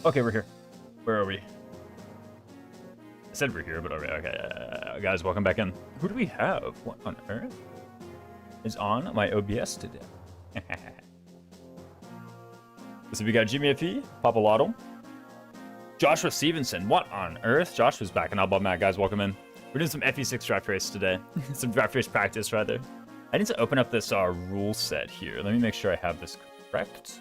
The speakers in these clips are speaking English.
Okay, we're here. Where are we? I said we're here, but alright. Okay, guys, welcome back in. Who do we have? What on earth is on my OBS today? So we got Jimmy F.E., Papa Lotto, Joshua Stevenson. What on earth? Joshua's back in Album Matt, guys. Welcome in. We're doing some FE6 draft race today. Some draft race practice, rather. I need to open up this rule set here. Let me make sure I have this correct.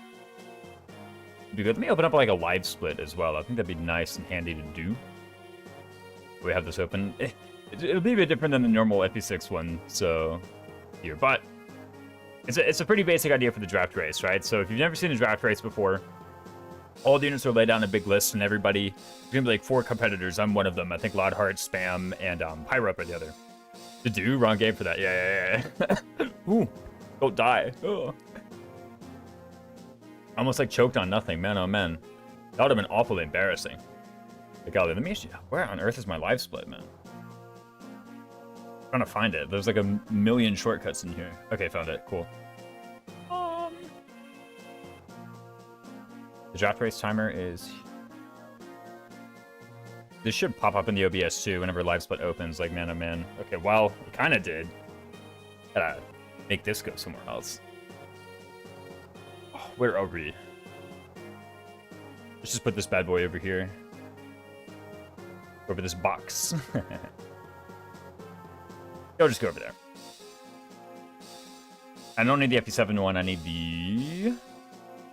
Be good. Let me open up like a live split as well. I think that'd be nice and handy to do. We have this open. It'll be a bit different than the normal FE6 one, so here. But it's a pretty basic idea for the draft race, right? So if you've never seen a draft race before, all the units are laid down in a big list, and everybody, there's gonna be like 4 competitors. I'm one of them. I think Lodhart, Spam, and Pyro are the other. To do wrong game for that. Yeah. Ooh, don't die. Oh. Almost like choked on nothing, man. Oh man, that would have been awfully embarrassing. Like, let me see. Where on earth is my live split, man? I'm trying to find it. There's like a million shortcuts in here. Okay, found it. Cool. The draft race timer is. This should pop up in the OBS too whenever live split opens. Like, man, oh man. Okay, well, it kind of did. Gotta make this go somewhere else. Where are we? Let's just put this bad boy over here. Over this box. I'll just go over there. I don't need the FE7 one. I need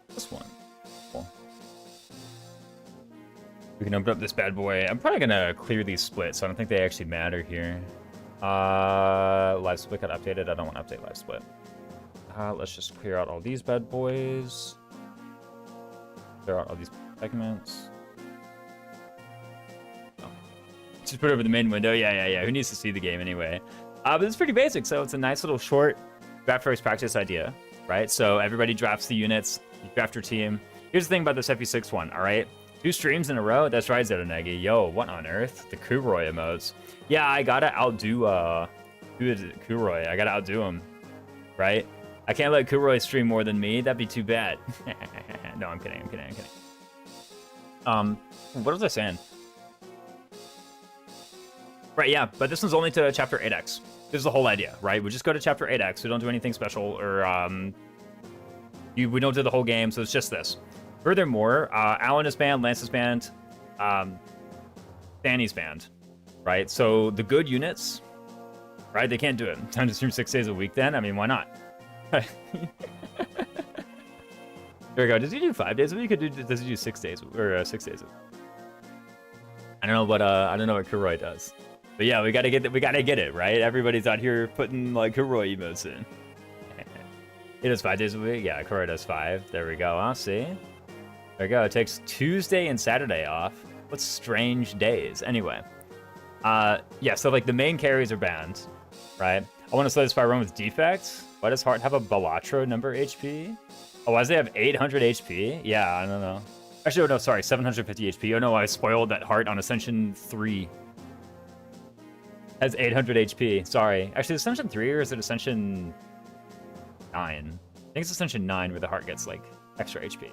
this one. Cool. We can open up this bad boy. I'm probably gonna clear these splits, so I don't think they actually matter here. Live split got updated. I don't want to update live split. Let's just clear out all these bad boys. Clear out all these segments. Oh. Just put it over the main window. Yeah. Who needs to see the game anyway? But it's pretty basic, so it's a nice little short draft race practice idea, right? So everybody drafts the units, you draft your team. Here's the thing about this FE6 one, all right? 2 streams in a row? That's right, Zetonegi. Yo, what on earth? The Kuroi emotes. Yeah, I gotta outdo, who is it? Kuroi. I gotta outdo him, right? I can't let Kuroi stream more than me. That'd be too bad. No, I'm kidding. What was I saying? Right, yeah, but this one's only to chapter 8x. This is the whole idea, right? We just go to chapter 8x. We don't do anything special, or we don't do the whole game, so it's just this. Furthermore, Alan is banned, Lance is banned, Danny's banned, right? So the good units, right? They can't do it. Time to stream 6 days a week then? I mean, why not? There we go. Does he do 5 days a week, or does he do 6 days or 6 days a week? I don't know what Kuroi does, but yeah, we gotta get it right. Everybody's out here putting like Kuroi emotes in. He does 5 days a week. Yeah, Kuroi does 5. There we go. I'll see. There we go. It takes Tuesday and Saturday off. What strange days. Anyway, yeah. So like the main carries are banned, right? I want to slay this fire run with defects. Why does Heart have a Balatro number HP? Oh, why does they have 800 HP? Yeah, I don't know. Actually, oh no, sorry, 750 HP. Oh no, I spoiled that Heart on Ascension 3. Has 800 HP. Sorry. Actually, Ascension 3 or is it Ascension 9? I think it's Ascension 9 where the Heart gets like extra HP.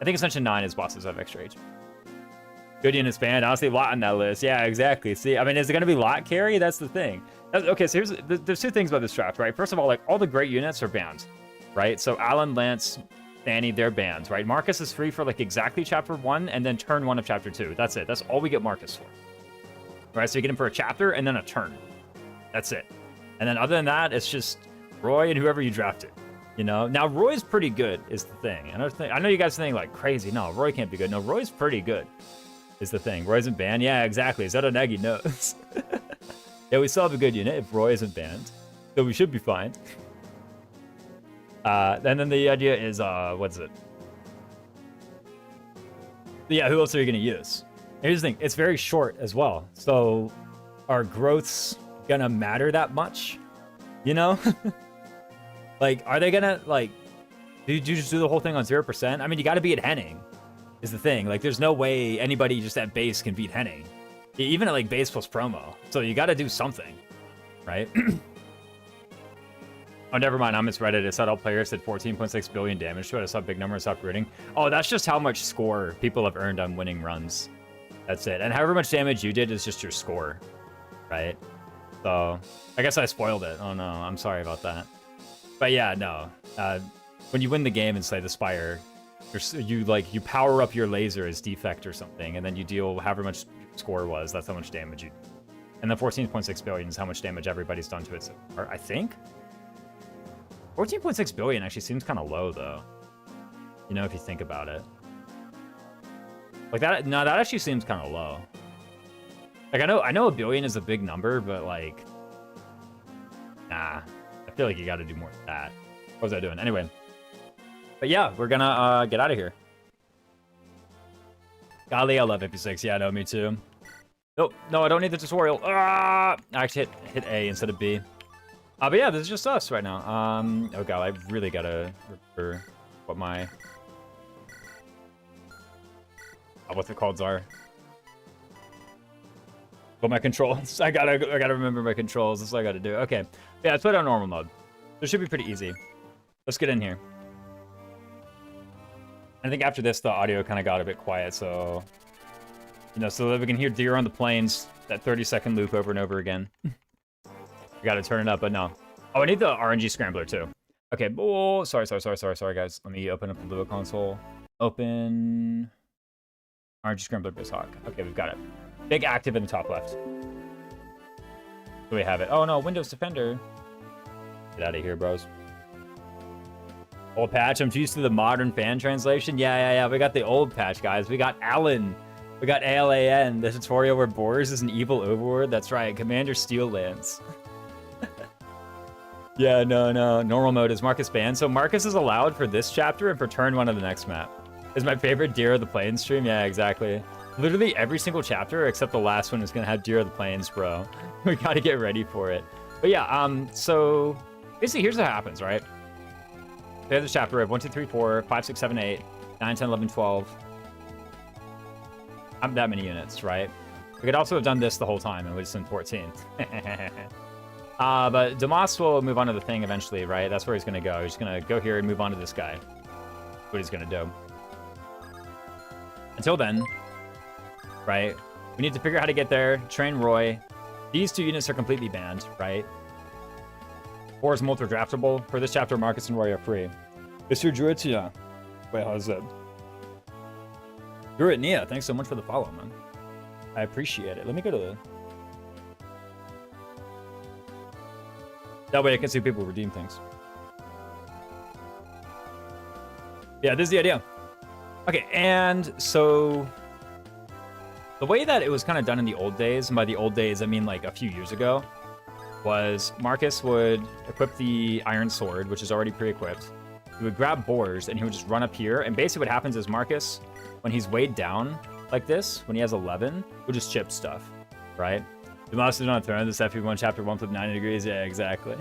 I think Ascension 9 is bosses have extra HP. Good units banned. Honestly, lot on that list. Yeah, exactly. See, I mean, is it going to be lot carry? That's the thing. Okay, so there's 2 things about this draft, right? First of all, like all the great units are banned, right? So Alan, Lance, Danny, they're banned, right? Marcus is free for like exactly chapter 1 and then turn 1 of chapter 2. That's it. That's all we get Marcus for. Right? So you get him for a chapter and then a turn. That's it. And then other than that, it's just Roy and whoever you drafted. You know? Now Roy's pretty good is the thing. I know you guys think like crazy. No, Roy can't be good. No, Roy's pretty good is the thing. Roy isn't banned. Yeah, exactly. Zetonegi knows. Yeah, we still have a good unit if Roy isn't banned. So we should be fine. And then the idea is, what's it? Yeah, who else are you going to use? Here's the thing. It's very short as well. So are growths going to matter that much? You know? Like, are they going to, like, do you just do the whole thing on 0%? I mean, you got to be at Henning is the thing. Like, there's no way anybody just at base can beat Henning. Even at, like, base plus promo. So you got to do something, right? Oh, never mind. I misread it. It said all players did 14.6 billion damage to it. I saw a big number and stopped reading. Oh, that's just how much score people have earned on winning runs. That's it. And however much damage you did is just your score, right? So, I guess I spoiled it. Oh, no. I'm sorry about that. But yeah, no. When you win the game in Slay the Spire, you power up your laser as defect or something, and then you deal however much score was. That's how much damage you... And the 14.6 billion is how much damage everybody's done to it so far, I think? 14.6 billion actually seems kind of low, though. You know, if you think about it. Like, that actually seems kind of low. Like, I know a billion is a big number, but, like... Nah. I feel like you gotta do more than that. What was I doing? Anyway. But yeah, we're gonna get out of here. Golly, I love AP6. Yeah, no, me too. Nope, no, I don't need the tutorial. Ah! I actually hit A instead of B. But yeah, this is just us right now. Oh god, I really gotta remember what my... what the calls are. What my controls. I gotta remember my controls. That's what I gotta do. Okay. Yeah, let's put it on normal mode. This should be pretty easy. Let's get in here. I think after this, the audio kind of got a bit quiet, so... You know, so that we can hear deer on the plains, that 30-second loop over and over again. We gotta turn it up, but no. Oh, I need the RNG Scrambler, too. Okay, oh, sorry, guys. Let me open up the Lua console. Open... RNG Scrambler BizHawk. Okay, we've got it. Big active in the top left. So we have it. Oh, no, Windows Defender. Get out of here, bros. Old patch. I'm used to the modern fan translation. Yeah. We got the old patch, guys. We got Alan. We got ALAN. The tutorial where Boris is an evil overlord. That's right. Commander Steellands. Yeah, no. Normal mode is Marcus banned. So Marcus is allowed for this chapter and for turn 1 of the next map. Is my favorite Deer of the Plains stream? Yeah, exactly. Literally every single chapter except the last one is going to have Deer of the Plains, bro. We got to get ready for it. But yeah, so basically here's what happens, right? There's the chapter. We have 1, 2, 3, 4, 5, 6, 7, 8, 9, 10, 11, 12. Not that many units, right? We could also have done this the whole time and we'd just been 14. But Damas will move on to the thing eventually, right? That's where he's going to go. He's going to go here and move on to this guy. That's what he's going to do. Until then, right? We need to figure out how to get there. Train Roy. These 2 units are completely banned, right? 4 is multi-draftable. For this chapter, Marcus and Roy are free. Mr. Druitia. Wait, how's that? Druitnia, thanks so much for the follow, man. I appreciate it. Let me go to the... That way I can see people redeem things. Yeah, this is the idea. Okay, and so... The way that it was kind of done in the old days, and by the old days, I mean like a few years ago, was Marcus would equip the Iron Sword, which is already pre-equipped. He would grab boars, and he would just run up here. And basically what happens is Marcus, when he's weighed down like this, when he has 11, will just chip stuff, right? The monster's on a throne, this FP1 chapter 1 flip 90 degrees. Yeah, exactly.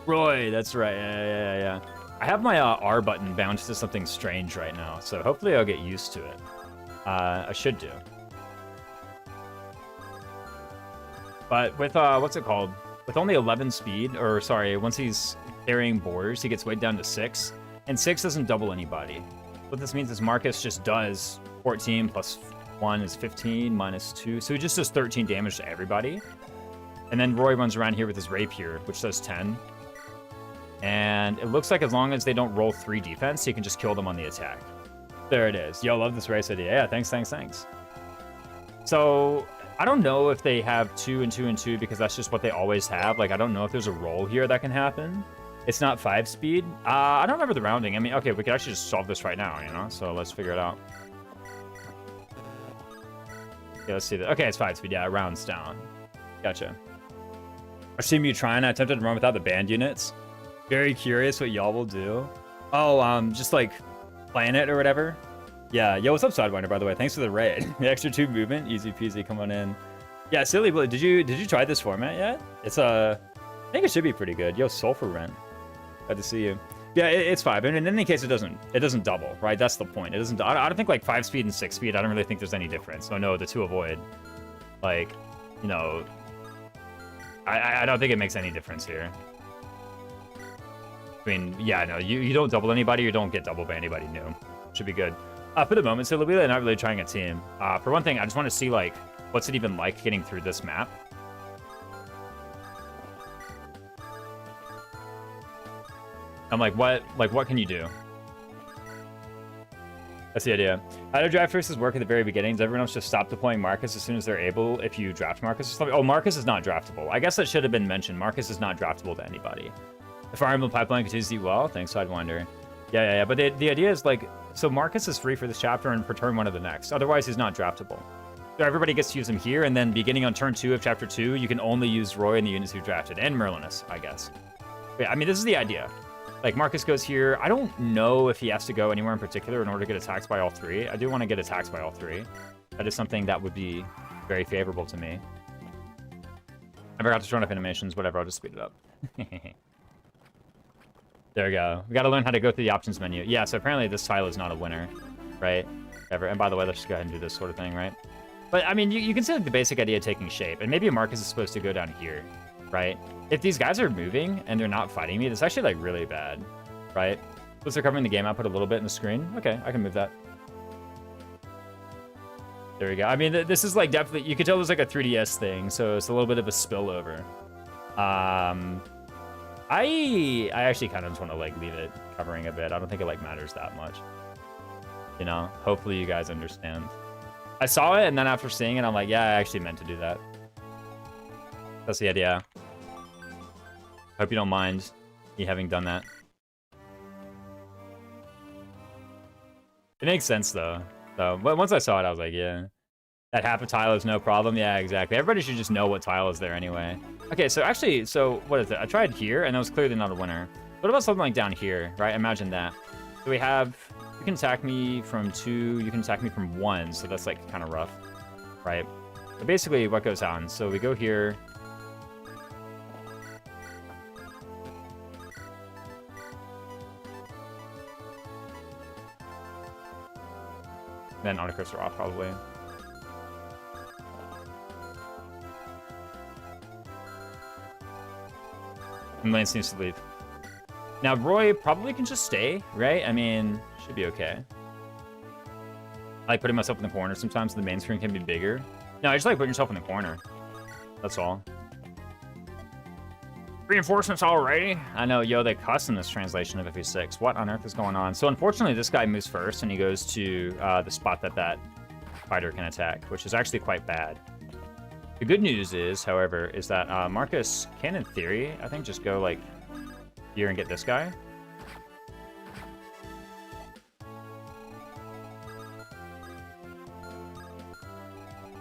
Roy, that's right. Yeah. I have my R button bound to something strange right now, so hopefully I'll get used to it. I should do. But with, what's it called? With only 11 speed, or sorry, once he's carrying boars, he gets weighed down to 6. And 6 doesn't double anybody. What this means is Marcus just does 14 plus 1 is 15 minus 2. So he just does 13 damage to everybody. And then Roy runs around here with his rapier, which does 10. And it looks like as long as they don't roll 3 defense, he can just kill them on the attack. There it is. Yo, love this race idea. Yeah, thanks. So... I don't know if they have 2 and 2 and 2 because that's just what they always have. Like, I don't know if there's a roll here that can happen. It's not 5 speed. I don't remember the rounding. I mean, okay, we could actually just solve this right now, you know? So let's figure it out. Okay, let's see that. Okay, it's 5 speed. Yeah, it rounds down. Gotcha. I see you trying. I attempted to run without the band units. Very curious what y'all will do. Oh, just like playing it or whatever. Yeah, yo, what's up, Sidewinder, by the way? Thanks for the raid. The extra 2 movement, easy peasy, come on in. Yeah, Silly Blue, did you try this format yet? It's I think it should be pretty good. Yo, Sulfur Rent. Glad to see you. Yeah, it's 5. And in any case, it doesn't double, right? That's the point. It doesn't. I don't think like 5 speed and 6 speed. I don't really think there's any difference. So no, the 2 avoid. Like, you know, I don't think it makes any difference here. I mean, yeah, no, you don't double anybody, you don't get doubled by anybody new. Should be good. For the moment, so we're not really trying a team. For one thing, I just want to see, like, what's it even like getting through this map? I'm like, what can you do? That's the idea. How do draft versus work at the very beginning? Does everyone else just stop deploying Marcus as soon as they're able if you draft Marcus or something? Oh, Marcus is not draftable. I guess that should have been mentioned. Marcus is not draftable to anybody. The Fire Emblem pipeline continues to do well. Thanks, Sidewinder. Yeah. But the idea is, like, so Marcus is free for this chapter and for turn 1 of the next. Otherwise, he's not draftable. So everybody gets to use him here, and then beginning on turn 2 of chapter 2, you can only use Roy and the units who drafted, and Merlinus, I guess. But yeah, I mean, this is the idea. Like, Marcus goes here. I don't know if he has to go anywhere in particular in order to get attacked by all 3. I do want to get attacked by all 3. That is something that would be very favorable to me. I forgot to turn off animations. Whatever, I'll just speed it up. There we go. We got to learn how to go through the options menu. Yeah, so apparently this tile is not a winner, right? Ever. And by the way, let's just go ahead and do this sort of thing, right? But, I mean, you can see like, the basic idea taking shape. And maybe Marcus is supposed to go down here, right? If these guys are moving and they're not fighting me, that's actually, like, really bad, right? Once they're covering the game, I'll put a little bit in the screen. Okay, I can move that. There we go. I mean, this is, like, definitely... You could tell there's, like, a 3DS thing, so it's a little bit of a spillover. I actually kind of just want to, like, leave it covering a bit. I don't think it, like, matters that much. You know? Hopefully you guys understand. I saw it, and then after seeing it, I'm like, yeah, I actually meant to do that. That's the idea. Hope you don't mind me having done that. It makes sense, though. So, but once I saw it, I was like, yeah. That half a tile is no problem. Yeah, exactly. Everybody should just know what tile is there anyway. Okay, so actually, so what is it? I tried here, and that was clearly not a winner. What about something like down here, right? Imagine that. So we have... You can attack me from 2. You can attack me from 1, so that's, like, kind of rough, right? But basically, what goes on? So we go here... Then auto cursor off, probably. And Lance needs to leave. Now, Roy probably can just stay, right? I mean, should be okay. I like putting myself in the corner sometimes. The main screen can be bigger. No, I just like putting yourself in the corner. That's all. Reinforcements already? I know, yo, they cuss in this translation of FE6. What on earth is going on? So unfortunately, this guy moves first, and he goes to the spot that fighter can attack, which is actually quite bad. The good news is, however, is that Marcus can, in theory, I think, just go, like, here and get this guy.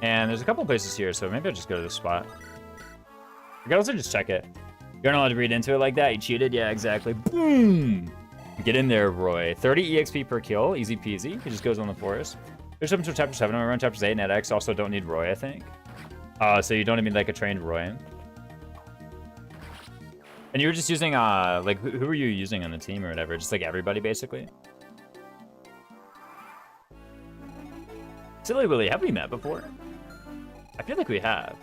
And there's a couple places here, so maybe I'll just go to this spot. I could also just check it. You're not allowed to read into it like that. You cheated? Yeah, exactly. Boom! Get in there, Roy. 30 EXP per kill. Easy peasy. He just goes on the forest. There's something from chapter 7. I'm around chapters 8 and at X. Also don't need Roy, I think. So you don't even like a trained Roy. And you were just using, like, who were you using on the team or whatever? Just like everybody, basically? Silly Willy, have we met before? I feel like we have.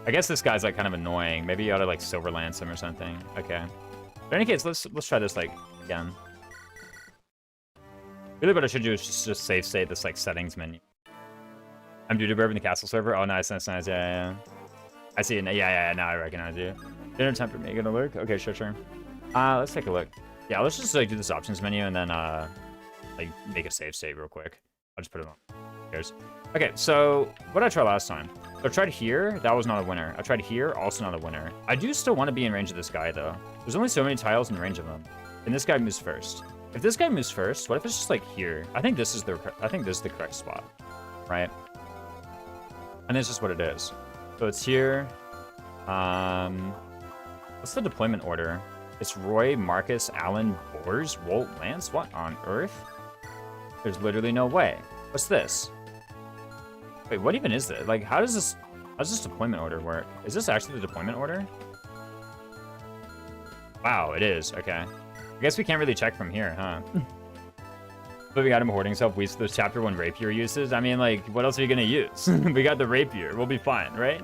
I guess this guy's, like, kind of annoying. Maybe you ought to, like, Silver Lance him or something. Okay. But in any case, let's try this, like, again. Really what I should do is just save state this, like, settings menu. I'm due to in the castle server. Oh, nice. Yeah. I see it. Yeah, now I recognize you. Dinner time for me. Gonna look? Okay, sure. Let's take a look. Yeah, let's just, like, do this options menu and then, like, make a save state real quick. I'll just put it on. Who cares? Okay, so what did I try last time? So I tried here. That was not a winner. I tried here. Also not a winner. I do still want to be in range of this guy, though. There's only so many tiles in range of him. And this guy moves first. If this guy moves first, what if it's just, like, here? I think this is the correct spot, right? And it's just what it is. So it's here. What's the deployment order? It's Roy, Marcus, Allen, Bors, Wolt, Lance. What on earth? There's literally no way. What's this? Wait, what even is this? Like, how does this deployment order work? Is this actually the deployment order? Wow, it is. Okay. I guess we can't really check from here, huh? But we got him hoarding himself. We the chapter 1 rapier uses. I mean, like, what else are you gonna use? We got the rapier. We'll be fine, right?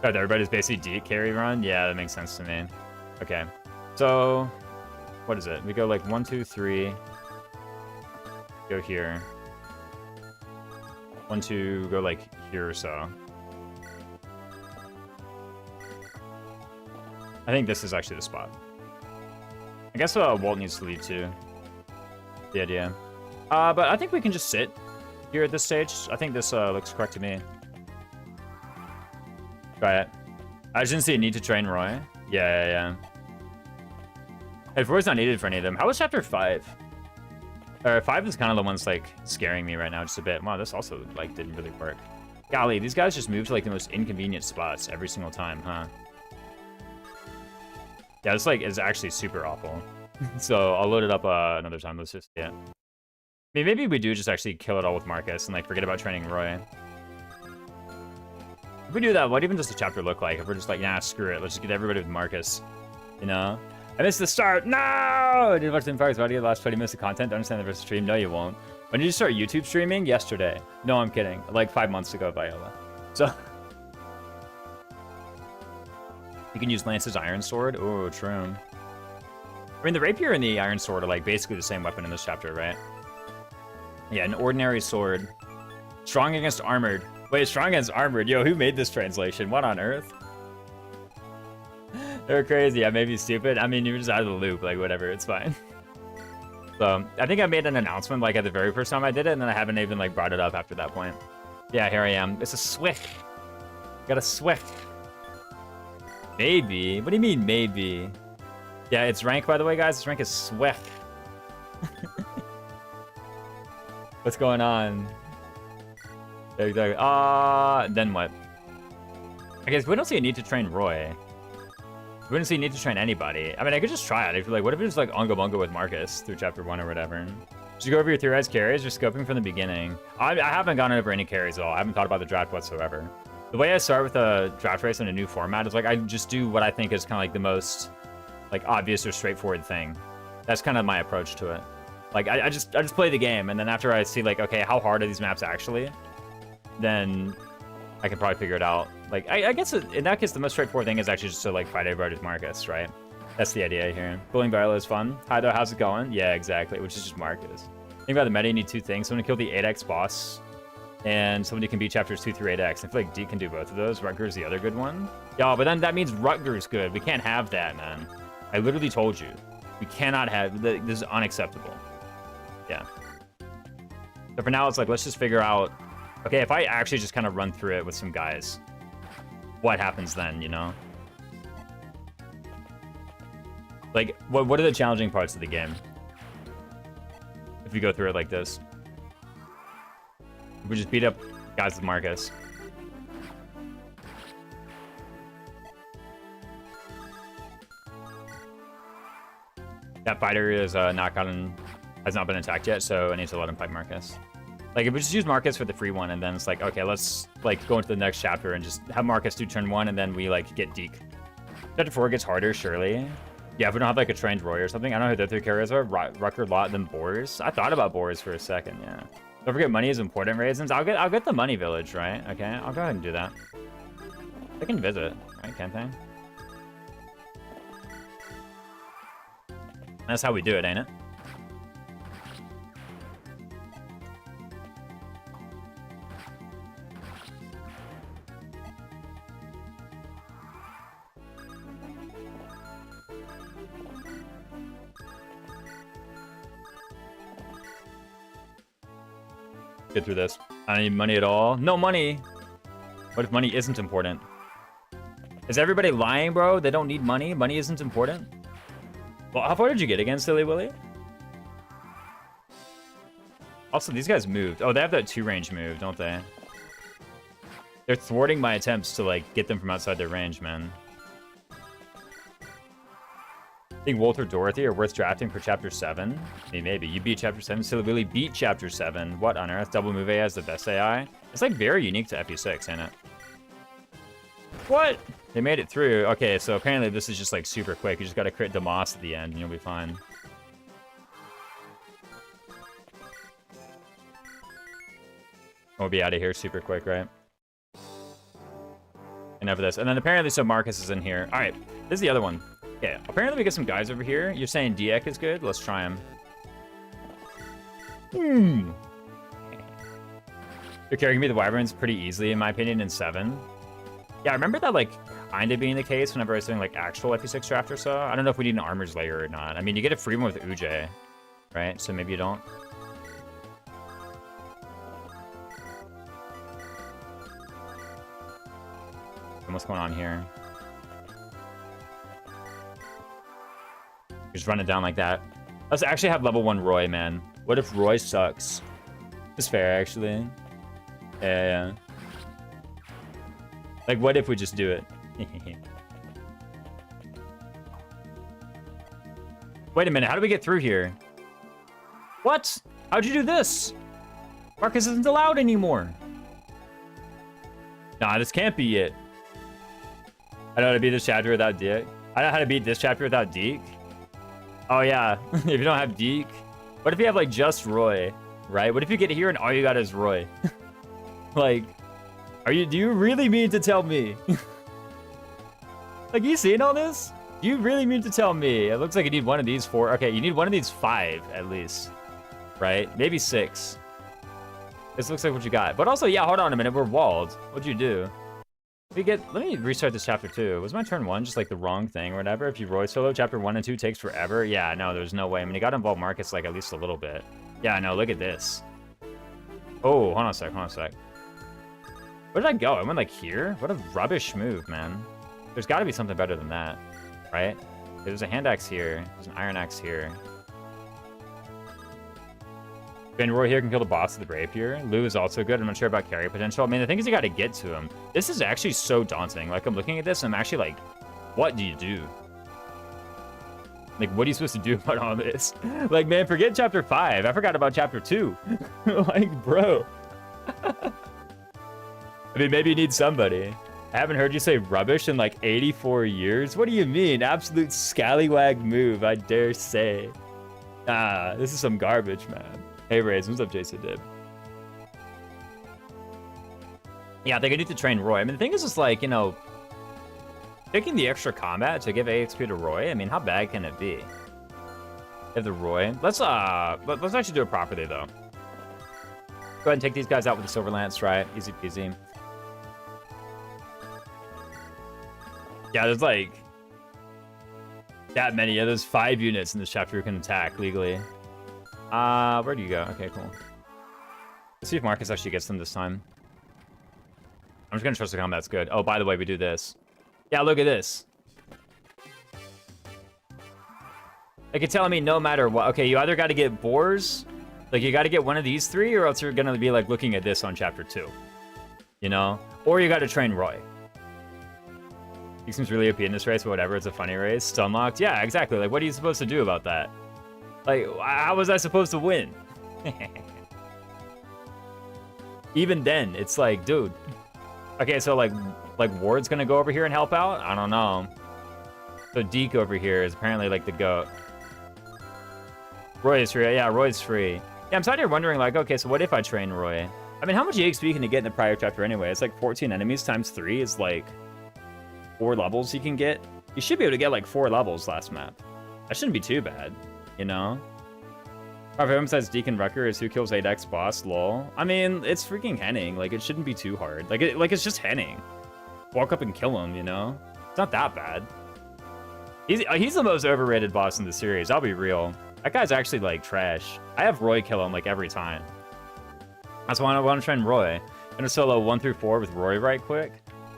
Oh, everybody's basically D carry run? Yeah, that makes sense to me. Okay. So, what is it? We go like 1, 2, 3. Go here. 1, 2, go like here or so. I think this is actually the spot. I guess Walt needs to lead too. The idea. But I think we can just sit here at this stage. I think this looks correct to me. Try it. I just didn't see a need to train Roy. Yeah. If Roy's not needed for any of them. How was chapter 5? 5 is kind of the one's like scaring me right now just a bit. Wow, this also like didn't really work. Golly, these guys just move to like the most inconvenient spots every single time, huh? Yeah, this like is actually super awful. So I'll load it up another time. Let's just, yeah. I mean, maybe we do just actually kill it all with Marcus and like forget about training Roy. If we do that, what even does the chapter look like? If we're just like, nah, screw it. Let's just get everybody with Marcus, you know? I missed the start. No! I did watch the Empires. Why do you get the last 20 minutes of content? Don't understand the rest of the stream. No, you won't. When did you start YouTube streaming? Yesterday. No, I'm kidding. Like 5 months ago, Viola. So... You can use Lance's Iron Sword. Oh, true. I mean, the Rapier and the Iron Sword are like basically the same weapon in this chapter, right? Yeah, an ordinary sword. Strong against armored. Wait, strong against armored? Yo, who made this translation? What on earth? They're crazy. I may be stupid. I mean, you're just out of the loop. Like, whatever. It's fine. So, I think I made an announcement, like, at the very first time I did it, and then I haven't even, like, brought it up after that point. Yeah, here I am. It's a Swift. Got a Swift. Maybe. What do you mean, maybe? Yeah, it's rank, by the way, guys. Its rank is Swift. What's going on? Exactly. Then what? I guess we don't see a need to train Roy. We don't see a need to train anybody. I mean, I could just try it. I feel like, what if it's like Unga Bunga with Marcus through chapter 1 or whatever? Just go over your theorized carries or scoping from the beginning. I haven't gone over any carries at all. I haven't thought about the draft whatsoever. The way I start with a draft race in a new format is like I just do what I think is kind of like the most like obvious or straightforward thing. That's kind of my approach to it. Like I just play the game, and then after I see like, okay, how hard are these maps actually, then I can probably figure it out. Like I guess in that case the most straightforward thing is actually just to like fight everybody with Marcus, right? That's the idea here. Bullying Viola is fun. Hi though, how's it going? Yeah, exactly. Which is just Marcus. Think about the meta, you need 2 things. Someone to kill the 8x boss, and somebody can beat chapters 2 through 8x. I feel like D can do both of those. Rutger's the other good one. Yeah, but then that means Rutger's good. We can't have that, man. I literally told you. We cannot have... This is unacceptable. Yeah. So for now, it's like, let's just figure out... Okay, if I actually just kind of run through it with some guys, what happens then, you know? Like, what are the challenging parts of the game? If we go through it like this. We just beat up guys with Marcus. That fighter is has not been attacked yet, so I need to let him fight Marcus. Like, if we just use Marcus for the free one, and then it's like, okay, let's like go into the next chapter and just have Marcus do turn 1, and then we like get Deke. Chapter 4 gets harder, surely. Yeah, if we don't have like a trained Roy or something. I don't know who the 3 carriers are. Rucker, Lot, then Boars. I thought about Boars for a second, yeah. Don't forget money is important, raisins. I'll get the money village, right? Okay, I'll go ahead and do that. I can visit, right? Can't they? That's how we do it, ain't it? Get through this. I don't need money at all. No money. What if money isn't important? Is everybody lying, bro? They don't need money? Money isn't important? Well, how far did you get again, Silly Willy? Also, these guys moved. Oh, they have that 2-range move, don't they? They're thwarting my attempts to, like, get them from outside their range, man. I think Walter Dorothy are worth drafting for Chapter 7. I mean, maybe. You beat Chapter 7. Silly Willy beat Chapter 7. What on earth? Double Move AI has the best AI? It's, like, very unique to FE6, ain't it? What? They made it through. Okay, so apparently this is just, like, super quick. You just gotta crit Demoss at the end, and you'll be fine. We'll be out of here super quick, right? And enough of this. And then apparently, so Marcus is in here. All right, this is the other one. Okay, apparently we get some guys over here. You're saying Diek is good? Let's try him. You're carrying me the Wyverns pretty easily, in my opinion, in 7. Yeah, I remember that, like, kind of being the case whenever I was doing, like, actual FP6 draft or so. I don't know if we need an Armor's Layer or not. I mean, you get a free one with Uj, right? So maybe you don't. And what's going on here? Just run it down like that. Let's actually have level 1 Roy, man. What if Roy sucks? It's fair, actually. Yeah. Like, what if we just do it? Wait a minute, how do we get through here? What? How'd you do this? Marcus isn't allowed anymore. Nah, this can't be it. I know how to beat this chapter without Deke. I know how to beat this chapter without Deke. Oh, yeah. If you don't have Deke. What if you have, like, just Roy, right? What if you get here and all you got is Roy? Like, do you really mean to tell me? Like, you seeing all this? Do you really mean to tell me? It looks like you need one of these 4. Okay, you need one of these 5, at least. Right? Maybe 6. This looks like what you got. But also, yeah, hold on a minute. We're walled. What'd you do? Let me restart this chapter 2. Was my turn 1 just like the wrong thing or whatever? If you Roy solo, chapter 1 and 2 takes forever. Yeah, no, there's no way. I mean, you got to involve Marcus like at least a little bit. Yeah, no, look at this. Oh, hold on a sec. Where did I go? I went like here? What a rubbish move, man. There's got to be something better than that, right? There's a hand axe here. There's an iron axe here. Ben Roy here can kill the boss of the Rapier. Lou is also good. I'm not sure about carry potential. I mean, the thing is you got to get to him. This is actually so daunting. Like, I'm looking at this, and I'm actually like, what do you do? Like, what are you supposed to do about all this? Like, man, forget chapter 5. I forgot about chapter 2. Like, bro. I mean, maybe you need somebody. I haven't heard you say rubbish in like 84 years. What do you mean? Absolute scallywag move, I dare say. Ah, this is some garbage, man. Hey, Rays, what's up, Jason Dib? Yeah, I think I need to train Roy. I mean, the thing is just like, you know, taking the extra combat to give AXP to Roy, I mean, how bad can it be? If the Roy, let's actually do it properly though. Go ahead and take these guys out with the Silver Lance, right? Easy peasy. Yeah, there's like that many. Yeah, there's 5 units in this chapter who can attack legally. Where do you go? Okay, cool. Let's see if Marcus actually gets them this time. I'm just gonna trust the combat's good. Oh, by the way, we do this. Yeah, look at this. Like, it's telling me no matter what. Okay, you either got to get boars, like you got to get one of these 3, or else you're gonna be like looking at this on chapter 2. You know, or you got to train Roy. He seems really OP in this race, but whatever. It's a funny race. Stun locked. Yeah, exactly. Like, what are you supposed to do about that? Like, how was I supposed to win? Even then, it's like, dude. Okay, so like Ward's gonna go over here and help out? I don't know. So Deke over here is apparently like the GOAT. Roy is free. Yeah, Roy's free. Yeah, I'm sitting here wondering, like, okay, so what if I train Roy? I mean, how much EXP can you get in the prior chapter anyway? It's like 14 enemies times 3 is like 4 levels you can get. You should be able to get like 4 levels last map. That shouldn't be too bad, you know? Our everyone says Deacon Rucker is who kills 8x boss, lol. I mean, it's freaking Henning. Like, it shouldn't be too hard. Like, it's just Henning. Walk up and kill him, you know? It's not that bad. He's the most overrated boss in the series, I'll be real. That guy's actually, like, trash. I have Roy kill him, like, every time. That's why I want to train Roy. I'm gonna solo 1 through 4 with Roy right quick.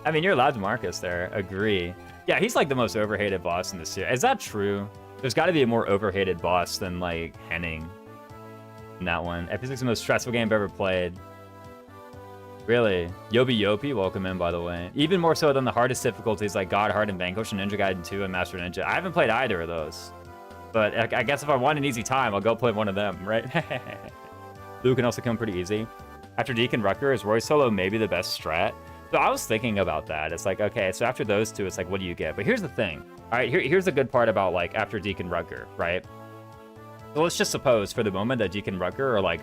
I mean, you're allowed to Marcus there. Agree. Yeah, he's, like, the most overhated boss in the series. Is that true? There's got to be a more overhated boss than, like, Henning. In that one. FP6 is the most stressful game I've ever played. Really? Yopi, welcome in, by the way. Even more so than the hardest difficulties like God, Hard, and Vanquish, and Ninja Gaiden 2 and Master Ninja. I haven't played either of those. But I guess if I want an easy time, I'll go play one of them, right? Lou can also come pretty easy. After Deacon Rucker, is Roy solo maybe the best strat? So I was thinking about that. It's like, okay, so after those two, it's like, what do you get? But here's the thing. All right, here's the good part about, like, after Deacon Rucker, right? So let's just suppose for the moment that Deacon Rucker are like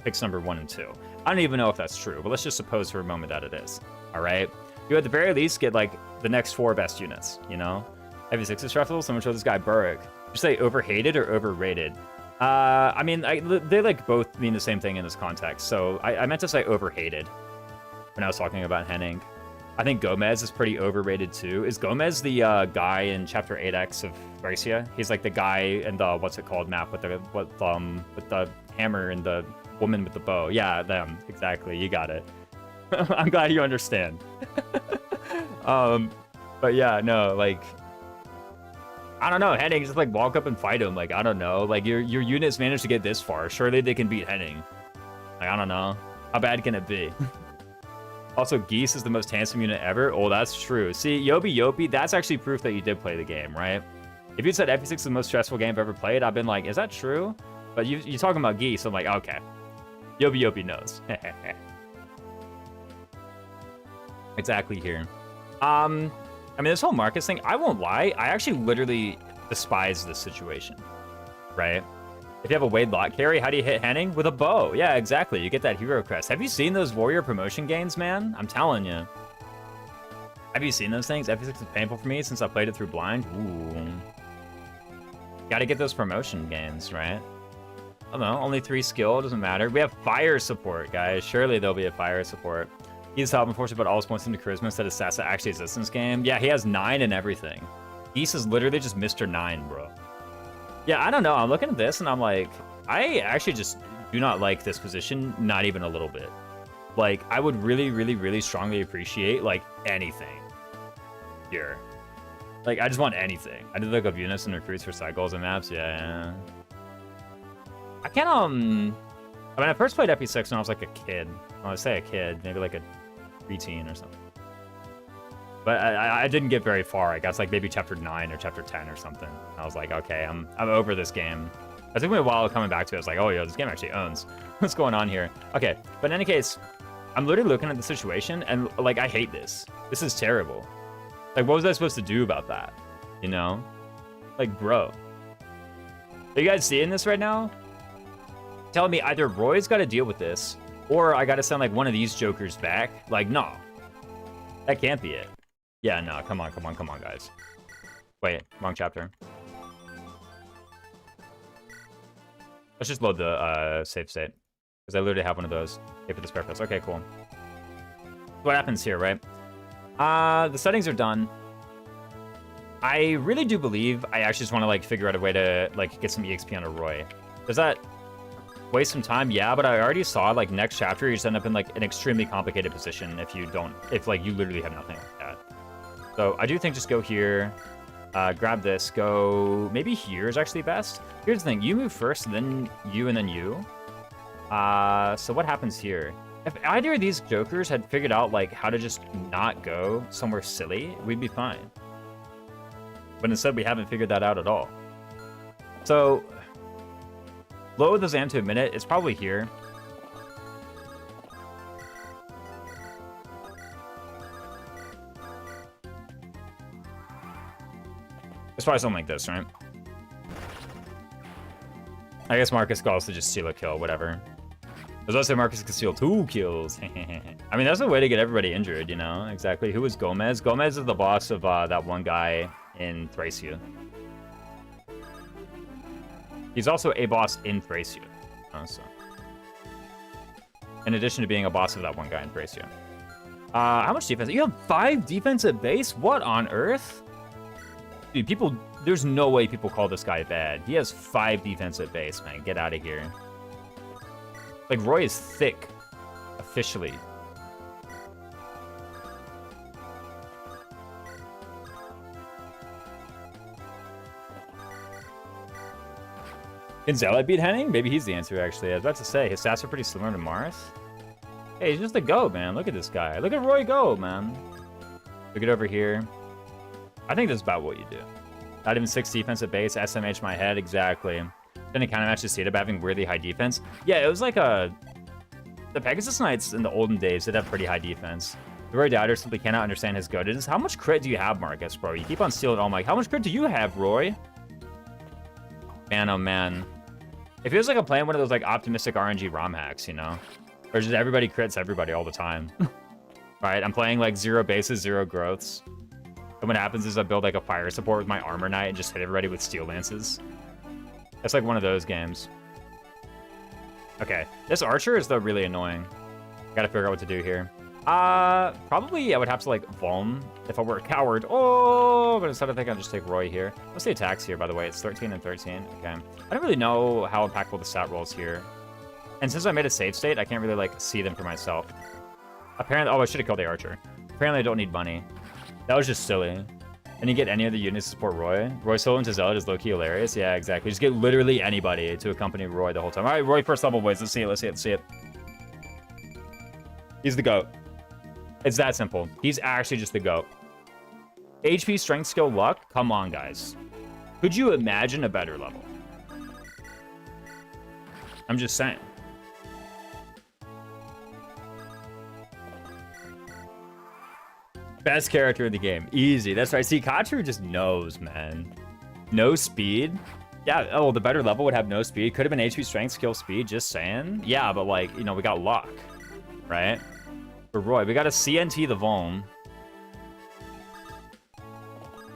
picks number 1 and 2. I don't even know if that's true, but let's just suppose for a moment that it is. All right. You at the very least get like the next 4 best units, you know? Heavy 6 is stressful. Someone show this guy Burrick. You say overhated or overrated? I mean, they like both mean the same thing in this context. So I meant to say overhated when I was talking about Henning. I think Gomez is pretty overrated too. Is Gomez the guy in Chapter 8X of Gracia? He's like the guy in the what's it called map with the hammer and the woman with the bow. Yeah, them exactly. You got it. I'm glad you understand. But yeah, no, like I don't know. Henning, just like walk up and fight him. Like I don't know. Like your units managed to get this far. Surely they can beat Henning. Like I don't know. How bad can it be? Also, Geese is the most handsome unit ever. Oh, that's true. See, Yobi, that's actually proof that you did play the game, right? If you said FP6 is the most stressful game I've ever played, I've been like, is that true? But you're talking about Geese, I'm like, okay. Yobi knows. Exactly here. I mean, this whole Marcus thing, I won't lie. I actually literally despise this situation, right? If you have a Wade lot carry, how do you hit Henning? With a bow. Yeah, exactly. You get that hero crest. Have you seen those warrior promotion gains, man? I'm telling you. Have you seen those things? FP6 is painful for me since I played it through blind. Ooh. Gotta get those promotion gains, right? I don't know. Only 3 skill. Doesn't matter. We have fire support, guys. Surely there'll be a fire support. He's top, unfortunately, but always points into charisma instead of Sassa actually exists in this game. Yeah, he has 9 and everything. Geese is literally just Mr. 9, bro. Yeah, I don't know. I'm looking at this and I'm like, I actually just do not like this position, not even a little bit. Like, I would really, really, really strongly appreciate, like, anything here. Like, I just want anything. I did look up units and recruits for cycles and maps. Yeah. I can't, I mean, I first played FP6 when I was like a kid. Well, I say a kid, maybe like a preteen or something. But I didn't get very far. I guess like maybe chapter 9 or chapter 10 or something. I was like, okay, I'm over this game. It took me a while coming back to it. I was like, oh, yo, this game actually owns. What's going on here? Okay, but in any case, I'm literally looking at the situation and like, I hate this. This is terrible. Like, what was I supposed to do about that? You know? Like, bro. Are you guys seeing this right now? Telling me either Roy's got to deal with this or I got to send like one of these jokers back. Like, no. That can't be it. Yeah, no, come on, guys. Wait, wrong chapter. Let's just load the save state. Because I literally have one of those. Okay, for this purpose. Okay, cool. What happens here, right? The settings are done. I really do believe I actually just want to, like, figure out a way to, like, get some EXP on a Roy. Does that waste some time? Yeah, but I already saw, like, next chapter, you just end up in, like, an extremely complicated position if you don't, if, like, you literally have nothing like that. So I do think just go here, grab this, go, maybe here is actually best. Here's the thing, you move first, then you, and then you. So what happens here? If either of these jokers had figured out, like, how to just not go somewhere silly, we'd be fine. But instead, we haven't figured that out at all. So, load the Zam to a minute. It's probably here. It's probably something like this, right? I guess Marcus calls to just steal a kill, whatever. There's also Marcus can steal 2 kills. I mean, that's a way to get everybody injured, you know? Exactly. Who is Gomez? Gomez is the boss of that one guy in Thracia. He's also a boss in Thracia. So. In addition to being a boss of that one guy in Thracia. How much defense? You have 5 defense at base? What on earth? Dude, people... There's no way people call this guy bad. He has 5 defense at base, man. Get out of here. Like, Roy is thick. Officially. Can Zealot beat Henning? Maybe he's the answer, actually. I was about to say, his stats are pretty similar to Mars. Hey, he's just a go, man. Look at this guy. Look at Roy go, man. Look at over here. I think that's about what you do. Not even 6 defense at base. SMH my head. Exactly. Then it kind of matches State by having weirdly high defense. Yeah, it was like a... The Pegasus Knights in the olden days did have pretty high defense. The Roy Doubter simply cannot understand his goatedness. How much crit do you have, Marcus, bro? You keep on stealing all my... How much crit do you have, Roy? Man, oh man. It feels like I'm playing one of those like optimistic RNG ROM hacks, you know? Or just everybody crits everybody all the time. Right, I'm playing like 0 bases, 0 growths. And what happens is I build like a fire support with my armor knight and just hit everybody with steel lances. It's like one of those games. Okay, this archer is though really annoying. Gotta figure out what to do here. Probably I would have to like Vuln if I were a coward. Oh, but instead I think I'll just take Roy here. What's the attacks here, by the way? It's 13 and 13. Okay. I don't really know how impactful the stat rolls here. And since I made a save state, I can't really like see them for myself. Apparently, oh, I should have killed the archer. Apparently I don't need money. That was just silly. And you get any other units to support Roy. Roy solo into Zealot is low-key hilarious. Yeah, exactly. Just get literally anybody to accompany Roy the whole time. All right, Roy first level, boys. Let's see it, let's see it, let's see it. He's the GOAT. It's that simple. He's actually just the GOAT. HP, strength, skill, luck? Come on, guys. Could you imagine a better level? I'm just saying. Best character in the game. Easy. That's right. See, Katru just knows, man. No speed. Yeah, oh, the better level would have no speed. Could have been HP, strength, skill, speed. Just saying. Yeah, but like, you know, we got luck. Right? For Roy, we got a CNT the Vuln.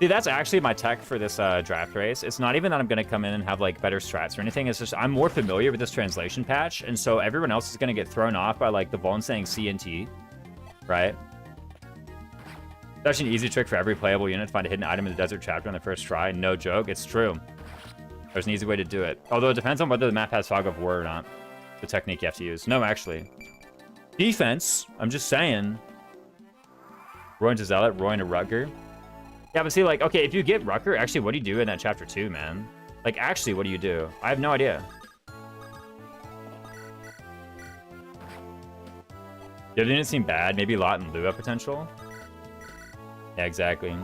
See, that's actually my tech for this draft race. It's not even that I'm going to come in and have like better strats or anything. It's just I'm more familiar with this translation patch. And so everyone else is going to get thrown off by like the Vuln saying CNT. Right? It's actually an easy trick for every playable unit to find a hidden item in the desert chapter on the first try. No joke. It's true. There's an easy way to do it. Although it depends on whether the map has Fog of War or not. The technique you have to use. No, actually. Defense. I'm just saying. Roy into Zealot. Roy into Rutger. Yeah, but see, like, okay, if you get Rutger, actually, what do you do in that chapter 2, man? Like, actually, what do you do? I have no idea. The other units seem bad. Maybe Lot and Lua potential. Yeah, exactly.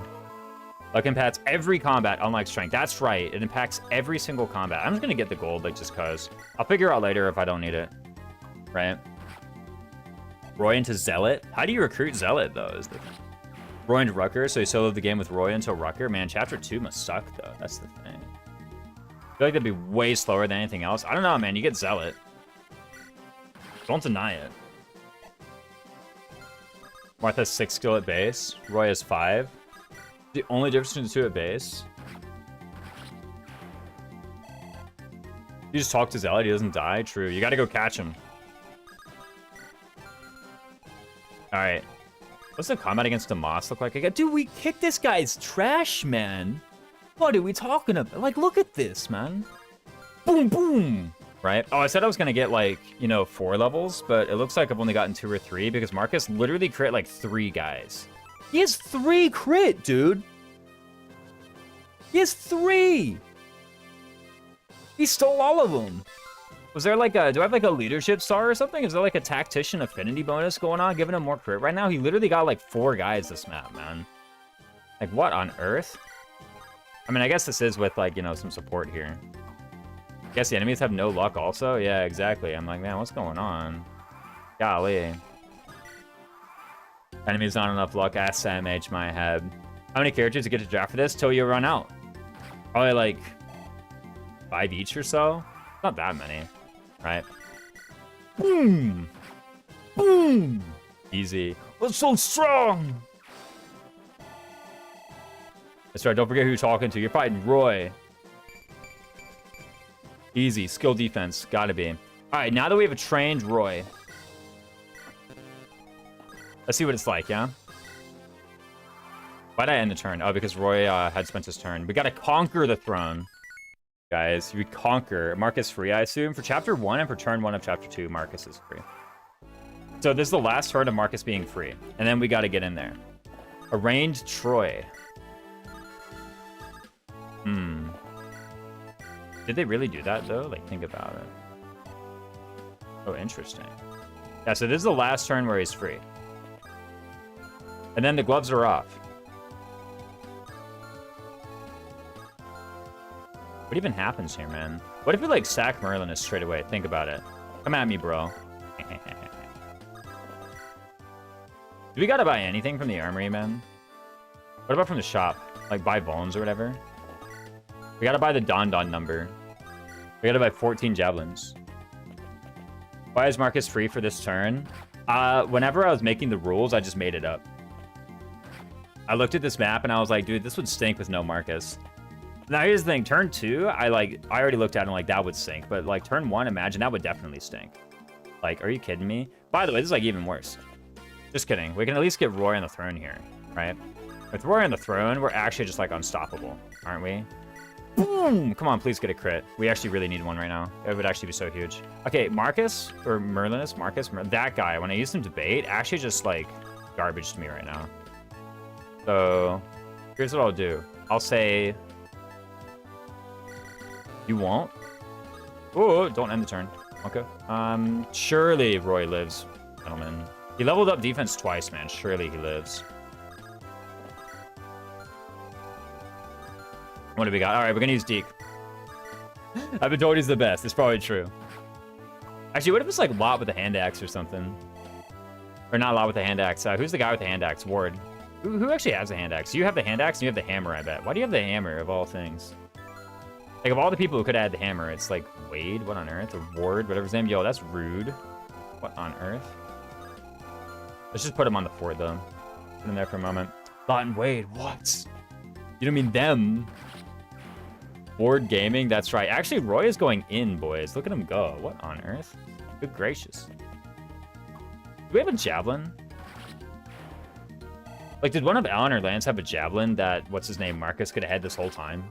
Luck impacts every combat, unlike strength. That's right. It impacts every single combat. I'm just going to get the gold, like, just because. I'll figure out later if I don't need it. Right? Roy into Zealot? How do you recruit Zealot, though? Is the Roy into Rutger, so you soloed the game with Roy until Rutger? Man, chapter 2 must suck, though. That's the thing. I feel like that'd be way slower than anything else. I don't know, man. You get Zealot. Don't deny it. Martha has 6 skill at base. Roy has 5. The only difference between the two at base. You just talk to Zealot, he doesn't die. True. You gotta go catch him. Alright. What's the combat against the Moss look like? Dude, we kicked this guy's trash, man. What are we talking about? Like, look at this, man. Boom, boom. Right? Oh, I said I was gonna get, like, you know, 4 levels, but it looks like I've only gotten 2 or 3 because Marcus literally crit, like, 3 guys. He has 3 crit, dude. He has 3. He stole all of them. Was there, like, do I have, like, a leadership star or something? Is there, like, a tactician affinity bonus going on, giving him more crit right now? He literally got, like, 4 guys this map, man. Like, what on earth? I mean, I guess this is with, like, you know, some support here. I guess the enemies have no luck also? Yeah, exactly. I'm like, man, what's going on? Golly. Enemies not enough luck. SMH my head. How many characters to get to draft for this till you run out? Probably like 5 each or so. Not that many, right? Boom! Boom! Easy. That's so strong! That's right, don't forget who you're talking to. You're fighting Roy. Easy. Skill defense. Gotta be. Alright, now that we have a trained Roy. Let's see what it's like, yeah? Why'd I end the turn? Oh, because Roy had spent his turn. We gotta conquer the throne. Guys, we conquer. Marcus free, I assume. For chapter 1 and for turn 1 of chapter 2, Marcus is free. So this is the last turn of Marcus being free. And then we gotta get in there. Arraigned Troy. Did they really do that, though? Like, think about it. Oh, interesting. Yeah, so this is the last turn where he's free. And then the gloves are off. What even happens here, man? What if we, like, sack Merlin straight away? Think about it. Come at me, bro. Do we gotta buy anything from the armory, man? What about from the shop? Like, buy bones or whatever? We gotta buy the Don number. We gotta buy 14 javelins. Why is Marcus free for this turn? Whenever I was making the rules, I just made it up. I looked at this map and I was like, dude, this would stink with no Marcus. Now here's the thing, turn 2, I already looked at it and like that would stink, but like turn 1, imagine that would definitely stink. Like, are you kidding me? By the way, this is like even worse. Just kidding. We can at least get Roy on the throne here, right? With Roy on the throne, we're actually just like unstoppable, aren't we? Boom! Come on, please get a crit. We actually really need one right now. It would actually be so huge. Okay, Marcus, or Merlinus, that guy, when I used him to bait, actually just like garbage to me right now. So, here's what I'll do. I'll say... You won't? Oh, don't end the turn. Okay. Surely Roy lives, gentlemen. He leveled up defense twice, man. Surely he lives. What do we got? All right, we're gonna use Deke. I've been told he's the best. It's probably true. Actually, what if it's like Lot with a hand axe or something? Or not Lot with a hand axe. Who's the guy with the hand axe? Ward. Who actually has a hand axe? You have the hand axe and you have the hammer, I bet. Why do you have the hammer of all things? Like, of all the people who could have had the hammer, it's like Wade, what on earth? Or Ward, whatever his name. Yo, that's rude. What on earth? Let's just put him on the fort, though. Put him there for a moment. Lot and Wade, what? You don't mean them? Ward Gaming, that's right. Actually, Roy is going in, boys. Look at him go. What on earth? Good gracious. Do we have a javelin? Like, did one of Alan or Lance have a javelin that, what's his name, Marcus could have had this whole time?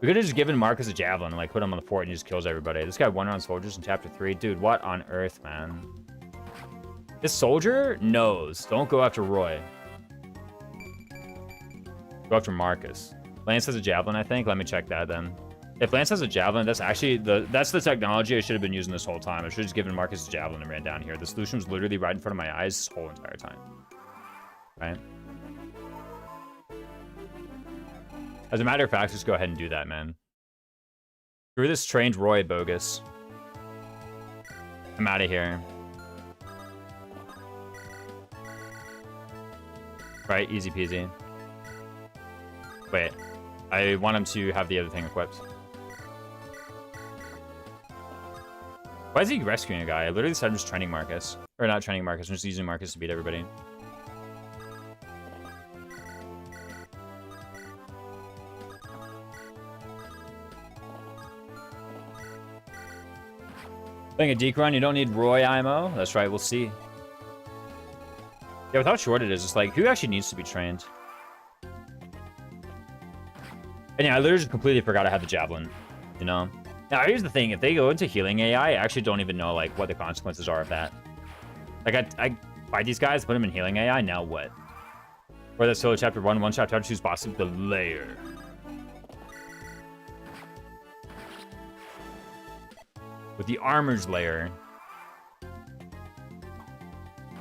We could have just given Marcus a javelin and, like, put him on the fort and he just kills everybody. This guy won on soldiers in chapter 3. Dude, what on earth, man? This soldier knows. Don't go after Roy. Go after Marcus. Lance has a javelin, I think. Let me check that, then. If Lance has a javelin, that's actually that's the technology I should have been using this whole time. I should have just given Marcus a javelin and ran down here. The solution was literally right in front of my eyes this whole entire time. Right? As a matter of fact, just go ahead and do that, man. Screw this trained Roy bogus. I'm out of here. Right, easy peasy. Wait, I want him to have the other thing equipped. Why is he rescuing a guy? I literally said I'm just training Marcus. Or not training Marcus, I'm just using Marcus to beat everybody. Playing a Deke run, you don't need Roy IMO. That's right, we'll see. Yeah, with how short it is, it's like, who actually needs to be trained? And yeah, I literally just completely forgot I had the javelin, you know? Now, here's the thing. If they go into healing AI, I actually don't even know, like, what the consequences are of that. Like, I fight these guys, put them in healing AI, now what? Or that's solo chapter 1, one shot chapter 2's boss, the layer. With the armor's layer.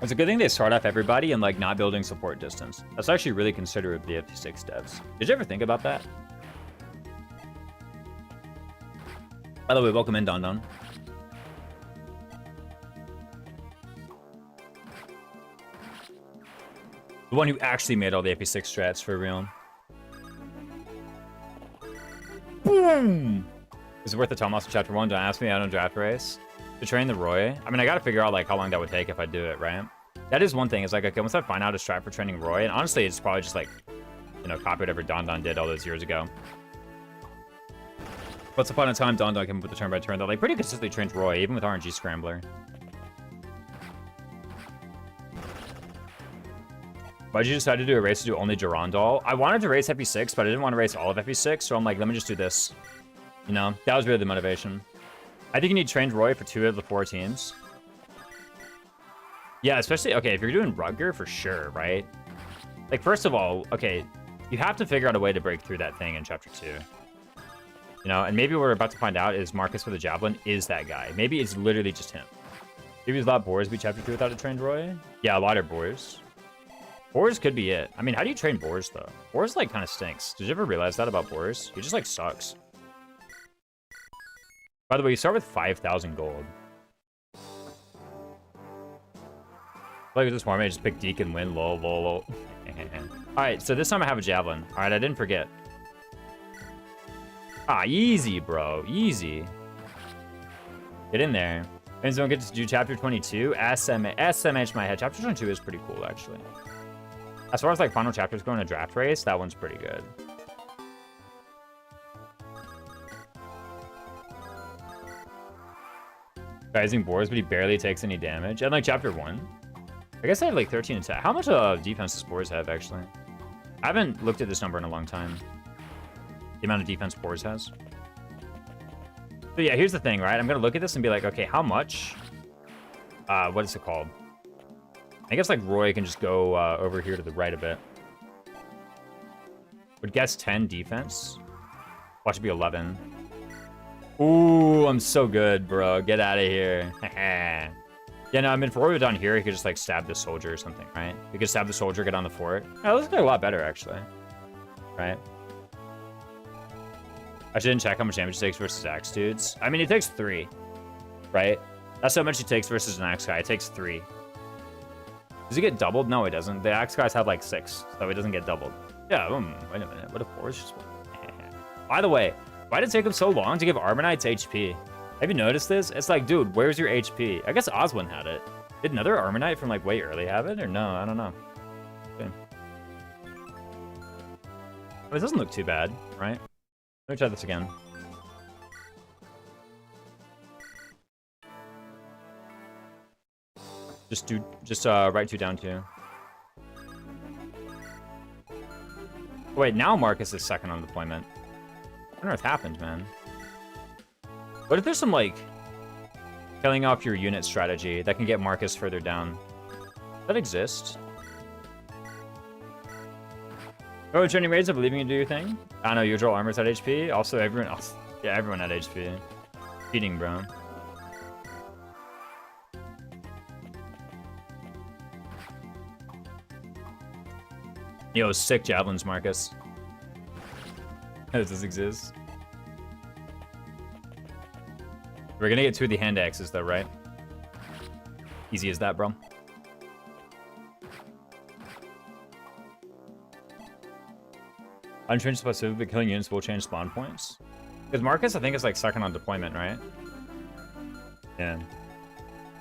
It's a good thing they start off everybody and, like, not building support distance. That's actually really considerate of the FP6 devs. Did you ever think about that? By the way, welcome in, Don Don. The one who actually made all the FP6 strats for real. Boom! Is it worth the Tomos in chapter 1? Don't ask me, I don't draft race. To train the Roy? I mean, I gotta figure out, like, how long that would take if I do it, right? That is one thing. It's like, okay, once I find out a strat for training Roy, and honestly, it's probably just, like, you know, copy whatever Don Don did all those years ago. Once upon a time, Don Don came up with the turn-by-turn that, like, pretty consistently trained Roy, even with RNG Scrambler. Why'd you decide to do a race to do only Durandal? I wanted to race FP6, but I didn't want to race all of FP6, so I'm like, let me just do this. You know, that was really the motivation. I think you need trained Roy for 2 of the 4 teams. Yeah, especially, okay, if you're doing Rutger, for sure, right? Like, first of all, okay, you have to figure out a way to break through that thing in Chapter 2. You know, and maybe what we're about to find out is Marcus with a Javelin is that guy. Maybe it's literally just him. Maybe there's a lot of Boars beat Chapter 2 without a trained Roy. Yeah, a lot of Boars. Boars could be it. I mean, how do you train Boars, though? Boars, like, kind of stinks. Did you ever realize that about Boars? He just, like, sucks. By the way, you start with 5,000 gold. Like with this one, I just pick Deke and win. Lol, lol, lol. Alright, so this time I have a Javelin. Alright, I didn't forget. Ah, easy, bro. Easy. Get in there. And so we get to do chapter 22. SMH my head. Chapter 22 is pretty cool, actually. As far as like final chapters go in a draft race, that one's pretty good. Rising boars, but he barely takes any damage. And like chapter 1. I guess I have like 13 attack. How much defense does boars have, actually? I haven't looked at this number in a long time. The amount of defense boars has. So yeah, here's the thing, right? I'm going to look at this and be like, okay, how much? What is it called? I guess like Roy can just go over here to the right a bit. Would guess 10 defense. Watch it be 11. Ooh, I'm so good, bro. Get out of here. Yeah, no, I mean, if Roy was down here, he could just like stab the soldier or something, right? He could stab the soldier, get on the fort. Oh, this is a lot better, actually. Right? I didn't check how much damage he takes versus axe dudes. I mean, he takes 3, right? That's how much he takes versus an axe guy. It takes 3. Does he get doubled? No, he doesn't. The axe guys have like 6, so he doesn't get doubled. Yeah, wait a minute. What if Boris just won? By the way, why did it take him so long to give Armanites HP? Have you noticed this? It's like, dude, where's your HP? I guess Oswin had it. Did another Armanite from like way early have it? Or no, I don't know. Okay. Well, it doesn't look too bad, right? Let me try this again. Just right 2 down 2. Wait, now Marcus is second on deployment. I wonder what happened, man. What if there's some like killing off your unit strategy that can get Marcus further down? Does that exist? Oh, training raids, I believe you can do your thing. I know, usual armor's at HP. Also, everyone else. Yeah, everyone at HP. Cheating, bro. Yo, sick javelins, Marcus. Does this exist? We're gonna get 2 of the hand axes, though, right? Easy as that, bro. Untrained specific, but killing units will change spawn points. Because Marcus, I think, is like second on deployment, right? Yeah.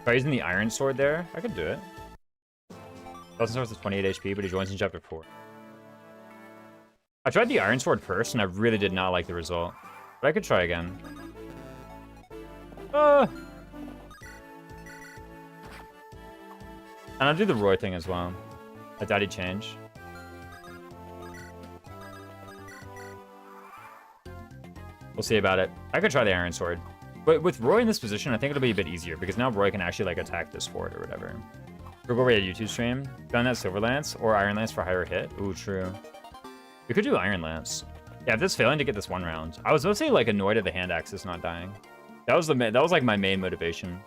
If I using the Iron Sword there, I could do it. Doesn't start with 28 HP, but he joins in chapter 4. I tried the Iron Sword first, and I really did not like the result. But I could try again. And I'll do the Roy thing as well. I doubt he'd change. We'll see about it. I could try the Iron Sword. But with Roy in this position, I think it'll be a bit easier, because now Roy can actually, like, attack this fort or whatever. We'll go at YouTube stream. Done that Silver Lance or Iron Lance for higher hit. Ooh, true. We could do Iron Lance. Yeah, if this failing to get this 1 round. I was mostly, like, annoyed at the hand axes not dying. That was like my main motivation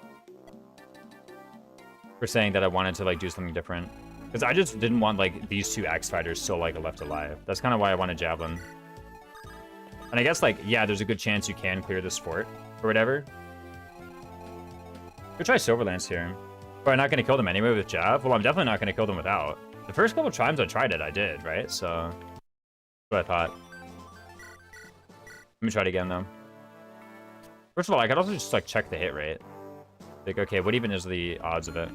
for saying that I wanted to like do something different, because I just didn't want like these 2 axe fighters still like left alive. That's kind of why I wanted javelin. And I guess like, yeah, there's a good chance you can clear this fort or whatever. Could try Silver Lance here. But I'm not gonna kill them anyway with Jav. Well, I'm definitely not gonna kill them without. The first couple times I tried it, I did, right? So that's what I thought. Let me try it again though. First of all, I could also just like check the hit rate. Like, okay, what even is the odds of it?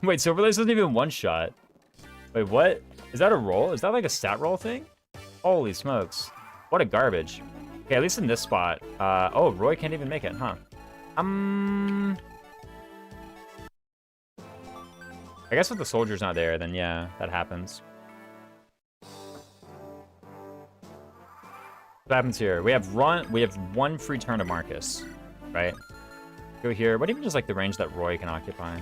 Wait, Silver Lace isn't even 1 shot. Wait, what? Is that a roll? Is that like a stat roll thing? Holy smokes. What a garbage. Okay, at least in this spot. Oh, Roy can't even make it, huh? I guess if the soldier's not there, then yeah, that happens. What happens here? We have 1 free turn to Marcus, right? Go here. What even is like the range that Roy can occupy?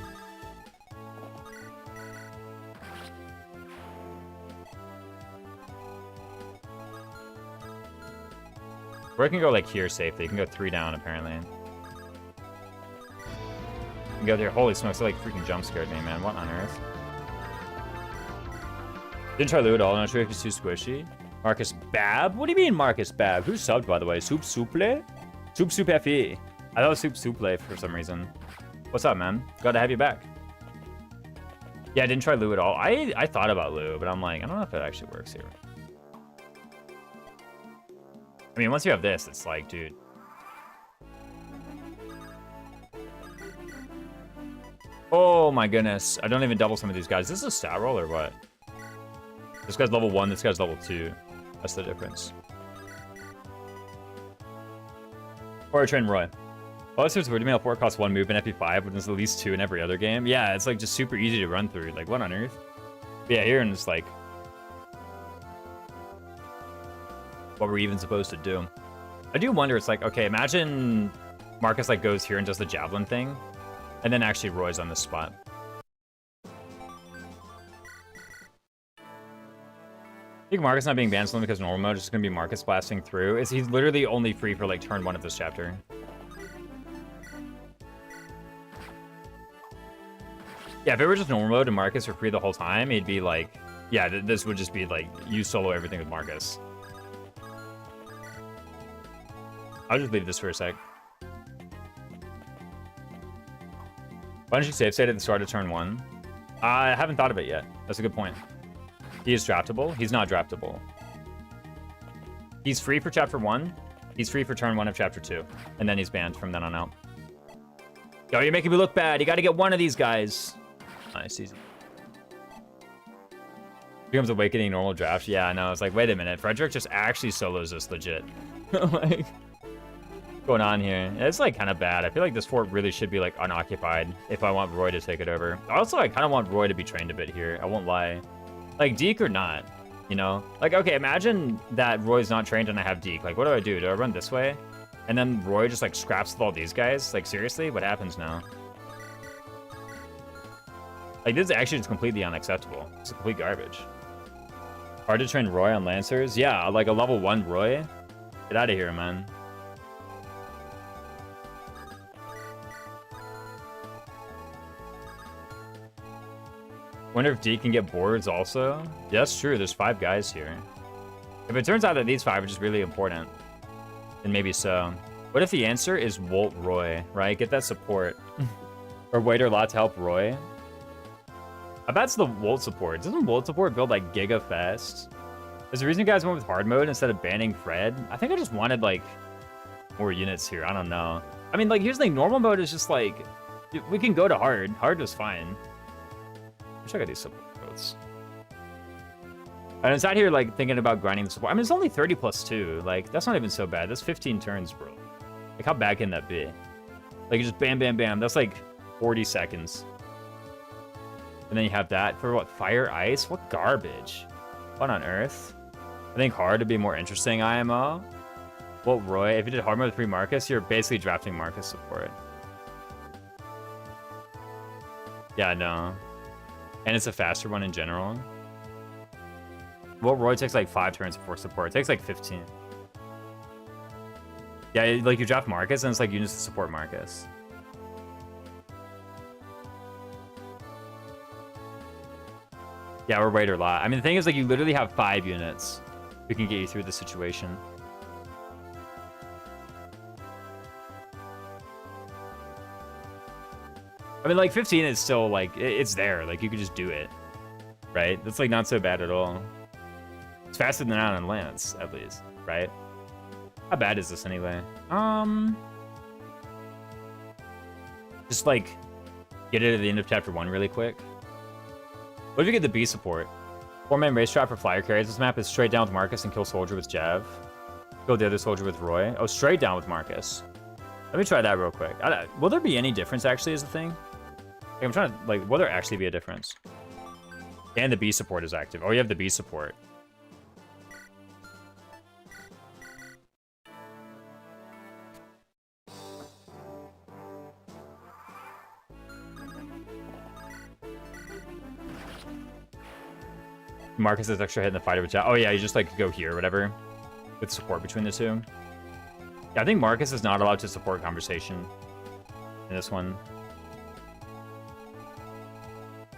Roy can go like here safely. You can go 3 down apparently. You can go there. Holy smokes, they like freaking jump scared me, man. What on earth? Didn't try Lou at all. Not sure if he's too squishy. Marcus Bab? What do you mean Marcus Bab? Who subbed, by the way? Soup Souple? Soup Soup FE. I thought it was Soup Souple for some reason. What's up, man? Glad to have you back. Yeah, I didn't try Lou at all. I thought about Lou, but I'm like, I don't know if it actually works here. I mean, once you have this, it's like, dude. Oh my goodness. I don't even double some of these guys. This is a stat roll or what? This guy's level 1, this guy's level 2. That's the difference. Or train Roy. Oh, this is weird to me. L4 costs 1 move in FP5, but there's at least 2 in every other game. Yeah, it's like just super easy to run through. Like, what on earth? But yeah, here and it's like, what were we even supposed to do? I do wonder, it's like, okay, imagine Marcus like goes here and does the javelin thing, and then actually Roy's on the spot. I think Marcus not being banned solely because normal mode is just going to be Marcus blasting through. He's literally only free for like turn 1 of this chapter. Yeah, if it were just normal mode and Marcus were free the whole time, he'd be like, yeah, this would just be like, you solo everything with Marcus. I'll just leave this for a sec. Why don't you save state at the start of turn 1? I haven't thought of it yet. That's a good point. He is draftable. He's not draftable. He's free for chapter 1. He's free for turn 1 of chapter 2. And then he's banned from then on out. Yo, you're making me look bad. You got to get one of these guys. Nice, easy. Becomes Awakening normal draft. Yeah, I know. It's like, wait a minute. Frederick just actually solos this legit. Like, what's going on here? It's like kind of bad. I feel like this fort really should be like unoccupied if I want Roy to take it over. Also, I kind of want Roy to be trained a bit here. I won't lie. Like, Deke or not, you know? Like, okay, imagine that Roy's not trained and I have Deke. Like, what do? Do I run this way? And then Roy just, like, scraps with all these guys? Like, seriously? What happens now? Like, this is actually just completely unacceptable. It's complete garbage. Hard to train Roy on Lancers? Yeah, like a level 1 Roy? Get out of here, man. Wonder if D can get boards also? Yeah, that's true. There's 5 guys here. If it turns out that these 5 are just really important, then maybe so. What if the answer is Volt Roy, right? Get that support. Or wait a lot to help Roy. I bet it's the Volt support. Doesn't Volt support build like giga fast? Is the reason you guys went with hard mode instead of banning Fred? I think I just wanted like more units here. I don't know. I mean, like, here's the thing. Normal mode is just like, we can go to hard. Hard was fine. Check out these support codes. And it's out here like thinking about grinding the support. I mean, it's only 30 plus 2. Like, that's not even so bad. That's 15 turns, bro. Like, how bad can that be? Like, just bam, bam, bam. That's like 40 seconds. And then you have that for what? Fire, ice? What garbage? What on earth? I think hard would be more interesting, IMO. Well, Roy, if you did hard mode with free Marcus, you're basically drafting Marcus support. Yeah, no. And it's a faster one in general. Well, Roy takes like 5 turns before support. It takes like 15. Yeah, like you draft Marcus and it's like units to support Marcus. Yeah, we're wait or lot. I mean, the thing is, like, you literally have 5 units who can get you through the situation. I mean, like, 15 is still, like, it's there. Like, you could just do it, right? That's, like, not so bad at all. It's faster than out on Lance, at least, right? How bad is this anyway? Just, like, get it at the end of chapter 1 really quick. What if you get the B support? 4-man race trap for flyer carries. This map is straight down with Marcus and kill soldier with Jav. Kill the other soldier with Roy. Oh, straight down with Marcus. Let me try that real quick. Will there be any difference, actually, is the thing? Like, I'm trying to, like, will there actually be a difference? And the B support is active. Oh, you have the B support. Marcus has extra hit in the fighter with Jav. Oh, yeah, you just, like, go here or whatever. With support between the two. Yeah, I think Marcus is not allowed to support conversation in this one.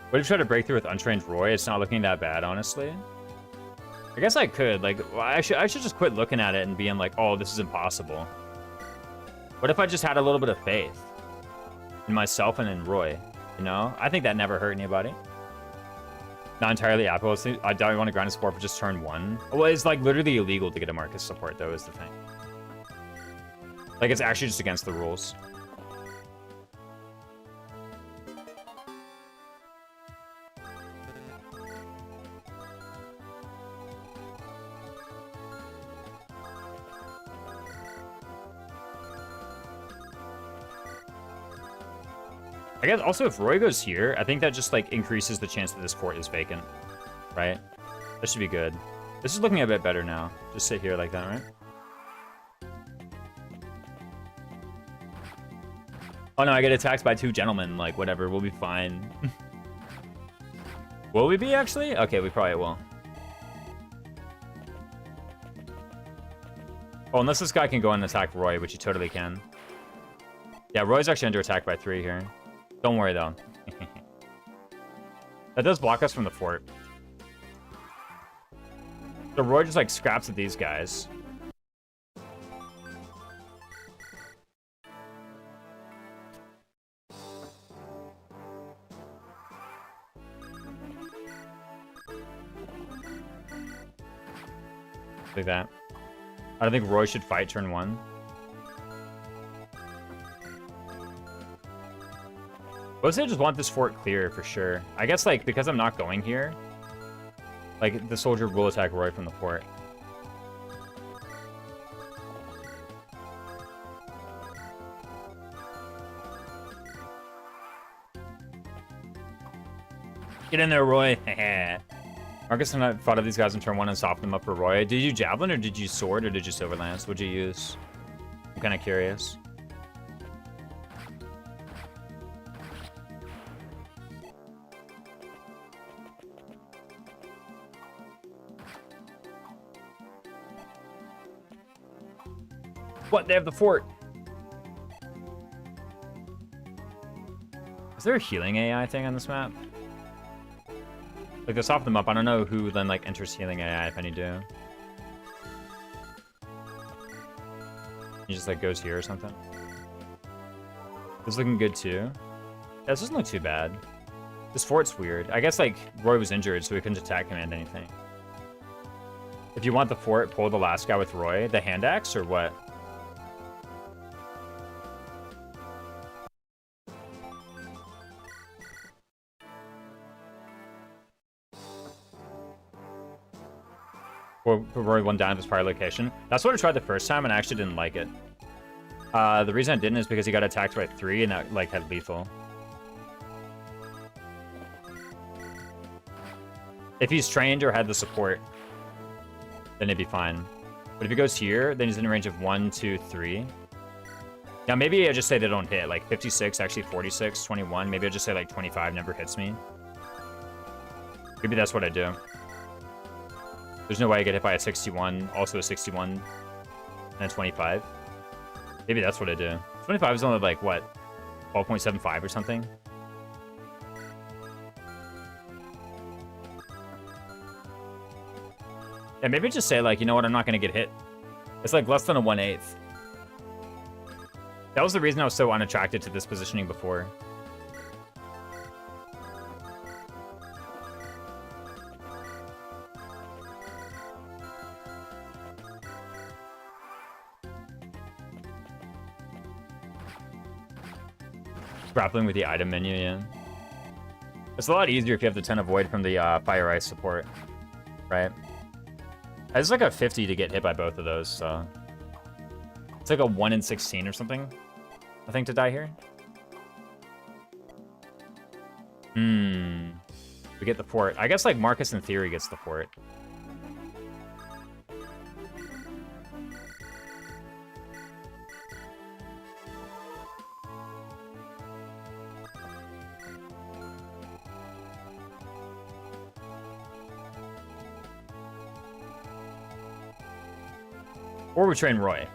What if you try to break through with untrained Roy? It's not looking that bad, honestly. I guess I could. Like, well, I should just quit looking at it and being like, oh, this is impossible. What if I just had a little bit of faith? in myself and in Roy. You know, I think that never hurt anybody. Not entirely Apple. I don't want to grind a support for just turn 1. Well, it's like literally illegal to get a Marcus support, though, is the thing. Like, it's actually just against the rules. I guess also if Roy goes here, I think that just like increases the chance that this fort is vacant, right? That should be good. This is looking a bit better now. Just sit here like that, right? Oh no, I get attacked by 2 gentlemen. Like, whatever, we'll be fine. Will we be, actually? Okay, we probably will. Oh, unless this guy can go and attack Roy, which he totally can. Yeah, Roy's actually under attack by 3 here. Don't worry, though. That does block us from the fort. So Roy just, like, scraps at these guys. Like that. I don't think Roy should fight turn 1. Mostly I just want this fort clear for sure. I guess, like, because I'm not going here, like, the soldier will attack Roy from the fort. Get in there, Roy. Marcus and I fought of these guys in turn 1 and softened them up for Roy. Did you Javelin, or did you Sword, or did you Silver Lance? What'd you use? I'm kind of curious. What? They have the fort. Is there a healing AI thing on this map? Like, to soften them up, I don't know who then, like, enters healing AI, if any do. He just, like, goes here or something. This is looking good, too. Yeah, this doesn't look too bad. This fort's weird. I guess, like, Roy was injured, so he couldn't attack command anything. If you want the fort, pull the last guy with Roy. The hand axe, or what? Or Roy 1 down at his prior location. That's what I tried the first time, and I actually didn't like it. The reason I didn't is because he got attacked by 3, and that, like, had lethal. If he's trained or had the support, then it'd be fine. But if he goes here, then he's in a range of 1, 2, 3. Now, maybe I just say they don't hit. Like, 56, actually 46, 21. Maybe I just say, like, 25 never hits me. Maybe that's what I do. There's no way I get hit by a 61, also a 61, and a 25. Maybe that's what I do. 25 is only like, what, 12.75 or something? Yeah, maybe just say, like, you know what, I'm not going to get hit. It's like less than a 1/8. That was the reason I was so unattracted to this positioning before. Grappling with the item menu, yeah. It's a lot easier if you have the 10 avoid from the fire ice support, right? It's like a 50 to get hit by both of those, so it's like a 1 in 16 or something, I think, to die here. We get the fort. I guess, like, Marcus in theory gets the fort. Or we train Roy.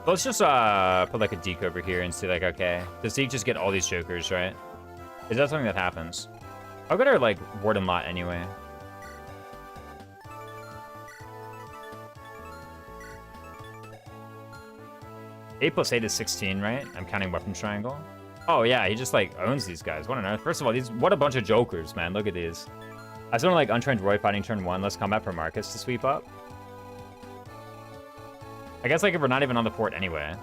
Let's just put like a Deke over here and see, like, okay, does Deke just get all these jokers, right? Is that something that happens? I'll go to, like, Warden Lot anyway. 8 plus 8 is 16, right? I'm counting weapon triangle. Oh, yeah, he just, like, owns these guys. What on earth? First of all, what a bunch of jokers, man. Look at these. I just want to, like, untrained Roy fighting turn 1. Less combat for Marcus to sweep up. I guess, like, if we're not even on the fort anyway.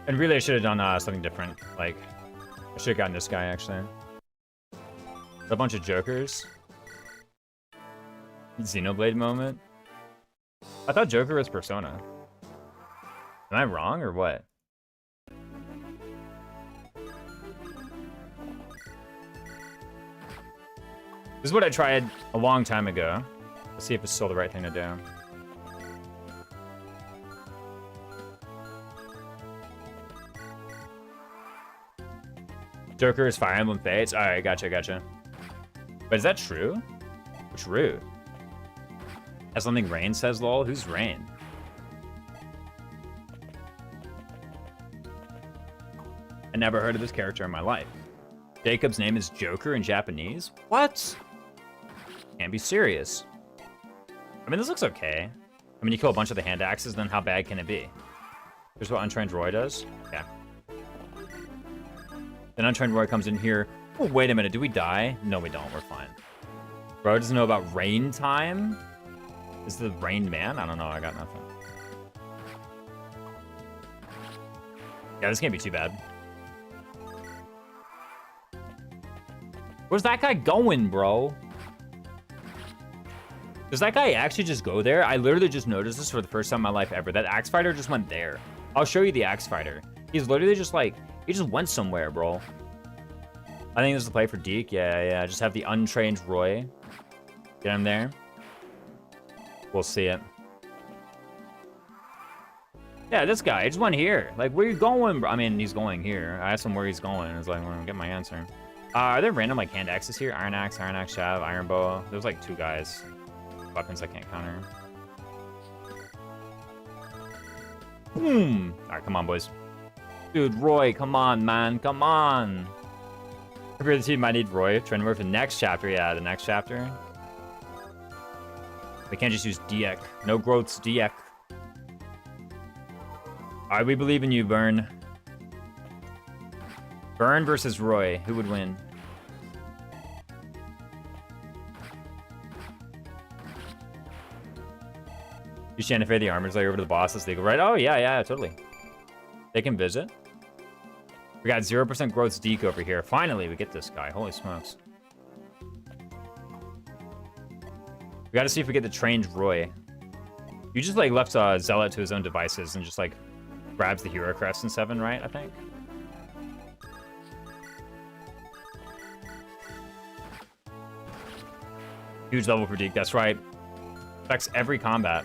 And really, I should have done something different. Like, I should have gotten this guy, actually. A bunch of jokers. Xenoblade moment. I thought Joker was Persona. Am I wrong, or what? This is what I tried a long time ago. Let's see if it's still the right thing to do. Joker is Fire Emblem Fates. Alright, gotcha. But is that true? True. That's something Rain says, lol. Who's Rain? I never heard of this character in my life. Jacob's name is Joker in Japanese? What? Can't be serious. I mean, this looks okay. I mean, you kill a bunch of the hand axes, then how bad can it be? Here's what Untrained Roy does. Okay. Then Untrained Roy comes in here. Oh, wait a minute. Do we die? No, we don't. We're fine. Bro doesn't know about rain time? Is the rain man? I don't know. I got nothing. Yeah, this can't be too bad. Where's that guy going, bro? Does that guy actually just go there? I literally just noticed this for the first time in my life ever. That axe fighter just went there. I'll show you the axe fighter. He's literally just like, he just went somewhere, bro. I think this is the play for Deke. Yeah. Just have the untrained Roy. Get him there. We'll see it. Yeah, this guy, he just went here. Like, where you going, bro? I mean, he's going here. I asked him where he's going. It's like, well, get my answer. Are there random, like, hand axes here? Iron axe, shav, iron bow. There's, like, 2 guys. Weapons I can't counter. Boom! Alright, come on, boys. Dude, Roy, come on, man. Come on. Every other team might need Roy. Trying to work for the next chapter. Yeah, the next chapter. We can't just use Diek. No growths, Diek. Alright, we believe in you, Burn. Burn versus Roy. Who would win? You stand to fade the armor's layer over to the boss. That's legal, right? Oh, yeah, totally. They can visit. We got 0% growth Deke over here. Finally, we get this guy. Holy smokes. We gotta see if we get the trained Roy. You just, like, left Zealot to his own devices and just, like, grabs the hero crest in 7, right? I think. Huge level for Deke. That's right. Affects every combat.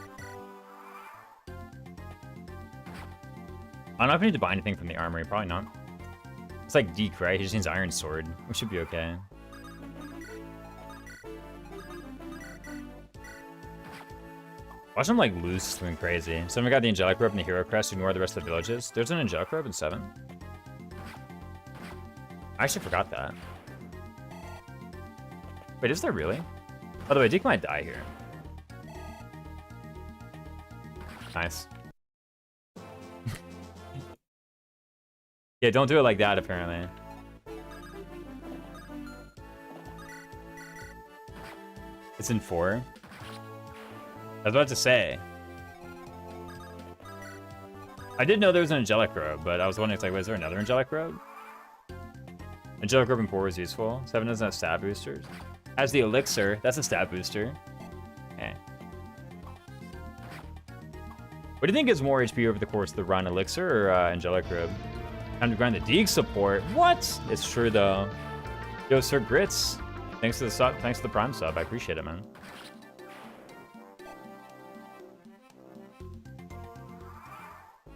I don't know if I need to buy anything from the armory. Probably not. It's like Deke, right? He just needs Iron Sword. We should be okay. Watch him, like, lose something crazy. So we got the Angelic Robe and the Hero Crest. Ignore the rest of the villages. There's an Angelic Robe in 7. I actually forgot that. Wait, is there really? By the way, Deke might die here. Nice. Yeah, don't do it like that, apparently. It's in 4. I was about to say. I did know there was an Angelic Robe, but I was wondering, it's like, was there another Angelic Robe? Angelic Robe in 4 was useful. 7 doesn't have stab boosters. Has the Elixir. That's a stab booster. Okay. What do you think gives more HP over the course of the run? Elixir or Angelic Robe? Time to grind the Deke support. What? It's true, though. Yo, Sir Grits. Thanks to the sub. Thanks to the Prime sub. I appreciate it, man.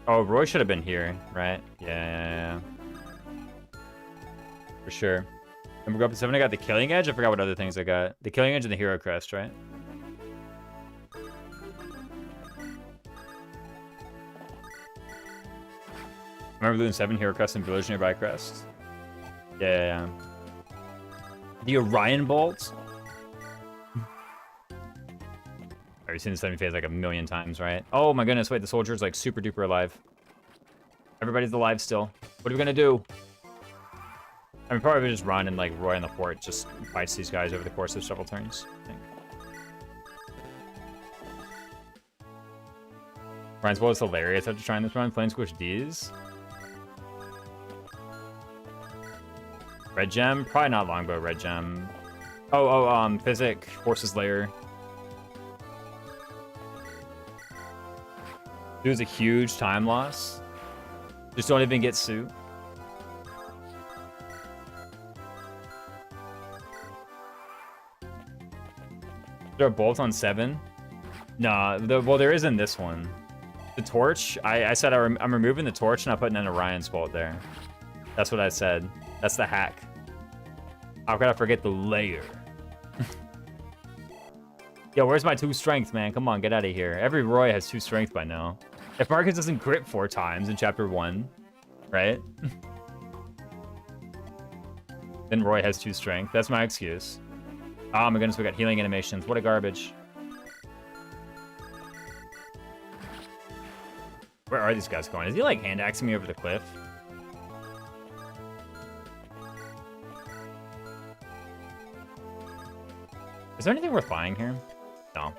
Oh, Roy should have been here, right? Yeah. For sure. And we go up to 7. I got the Killing Edge. I forgot what other things I got. The Killing Edge and the Hero Crest, right? Remember Loon 7 Hero Crest and Village Nearby Crest? Yeah. The Orion Bolt? I've seen the 70 phase like a million times, right? Oh my goodness, wait, the soldier's like super duper alive. Everybody's alive still. What are we gonna do? I mean, probably just run and like Roy on the fort just fights these guys over the course of several turns, I think. Ryan's Bolt is hilarious after trying this run. Flame Squish D's. Red Gem? Probably not Longbow Red Gem. Physic, Forces Layer. It was a huge time loss. Just don't even get suit. Is there a bolt on 7? Nah, well, there is in this one. The torch, I said I'm removing the torch and I'm putting in Orion's bolt there. That's what I said. That's the hack. How could I forget the layer? Yo, where's my 2 strength, man? Come on, get out of here. Every Roy has 2 strength by now. If Marcus doesn't crit 4 times in chapter 1, right? Then Roy has 2 strength. That's my excuse. Oh my goodness, we got healing animations. What a garbage. Where are these guys going? Is he like hand axing me over the cliff? Is there anything worth buying here? No.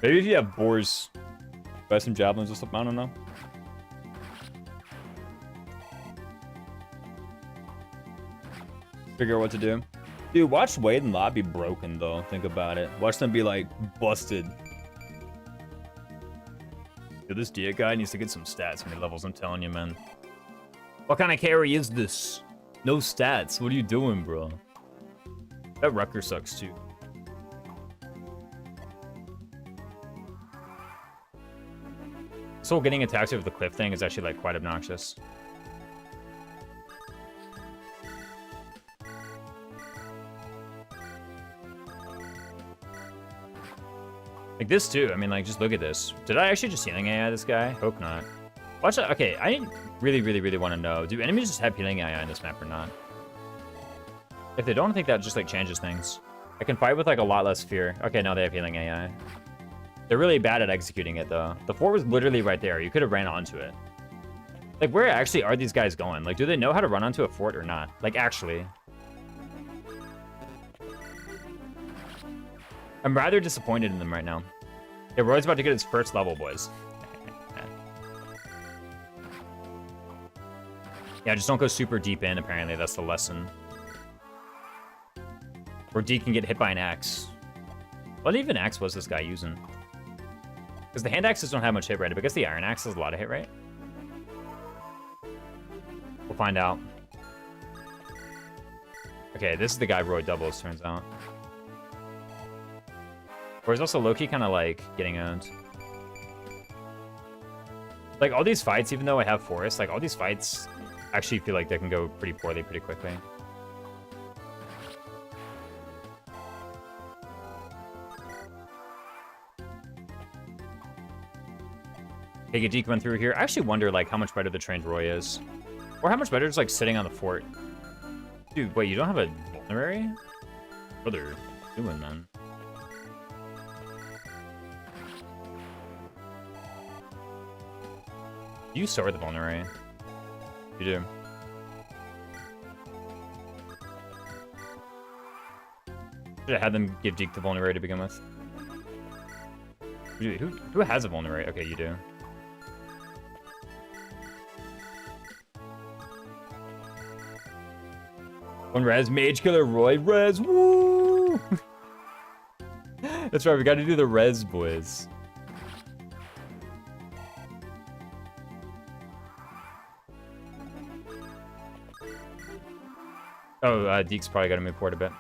Maybe if you have boars, buy some javelins or something, I don't know. Figure out what to do. Dude, watch Wade and Lob be broken though, think about it. Watch them be like, busted. Yo, this Dia guy needs to get some stats when he levels, I'm telling you, man. What kind of carry is this? No stats, what are you doing, bro? That Rucker sucks too. This whole getting attacked over the cliff thing is actually like quite obnoxious. Like this too, I mean, like, just look at this. Did I actually just healing AI this guy? Hope not. Watch that. Okay, I really want to know. Do enemies just have healing AI in this map or not? If they don't, I think that just, like, changes things. I can fight with, like, a lot less fear. Okay, no, they have healing AI. They're really bad at executing it, though. The fort was literally right there. You could have ran onto it. Like, where actually are these guys going? Like, do they know how to run onto a fort or not? Like, actually. I'm rather disappointed in them right now. Yeah, Roy's about to get his first level, boys. Yeah, just don't go super deep in, apparently. That's the lesson. Or D can get hit by an axe. What even axe was this guy using? Because the hand axes don't have much hit rate, but I guess the iron axe has a lot of hit rate. We'll find out. Okay, this is the guy Roy doubles, turns out. Or is also Loki kind of like getting owned. Like all these fights, even though I have Forest, like all these fights actually feel like they can go pretty poorly pretty quickly. Take a deep run through here. I actually wonder like how much better the trained Roy is. Or how much better just like sitting on the fort. Dude, wait, you don't have a vulnerary? What are you doing, man? Do you start with the vulnerary? You do. Should have had them give Deke the vulnerary to begin with. Who has a vulnerary? Okay, you do. One res, Mage Killer Roy, res, woo! That's right, we gotta do the res, boys. Oh, Deke's probably gotta move forward a bit.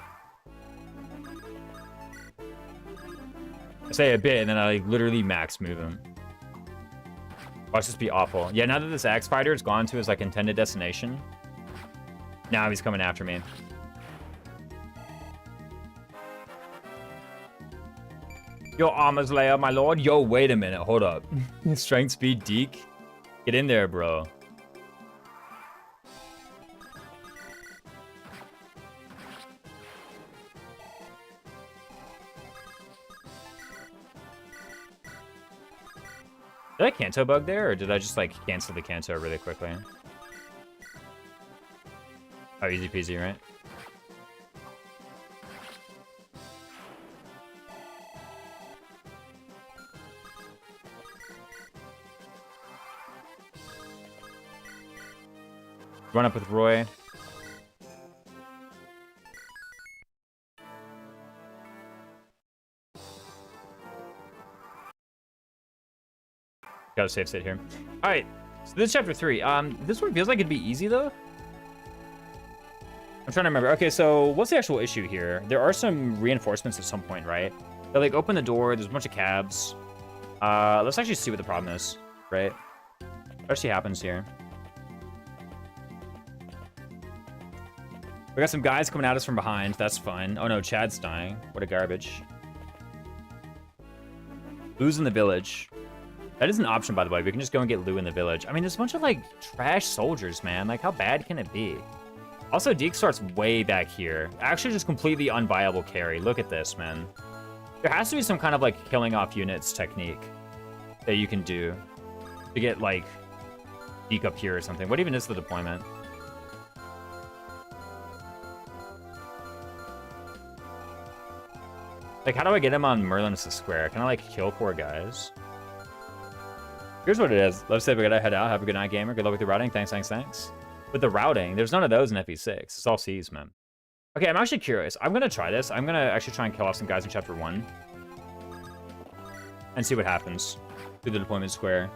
I say a bit, and then I like literally max move him. Watch this be awful. Yeah, now that this axe fighter has gone to his like intended destination, now he's coming after me. Yo, armor slayer, my lord. Yo, wait a minute. Hold up. Strength, speed, deke. Get in there, bro. Did I Kanto bug there, or did I just, like, cancel the Kanto really quickly? Oh, easy peasy, right? Run up with Roy. Got a safe state here. All right, so this is chapter 3. This one feels like it'd be easy though. I'm trying to remember. Okay, so what's the actual issue here? There are some reinforcements at some point, right? They like open the door. There's a bunch of cabs. Let's actually see what the problem is, right? What actually happens here? We got some guys coming at us from behind. That's fun. Oh no, Chad's dying. What a garbage. Lou's in the village. That is an option, by the way. We can just go and get Lou in the village. I mean, there's a bunch of, like, trash soldiers, man. Like, how bad can it be? Also, Deke starts way back here. Actually, just completely unviable carry. Look at this, man. There has to be some kind of, like, killing off units technique that you can do to get, like, Deke up here or something. What even is the deployment? Like, how do I get him on Merlin's square? Can I, like, kill 4 guys? Here's what it is. Let's say we gotta head out. Have a good night, gamer. Good luck with the routing. Thanks. With the routing, there's none of those in FE6. It's all C's, man. Okay, I'm actually curious. I'm gonna try this. I'm gonna actually try and kill off some guys in chapter 1. And see what happens through the deployment square.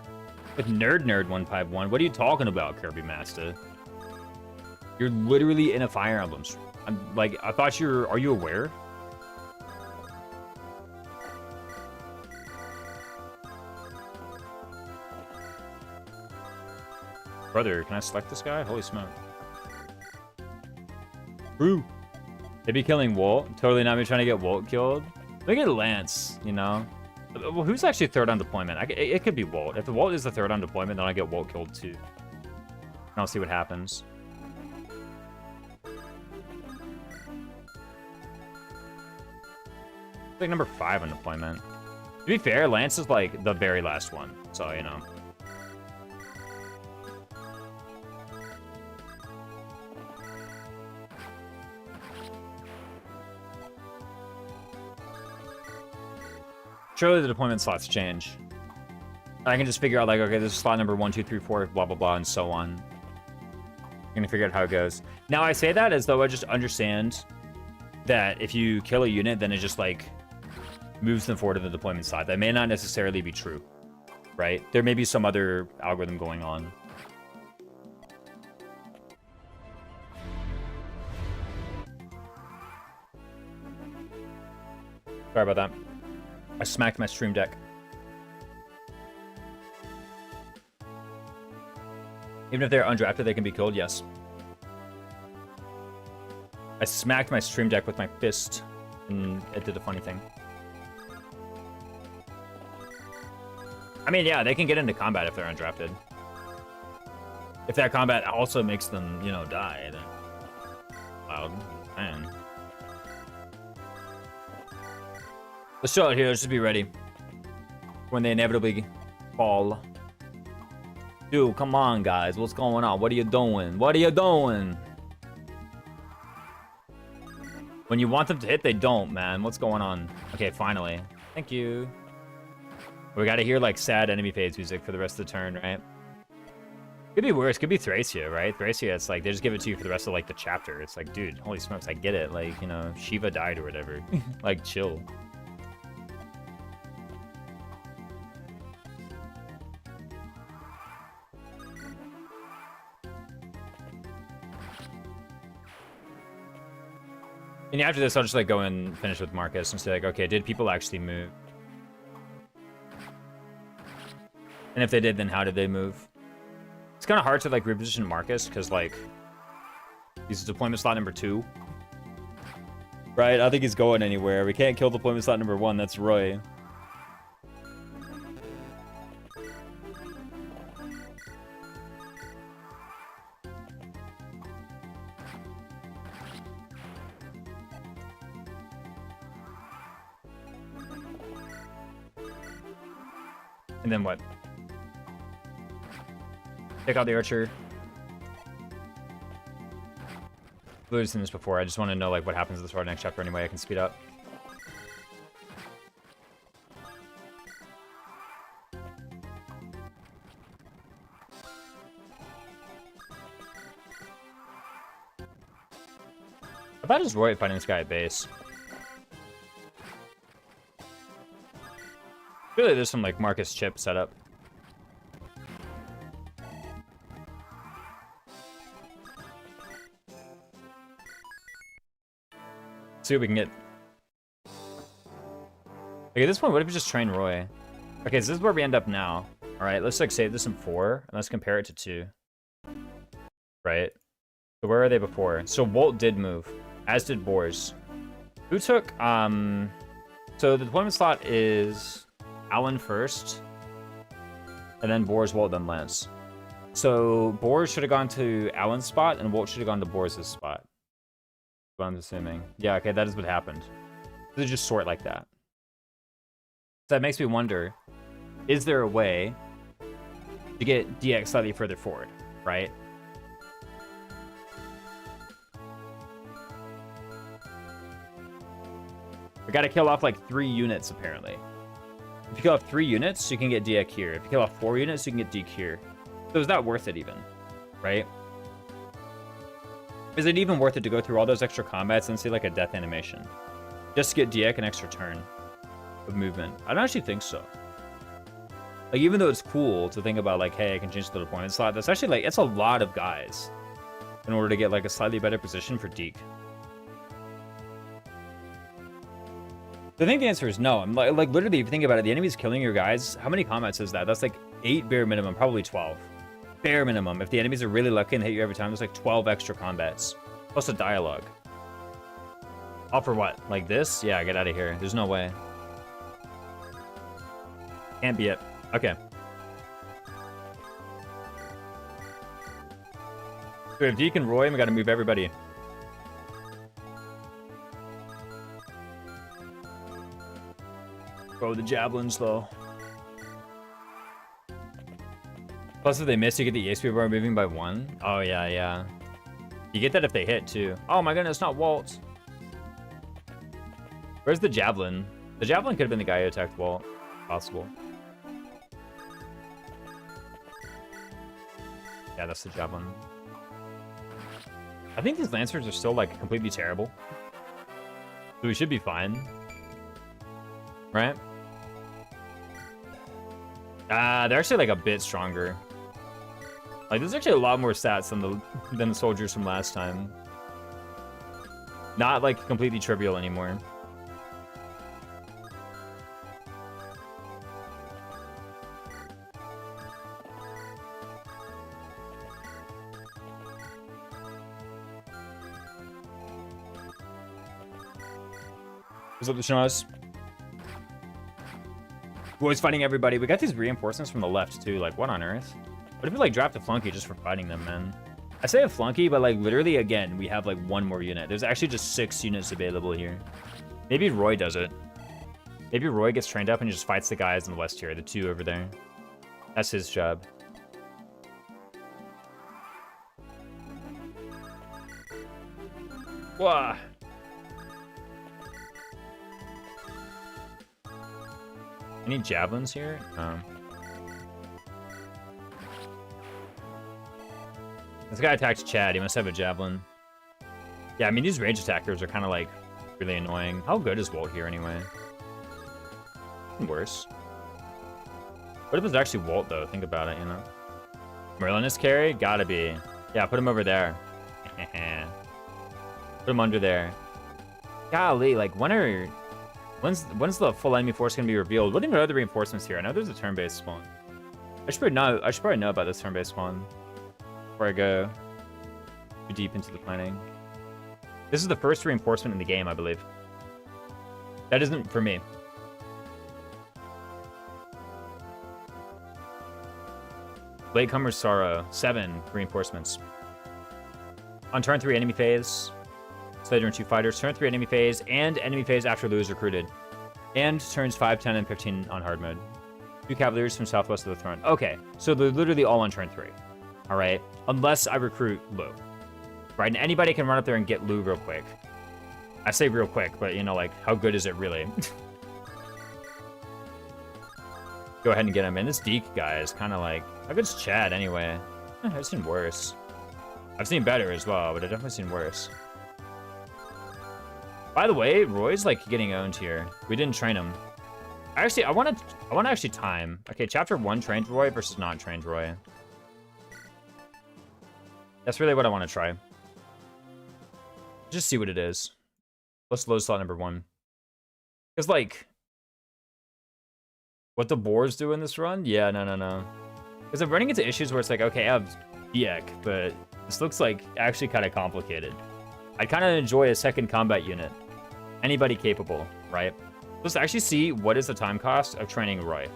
With Nerd 151. What are you talking about, Kirby Master? You're literally in a Fire Emblem. I'm like, I thought are you aware? Brother, can I select this guy? Holy smoke. Brew. They be killing Walt. Totally not me trying to get Walt killed. Look at Lance, you know? Well, who's actually third on deployment? It could be Walt. If the Walt is the third on deployment, then I get Walt killed too. And I'll see what happens. It's like number 5 on deployment. To be fair, Lance is like the very last one. So, you know. Surely the deployment slots change. I can just figure out, like, okay, this is slot number 1, 2, 3, 4, blah, blah, blah, and so on. I'm gonna figure out how it goes. Now, I say that as though I just understand that if you kill a unit, then it just, like, moves them forward to the deployment slot. That may not necessarily be true, right? There may be some other algorithm going on. Sorry about that. I smacked my stream deck. Even if they're undrafted, they can be killed, yes. I smacked my stream deck with my fist, and it did a funny thing. I mean, yeah, they can get into combat if they're undrafted. If that combat also makes them, you know, die, then... Wild. Man. Let's chill out here. Let's just be ready when they inevitably fall. Dude, come on, guys. What's going on? What are you doing? What are you doing? When you want them to hit, they don't, man. What's going on? Okay, finally. Thank you. We gotta hear, like, sad enemy phase music for the rest of the turn, right? Could be worse. Could be Thracia, right? Thracia, it's like, they just give it to you for the rest of, like, the chapter. It's like, dude, holy smokes, I get it. Like, you know, Shiva died or whatever. Like, chill. And after this, I'll just, like, go and finish with Marcus and say, like, okay, did people actually move? And if they did, then how did they move? It's kind of hard to, like, reposition Marcus, because, like, he's deployment slot number 2. Right? I don't think he's going anywhere. We can't kill deployment slot number 1. That's Roy. And then what? Take out the archer. I've seen this before. I just want to know like what happens at the start of next chapter anyway. I can speed up. How about just Roy fighting this guy at base? Really, there's some like Marcus chip setup. See what we can get. Okay, at this point, what if we just train Roy? Okay, so this is where we end up now. All right, let's like save this in 4, and let's compare it to 2. Right? So where are they before? So Walt did move, as did Boars. Who took, so the deployment slot is Alan first, and then Boars, Walt, then Lance. So Boars should have gone to Alan's spot, and Walt should have gone to Boars' spot. I'm assuming. Yeah, okay, that is what happened. They just sort like that. So that makes me wonder, is there a way to get DX slightly further forward, right? We gotta kill off like 3 units, apparently. If you kill off 3 units, you can get DX here. If you kill off 4 units, you can get DX here. So is that worth it even, right? Is it even worth it to go through all those extra combats and see like a death animation? Just to get DX an extra turn of movement? I don't actually think so. Like, even though it's cool to think about like, hey, I can change the deployment slot, that's actually like, it's a lot of guys in order to get like a slightly better position for DX. I think the answer is no. I'm like literally, if you think about it, the enemy's killing your guys. How many combats is that? That's like 8 bare minimum, probably 12. Bare minimum. If the enemies are really lucky and hit you every time, there's like 12 extra combats. Plus a dialogue. All for what? Like this? Yeah, get out of here. There's no way. Can't be it. Okay. So we have Deke and Roy, and we gotta move everybody. Oh, the javelins, though. Plus, if they miss, you get the EXP bar moving by 1. Oh, yeah, yeah. You get that if they hit, too. Oh, my goodness, not Walt. Where's the javelin? The javelin could have been the guy who attacked Walt. Possible. Yeah, that's the javelin. I think these Lancers are still, like, completely terrible. So we should be fine. Right? They're actually, like, a bit stronger. Like, there's actually a lot more stats than the soldiers from last time. Not, like, completely trivial anymore. What's up, the Shinoz? Boys fighting everybody. We got these reinforcements from the left, too. Like, what on earth? What if we, like, dropped a flunky just for fighting them, man? I say a flunky, but, like, literally, again, we have, like, 1 more unit. There's actually just 6 units available here. Maybe Roy does it. Maybe Roy gets trained up and just fights the guys in the west here, the 2 over there. That's his job. Whoa. Any javelins here? This guy attacked Chad. He must have a javelin. Yeah, I mean, these range attackers are kind of, like, really annoying. How good is Walt here, anyway? Worse. What if it's actually Walt, though? Think about it, you know? Merlin is carry? Gotta be. Yeah, put him over there. Put him under there. Golly, like, when's the full enemy force gonna be revealed? What are the reinforcements here? I know there's a turn-based spawn. I should probably know about this turn-based spawn before I go too deep into the planning. This is the first reinforcement in the game, I believe. That isn't for me. Latecomer's Sorrow. 7 reinforcements. On turn 3 enemy phase. Slater and 2 fighters. Turn 3 enemy phase and enemy phase after Lou is recruited. And turns 5, 10, and 15 on hard mode. 2 Cavaliers from southwest of the throne. Okay, so they're literally all on turn 3. All right, unless I recruit Lu. Right, and anybody can run up there and get Lu real quick. I say real quick, but you know, like, how good is it really? Go ahead and get him in. This Deke guy is kind of like, how good's Chad anyway? I've seen worse. I've seen better as well, but I've definitely seen worse. By the way, Roy's like getting owned here. We didn't train him. Actually, I want to actually time. Okay, chapter 1 trained Roy versus not trained Roy. That's really what I want to try. Just see what it is. Let's load slot number 1. Because like, what the boars do in this run? Yeah, no. Because I'm running into issues where it's like, okay, I have Biek, but this looks like actually kind of complicated. I'd kind of enjoy a second combat unit. Anybody capable, right? Let's actually see what is the time cost of training Roy,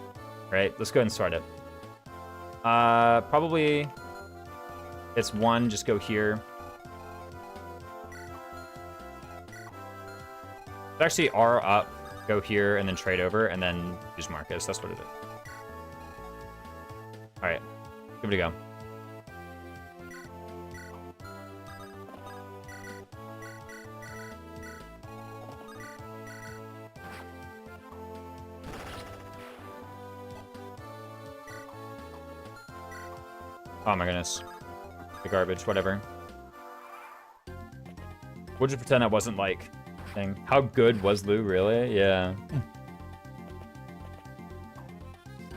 right? Let's go ahead and start it. Probably it's 1, just go here. It's actually R up, go here, and then trade over, and then use Marcus. That's what it is. All right, give it a go. Oh my goodness. The garbage, whatever. We'll just pretend that wasn't like thing. How good was Lu, really? Yeah.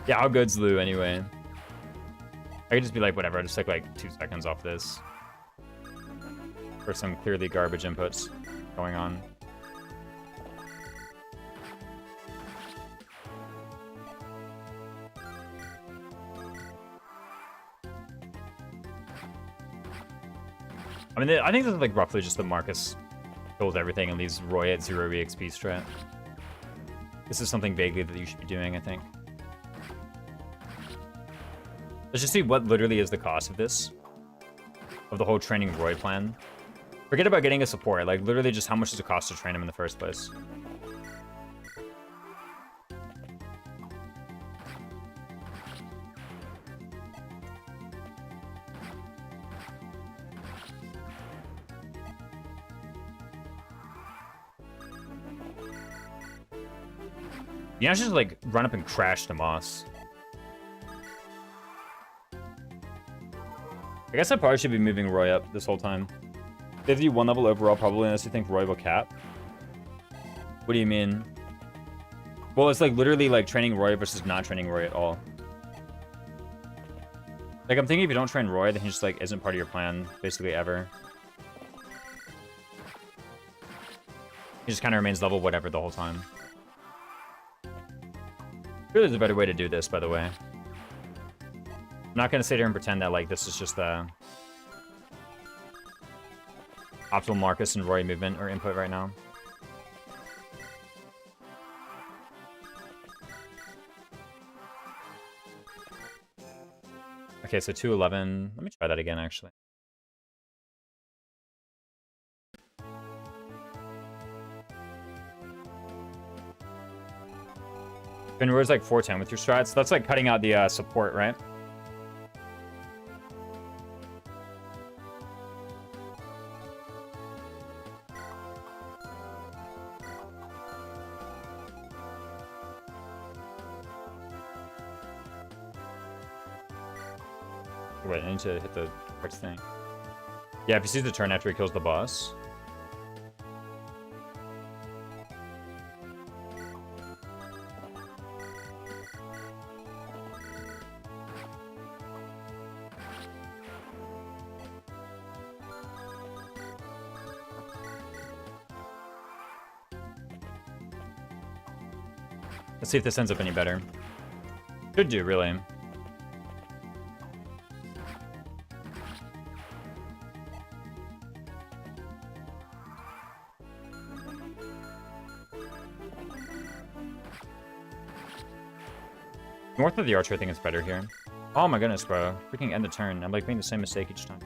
Yeah, how good's Lu anyway? I could just be like, whatever, I'll just take like 2 seconds off this. For some clearly garbage inputs going on. I mean, I think this is like roughly just the Marcus kills everything and leaves Roy at 0 EXP strat. This is something vaguely that you should be doing, I think. Let's just see what literally is the cost of this. Of the whole training Roy plan. Forget about getting a support. Like, literally just how much does it cost to train him in the first place. You know, just like run up and crash the Moss. I guess I probably should be moving Roy up this whole time. 51 level overall, probably, unless you think Roy will cap. What do you mean? Well, it's like literally like training Roy versus not training Roy at all. Like, I'm thinking if you don't train Roy, then he just like isn't part of your plan, basically ever. He just kind of remains level whatever the whole time. Really, there's a better way to do this, by the way. I'm not going to sit here and pretend that, like, this is just the optimal Marcus and Roy movement or input right now. Okay, so 211. Let me try that again, actually. Roy's like 410 with your strats. That's like cutting out the support, right? Wait, I need to hit the correct thing. Yeah, if he sees the turn after he kills the boss. Let's see if this ends up any better. Should do, really. North of the archer, I think it's better here. Oh my goodness, bro. Freaking end the turn. I'm like making the same mistake each time.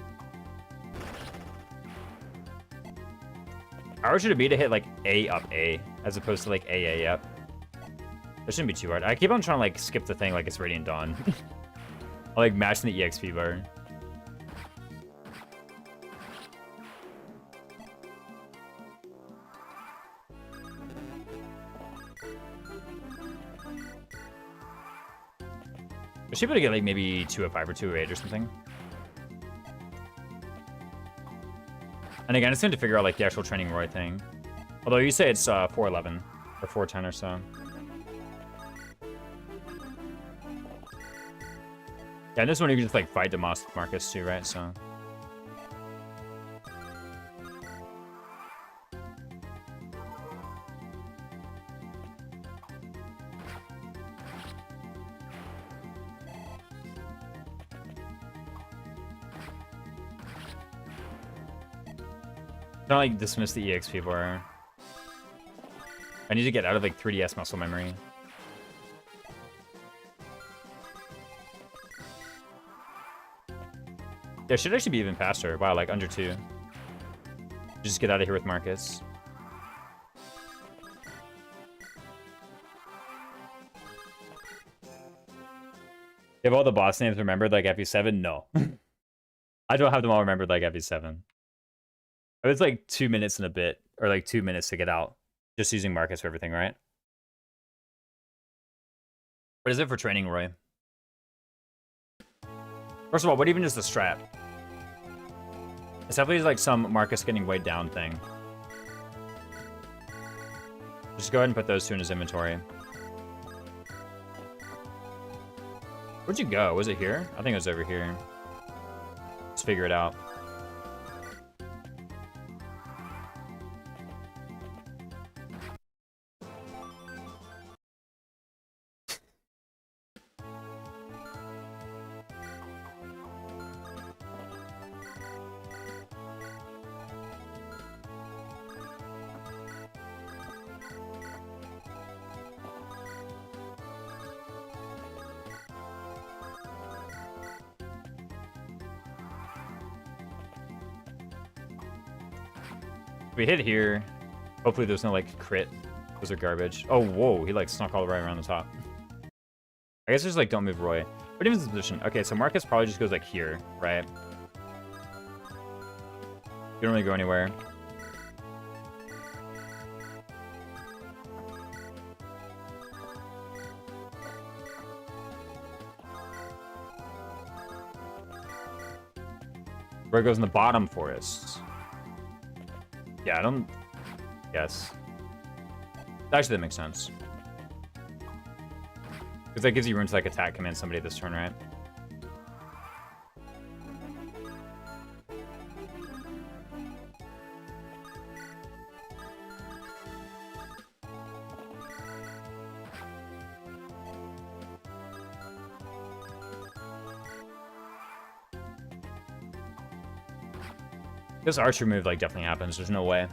How hard should it be to hit like A up A, as opposed to like AA up? That shouldn't be too hard. I keep on trying to like skip the thing like it's Radiant Dawn. I like mashing the EXP bar. I should be able to get like maybe 205 or 208 or something. And again, it's going to figure out like the actual training Roy thing. Although you say it's 411 or 410 or so. Yeah, and this one you can just like fight Demos with Marcus too, right? So. Don't like dismiss the EXP bar. I need to get out of like 3DS muscle memory. Yeah, it should actually be even faster. Wow, like under 2. Just get out of here with Marcus. You have all the boss names remembered like FE7? No. I don't have them all remembered like FE7. It was like 2 minutes and a bit, or like 2 minutes to get out. Just using Marcus for everything, right? What is it for training, Roy? First of all, what even is the strat? It's definitely like some Marcus getting weighed down thing. Just go ahead and put those 2 in his inventory. Where'd you go? Was it here? I think it was over here. Let's figure it out. If we hit here, hopefully there's no like crit. Those are garbage. Oh, whoa, he like snuck all the way around the top. I guess just like don't move Roy. What even is the position? Okay, so Marcus probably just goes like here, right? You don't really go anywhere. Roy goes in the bottom forest. Yeah, I don't guess. Actually, that makes sense. Because that gives you room to like attack command somebody this turn, right? This archer move like definitely happens. There's no way.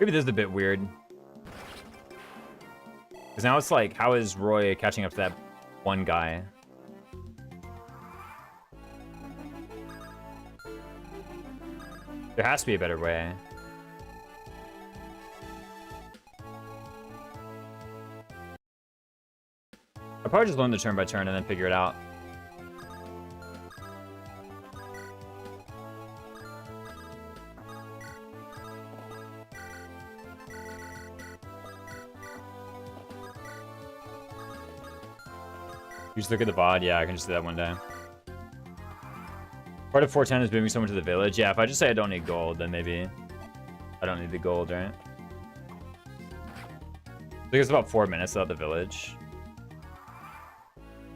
Maybe this is a bit weird. Because now it's like, how is Roy catching up to that one guy? There has to be a better way. I'll probably just learn the turn by turn and then figure it out. You just look at the VOD? Yeah, I can just do that one day. Part of 410 is moving someone to the village. Yeah, if I just say I don't need gold, then maybe I don't need the gold, right? I think it's about 4 minutes without the village.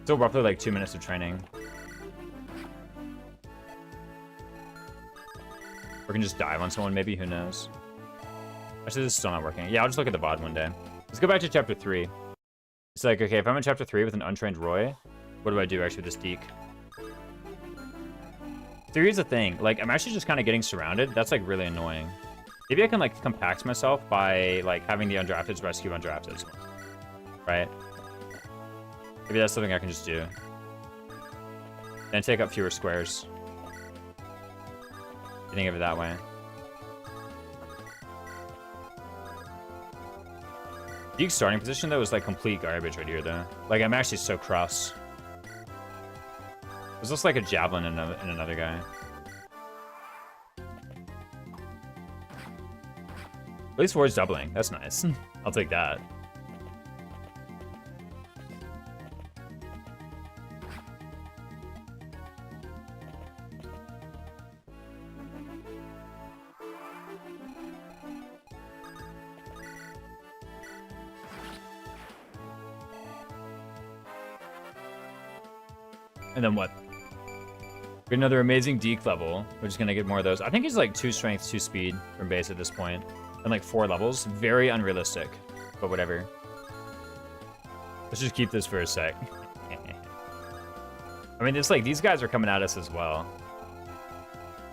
So roughly like 2 minutes of training. Or can just dive on someone, maybe, who knows? Actually, this is still not working. Yeah, I'll just look at the VOD one day. Let's go back to chapter 3. It's like, okay, if I'm in chapter 3 with an untrained Roy, what do I do actually with this Deke? So here's the thing, like, I'm actually just kind of getting surrounded. That's like really annoying. Maybe I can like compact myself by like having the undrafteds rescue undrafteds, right? Maybe that's something I can just do. And take up fewer squares. Think of it that way. Deke's starting position, though, is like complete garbage right here, though. Like, I'm actually so cross. This looks like a javelin in another guy. At least Ward's doubling. That's nice. I'll take that. And then what? Get another amazing Deke level. We're just gonna get more of those. I think he's like 2 strength, 2 speed from base at this point. And like 4 levels. Very unrealistic. But whatever. Let's just keep this for a sec. I mean, it's like these guys are coming at us as well.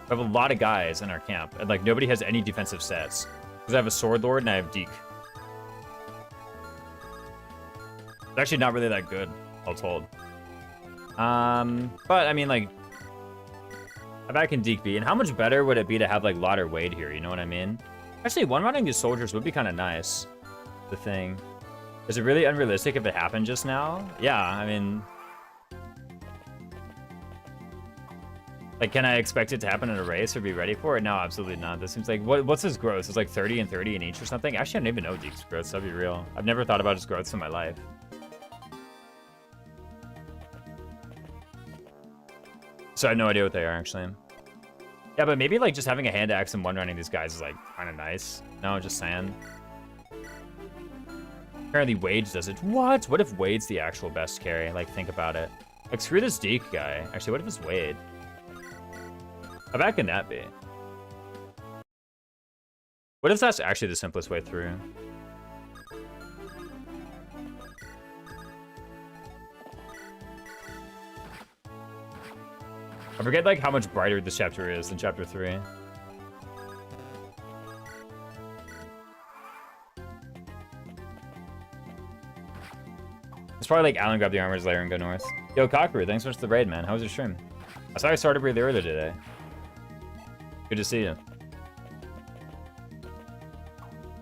We have a lot of guys in our camp. And like nobody has any defensive sets. Because I have a Sword Lord and I have Deke. It's actually not really that good, all told. But I mean, like, how bad can Deke be? And how much better would it be to have like Lot or Wade here? You know what I mean? Actually, one-running these soldiers would be kind of nice. The thing. Is it really unrealistic if it happened just now? Yeah, I mean, like, can I expect it to happen in a race or be ready for it? No, absolutely not. This seems like, what's his growth? It's like 30 and 30 in each or something? Actually, I don't even know Deke's growth, so I'll be real. I've never thought about his growths in my life. So I have no idea what they are, actually. Yeah, but maybe, like, just having a hand axe and one-running these guys is, like, kind of nice. No, just saying. Apparently Wade does it. What? What if Wade's the actual best carry? Like, think about it. Like, screw this Deke guy. Actually, what if it's Wade? How bad can that be? What if that's actually the simplest way through? I forget, like, how much brighter this chapter is than chapter 3. It's probably like Alan grab the armor's lair and go north. Yo, Cockeroo, thanks so much for the raid, man. How was your stream? I saw you started really early today. Good to see you.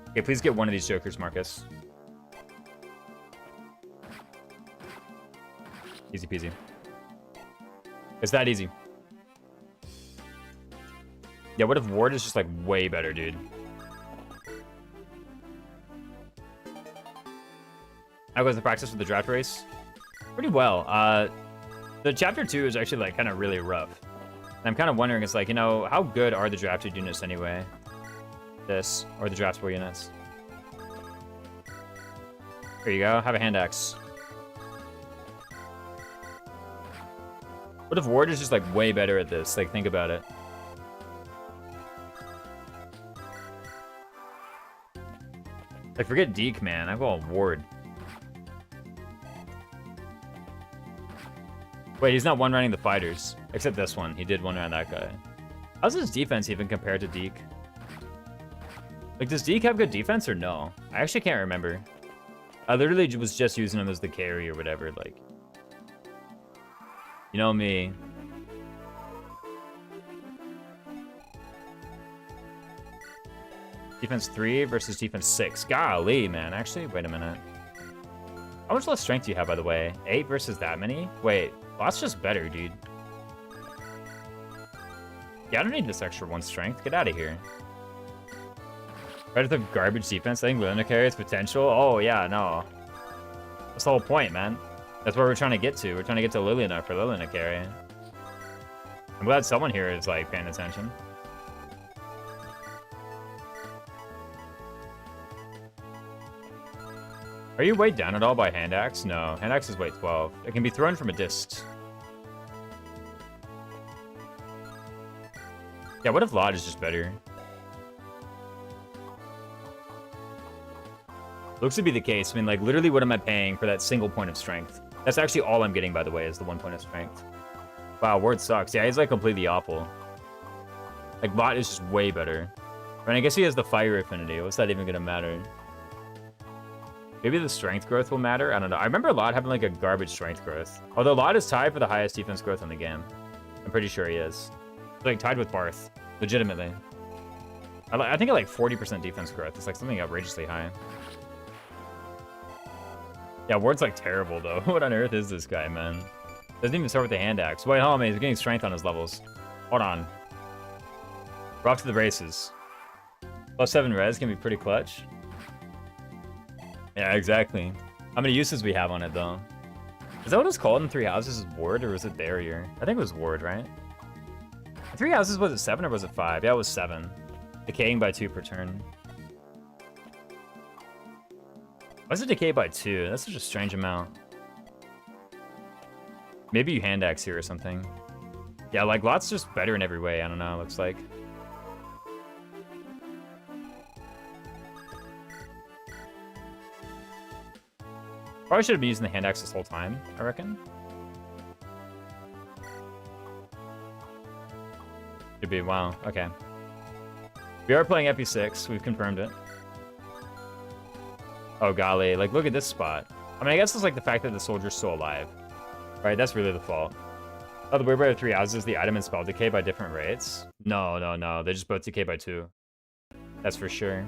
Okay, please get one of these jokers, Marcus. Easy peasy. It's that easy. Yeah, what if Ward is just like way better, dude? How goes the practice with the draft race? Pretty well. The chapter 2 is actually like kind of really rough. And I'm kind of wondering, it's like, you know, how good are the drafted units anyway? This, or the draftable units. Here you go, have a hand axe. What if Ward is just like way better at this? Like, think about it. Like, forget Deke, man. I go Ward. Wait, he's not one-running the fighters. Except this one. He did one-run that guy. How's his defense even compared to Deke? Like, does Deke have good defense or no? I actually can't remember. I literally was just using him as the carry or whatever, like. You know me. Defense 3 versus defense 6. Golly, man. Actually, wait a minute. How much less strength do you have, by the way? 8 versus that many? Wait, Lot's just better, dude. Yeah, I don't need this extra 1 strength. Get out of here. Right at the garbage defense, I think Luna carries potential. Oh, yeah, no. That's the whole point, man. That's where we're trying to get to. We're trying to get to Liliana for Liliana carry. I'm glad someone here is, like, paying attention. Are you weighed down at all by hand axe? No, hand axe is weight 12. It can be thrown from a distance. Yeah, what if Lot is just better? Looks to be the case. I mean, like, literally, what am I paying for that single point of strength? That's actually all I'm getting, by the way, is the 1 point of strength. Wow, Ward sucks. Yeah, he's, like, completely awful. Like, Lot is just way better. And I guess he has the fire affinity. What's that even gonna matter? Maybe the strength growth will matter. I don't know. I remember Lot having like a garbage strength growth. Although Lot is tied for the highest defense growth in the game. I'm pretty sure he is. Like tied with Barth. Legitimately. I think at like 40% defense growth. It's like something outrageously high. Yeah, Ward's like terrible though. What on earth is this guy, man? Doesn't even start with the hand axe. Wait, hold on, man. He's getting strength on his levels. Hold on. We're off to the races. +7 res can be pretty clutch. Yeah, exactly. How many uses we have on it, though? Is that what it's called in Three Houses? Is Ward, or was it Barrier? I think it was Ward, right? Three Houses, was it 7 or was it 5? Yeah, it was 7. Decaying by 2 per turn. Why does it decay by 2? That's such a strange amount. Maybe you hand axe here or something. Yeah, like, Lot's just better in every way. I don't know, it looks like. Probably should have been using the hand axe this whole time, I reckon. Could be, wow, okay. We are playing EP6, we've confirmed it. Oh, golly, like, look at this spot. I mean, I guess it's like the fact that the soldier's still alive. Right, that's really the fault. Oh, the weird way of Three Houses, the item and spell decay by different rates? No, no, no, they just both decay by 2. That's for sure.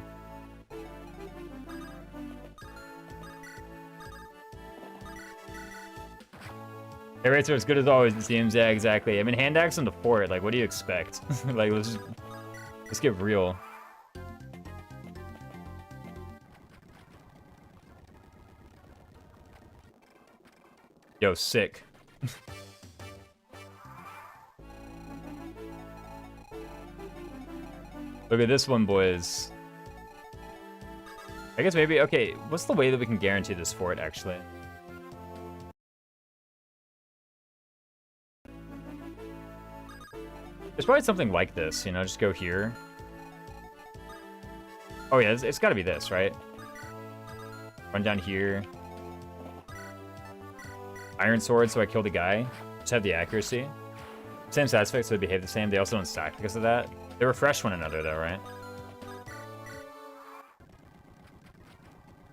Hey, rates are as good as always, it seems. Yeah, exactly. I mean, hand axe on the fort, like, what do you expect? Like, let's get real. Yo, sick. Look at this one, boys. I guess maybe, okay, what's the way that we can guarantee this fort, actually? There's probably something like this, you know, just go here. Oh yeah, it's gotta be this, right? Run down here. Iron sword, so I killed a guy. Just have the accuracy. Same stat effects, so they behave the same. They also don't stack because of that. They refresh one another though, right?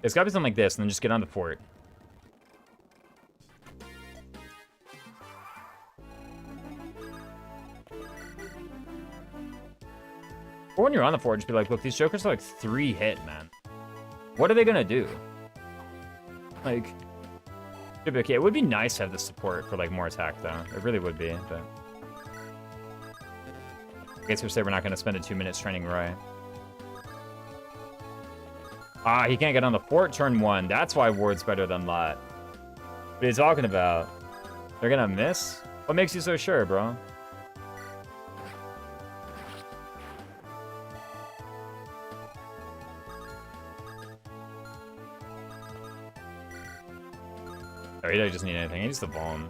It's gotta be something like this, and then just get on the fort. Or when you're on the fort, just be like, look, these jokers are like 3 hit, man. What are they gonna do? Like, should be okay. It would be nice to have the support for like more attack, though. It really would be, but I guess we say we're not gonna spend 2 minutes training Roy. Ah, he can't get on the fort turn 1. That's why Ward's better than Lot. What are you talking about? They're gonna miss? What makes you so sure, bro? Oh, he doesn't just need anything. He needs the bomb.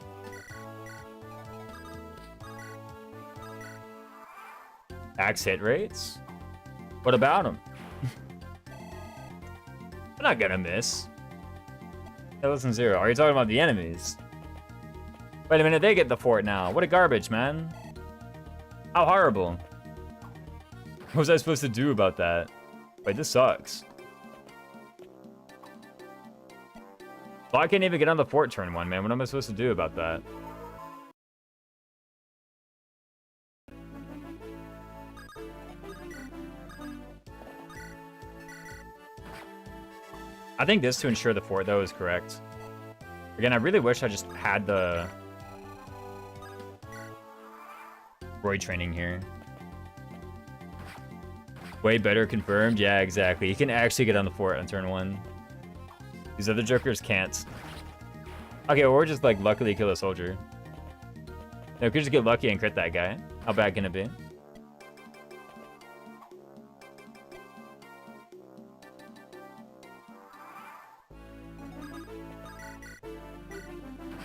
Axe hit rates? What about him? They're not gonna miss. Yeah, listen, 0. Are you talking about the enemies? Wait a minute, they get the fort now. What a garbage, man. How horrible. What was I supposed to do about that? Wait, this sucks. Well, I can't even get on the fort turn 1, man. What am I supposed to do about that? I think this to ensure the fort, though, is correct. Again, I really wish I just had the Roy training here. Way better confirmed. Yeah, exactly. You can actually get on the fort on turn 1. These other jokers can't. Okay, or just like luckily kill a soldier. No, we could just get lucky and crit that guy. How bad can it be?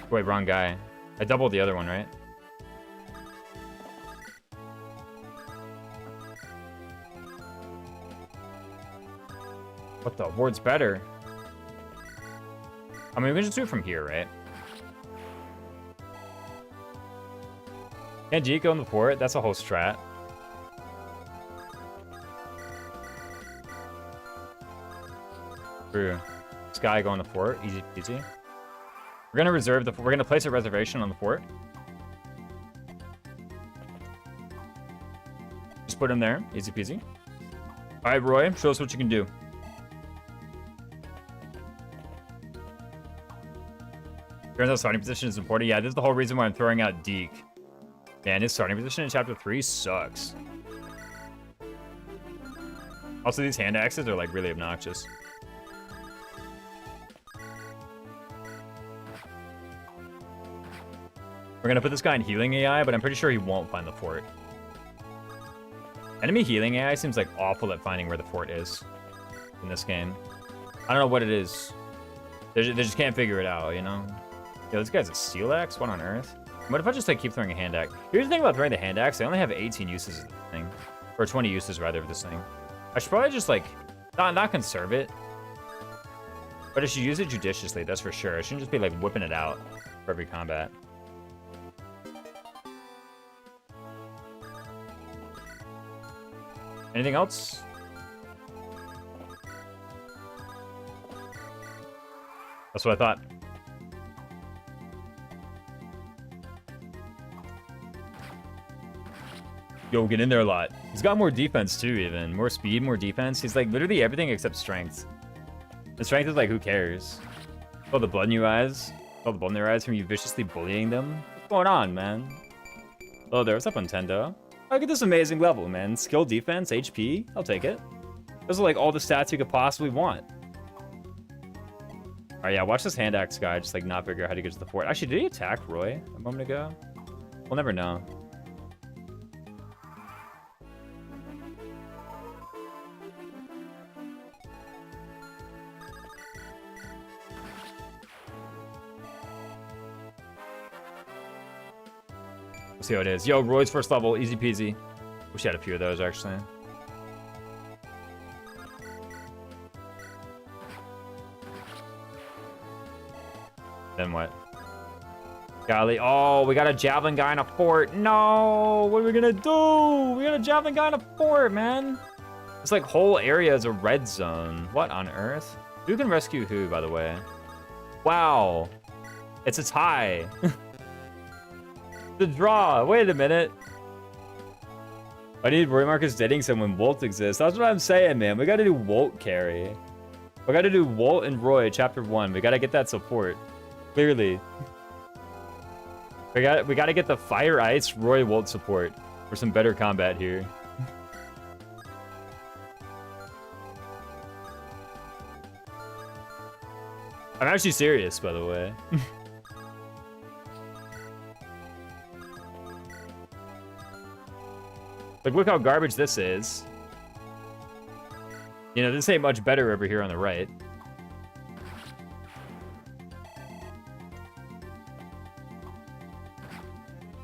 Wait, wrong guy. I doubled the other one, right? What the? Ward's better. I mean, we can just do it from here, right? Can't G go in the fort? That's a whole strat. True. This guy go on the fort. Easy peasy. We're gonna reserve the. We're gonna place a reservation on the fort. Just put him there. Easy peasy. All right, Roy. Show us what you can do. Durandal's starting position is important. Yeah, this is the whole reason why I'm throwing out Deke. Man, his starting position in Chapter 3 sucks. Also, these hand axes are, like, really obnoxious. We're gonna put this guy in healing AI, but I'm pretty sure he won't find the fort. Enemy healing AI seems, like, awful at finding where the fort is in this game. I don't know what it is. They just can't figure it out, you know? Yo, this guy's a steel axe? What on earth? What if I just like keep throwing a hand axe? Here's the thing about throwing the hand axe. I only have 18 uses of this thing. Or 20 uses, rather, of this thing. I should probably just like, not conserve it. But I should use it judiciously, that's for sure. I shouldn't just be like whipping it out for every combat. Anything else? That's what I thought. Yo, get in there a lot. He's got more defense too, even. More speed, more defense. He's like literally everything except strength. The strength is like, who cares? Oh, the blood in your eyes. Oh, the blood in their eyes from you viciously bullying them. What's going on, man? Oh, there. What's up, Nintendo? Look at this amazing level, man. Skill, defense, HP. I'll take it. Those are like all the stats you could possibly want. All right, yeah, watch this hand axe guy just like not figure out how to get to the fort. Actually, did he attack Roy a moment ago? We'll never know. Let's see how it is. Yo, Roy's first level, easy peasy. Wish I had a few of those, actually. Then what? Golly, oh, we got a javelin guy in a fort. No, what are we gonna do? We got a javelin guy in a fort, man. This like whole area is a red zone. What on earth? Who can rescue who, by the way? Wow, it's a tie. The draw. Wait a minute. I need Roy Marcus dating someone. Wolt exists. That's what I'm saying, man. We gotta do Wolt carry. We gotta do Wolt and Roy, chapter 1. We gotta get that support. Clearly. We gotta get the Fire Ice Roy Wolt support for some better combat here. I'm actually serious, by the way. Like, look how garbage this is. You know, this ain't much better over here on the right.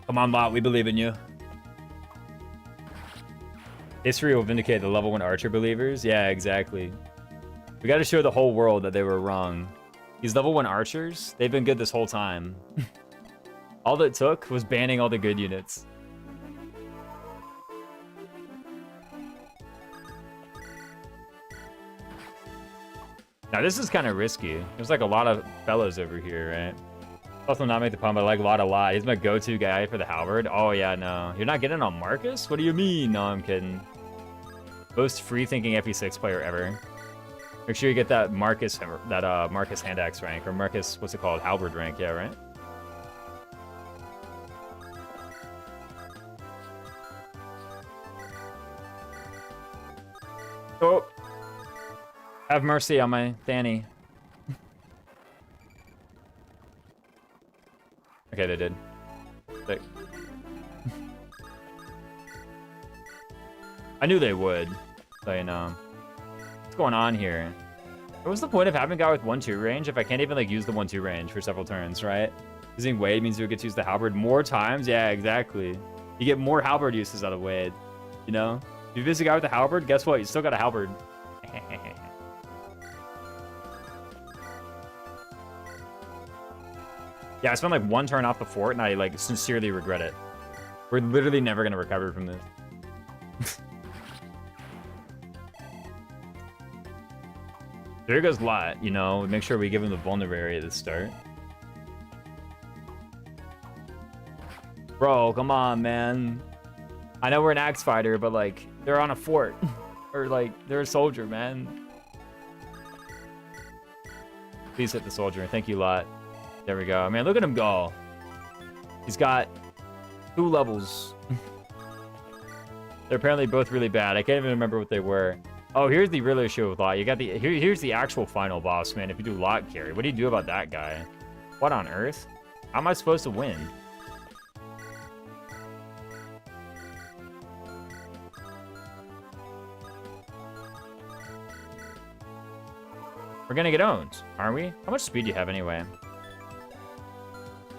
Come on, Lot, we believe in you. History will vindicate the level 1 archer believers. Yeah, exactly. We gotta show the whole world that they were wrong. These level 1 archers, they've been good this whole time. All that took was banning all the good units. Now, this is kind of risky. There's like a lot of fellows over here, right? Also not make the pun, but I like Lot a lot. He's my go-to guy for the halberd. Oh, yeah, no. You're not getting on Marcus? What do you mean? No, I'm kidding. Most free-thinking FE6 player ever. Make sure you get that Marcus hand axe rank, or Marcus, what's it called? Halberd rank, yeah, right? Oh! Have mercy on my Danny. Okay, they did. Sick. I knew they would, so you know. What's going on here? What was the point of having a guy with 1-2 range if I can't even like use the 1-2 range for several turns, right? Using Wade means you get to use the halberd more times. Yeah, exactly. You get more halberd uses out of Wade, you know? If you visit a guy with a halberd, guess what? You still got a halberd. Yeah, I spent like 1 turn off the fort and I like sincerely regret it. We're literally never gonna recover from this. There goes Lot, you know, make sure we give him the vulnerable area at the start. Bro, come on, man. I know we're an axe fighter, but like, they're on a fort. Or like, they're a soldier, man. Please hit the soldier. Thank you, Lot. There we go. Man, look at him go. He's got 2 levels. They're apparently both really bad. I can't even remember what they were. Oh, here's the real issue with Lot. You got the here's the actual final boss, man. If you do Lot carry, what do you do about that guy? What on earth? How am I supposed to win? We're gonna get owned, aren't we? How much speed do you have anyway?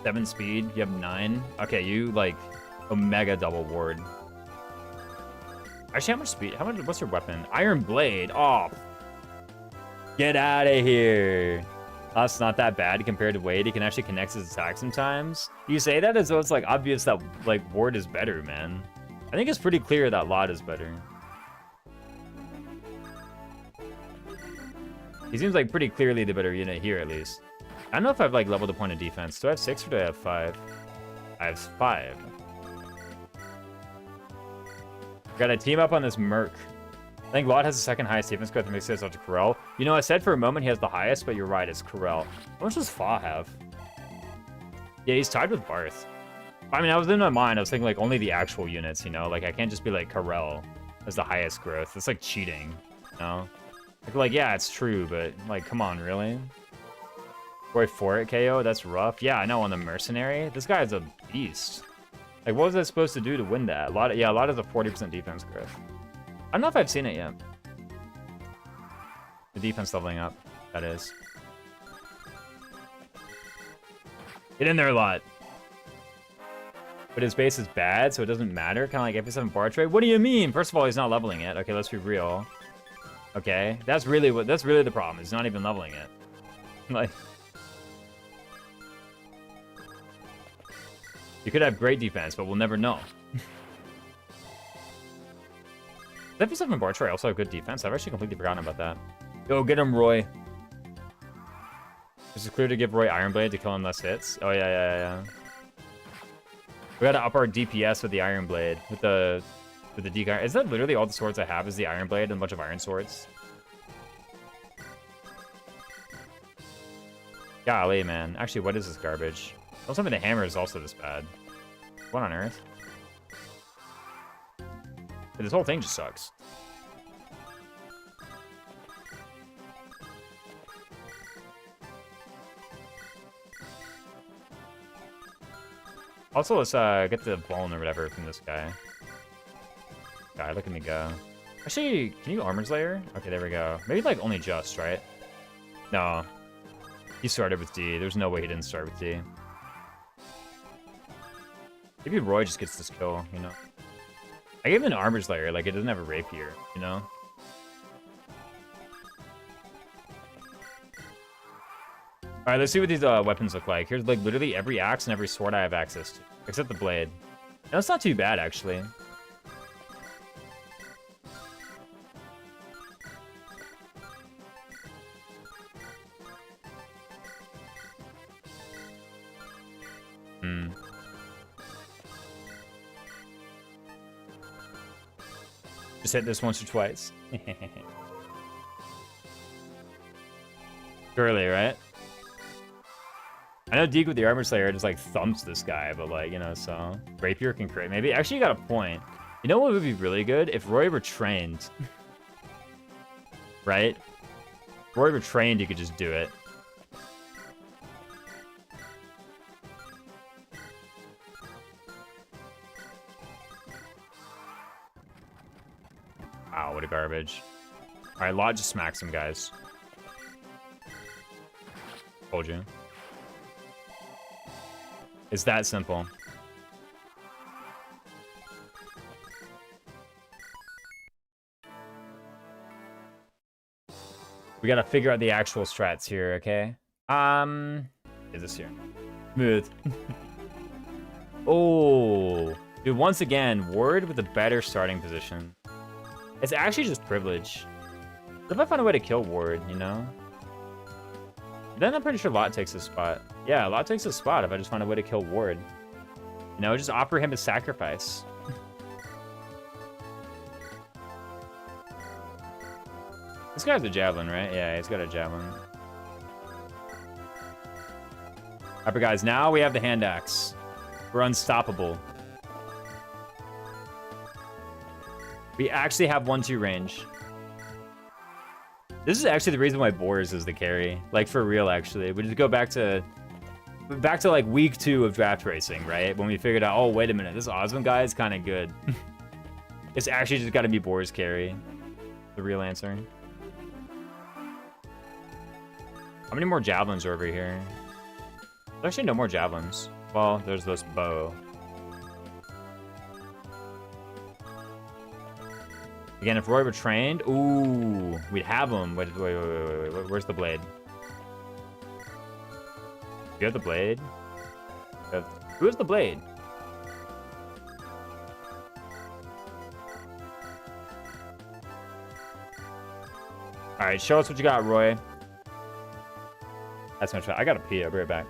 7 speed. You have 9. Okay, you like Omega double ward. Actually, how much speed? How much? What's your weapon? Iron Blade. Oh, get out of here. That's not that bad compared to Wade. He can actually connect his attacks sometimes. You say that as though it's like obvious that like ward is better, man. I think it's pretty clear that Lot is better. He seems like pretty clearly the better unit here, at least. I don't know if I've like leveled a point of defense. Do I have 6 or do I have 5? I have 5. Gotta team up on this Merc. I think Lot has the 2nd highest defense growth that makes it out to Corel. You know, I said for a moment he has the highest, but you're right, it's Corel. How much does Fa have? Yeah, he's tied with Barth. I mean, I was in my mind, I was thinking like only the actual units, you know? Like, I can't just be like Corel as the highest growth. It's like cheating, you know? Like, yeah, it's true, but like, come on, really? Roy 4 at KO? That's rough. Yeah, I know, on the Mercenary. This guy's a beast. Like, what was I supposed to do to win that? Lot has a 40% defense growth. I don't know if I've seen it yet. The defense leveling up, that is. Get in there a lot. But his base is bad, so it doesn't matter. Kind of like FP7 bar trade. What do you mean? First of all, he's not leveling it. Okay, let's be real. Okay, that's really the problem. He's not even leveling it. Like, you could have great defense, but we'll never know. Does FP7 bar trade also have good defense? I've actually completely forgotten about that. Go get him, Roy. Is it clear to give Roy Iron Blade to kill him less hits? Oh yeah. We gotta up our DPS with the Iron Blade with the decar. Is that literally all the swords I have? Is the Iron Blade and a bunch of iron swords? Golly, man. Actually, what is this garbage? Don't tell me the hammer is also this bad. What on earth? But this whole thing just sucks. Also, let's get the bone or whatever from this guy. God, look at me go. Actually, can you Armor's Layer? Okay, there we go. Maybe, like, only just, right? No. He started with D. There's no way he didn't start with D. Maybe Roy just gets this kill, you know? I gave him an Armor's Layer, like, it doesn't have a Rapier, you know? Alright, let's see what these weapons look like. Here's, like, literally every axe and every sword I have access to. Except the blade. No, it's not too bad, actually. Just hit this once or twice. Surely, right? I know Deke with the Armor Slayer just like thumps this guy, but like, you know, so Rapier can crit. Maybe actually you got a point. You know what would be really good? If Roy were trained. Right? If Roy were trained, you could just do it. Wow, what a garbage. Alright, Lot just smacks him, guys. Told you. It's that simple. We gotta figure out the actual strats here, okay? Is this here? Smooth. Oh, dude, once again, Ward with a better starting position. It's actually just privilege. What if I find a way to kill Ward, you know? Then I'm pretty sure Lot takes his spot. Yeah, Lot takes his spot if I just find a way to kill Ward. You know, just offer him a sacrifice. This guy's a javelin, right? Yeah, he's got a javelin. Alright, guys, now we have the hand axe. We're unstoppable. We actually have 1-2 range. This is actually the reason why Boars is the carry. Like, for real, actually. We just go back to like week 2 of draft racing, right? When we figured out, oh, wait a minute, this Osmond guy is kind of good. It's actually just got to be Boars carry. The real answer. How many more javelins are over here? There's actually no more javelins. Well, there's this bow. Again, if Roy were trained, ooh, we'd have him. Wait. Where's the blade? Do you have the blade? Who has the blade? All right, show us what you got, Roy. That's my shot. I gotta pee. I'll be right back.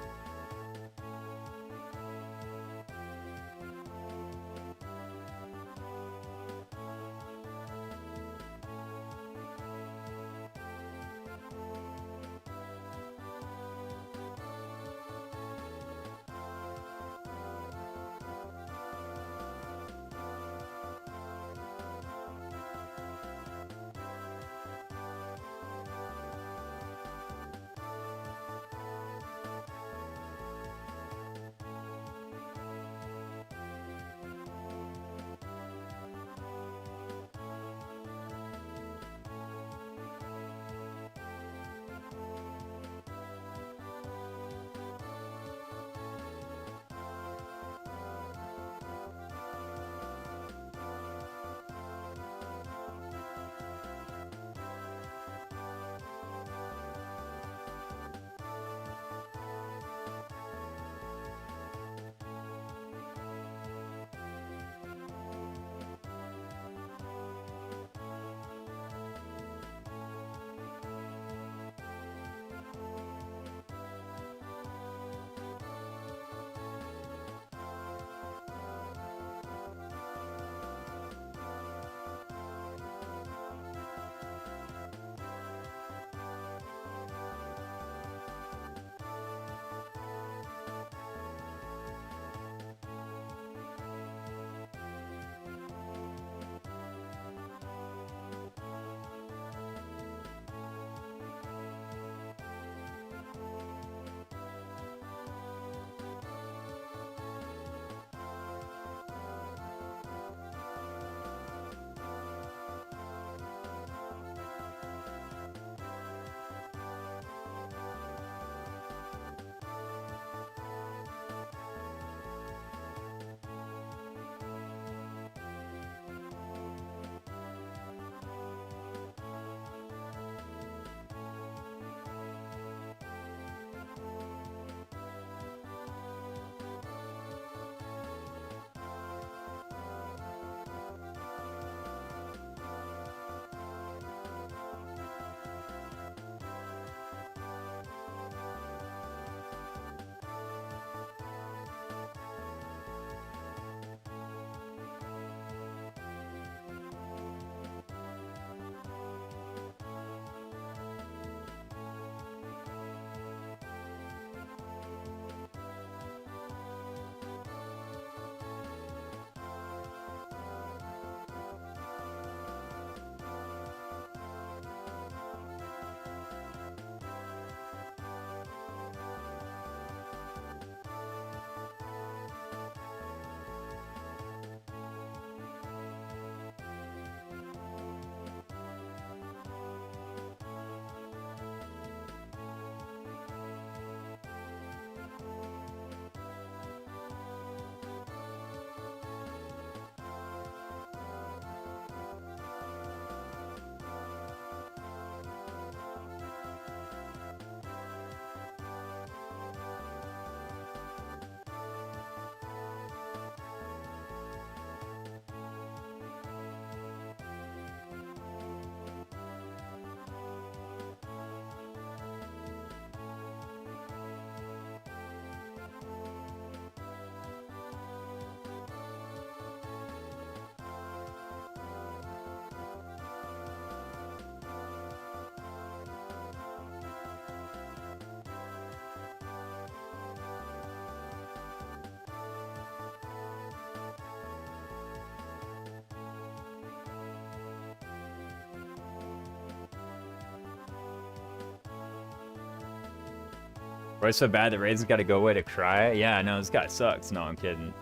Roy's so bad that Raiden's got to go away to cry. Yeah, no, this guy sucks. No, I'm kidding.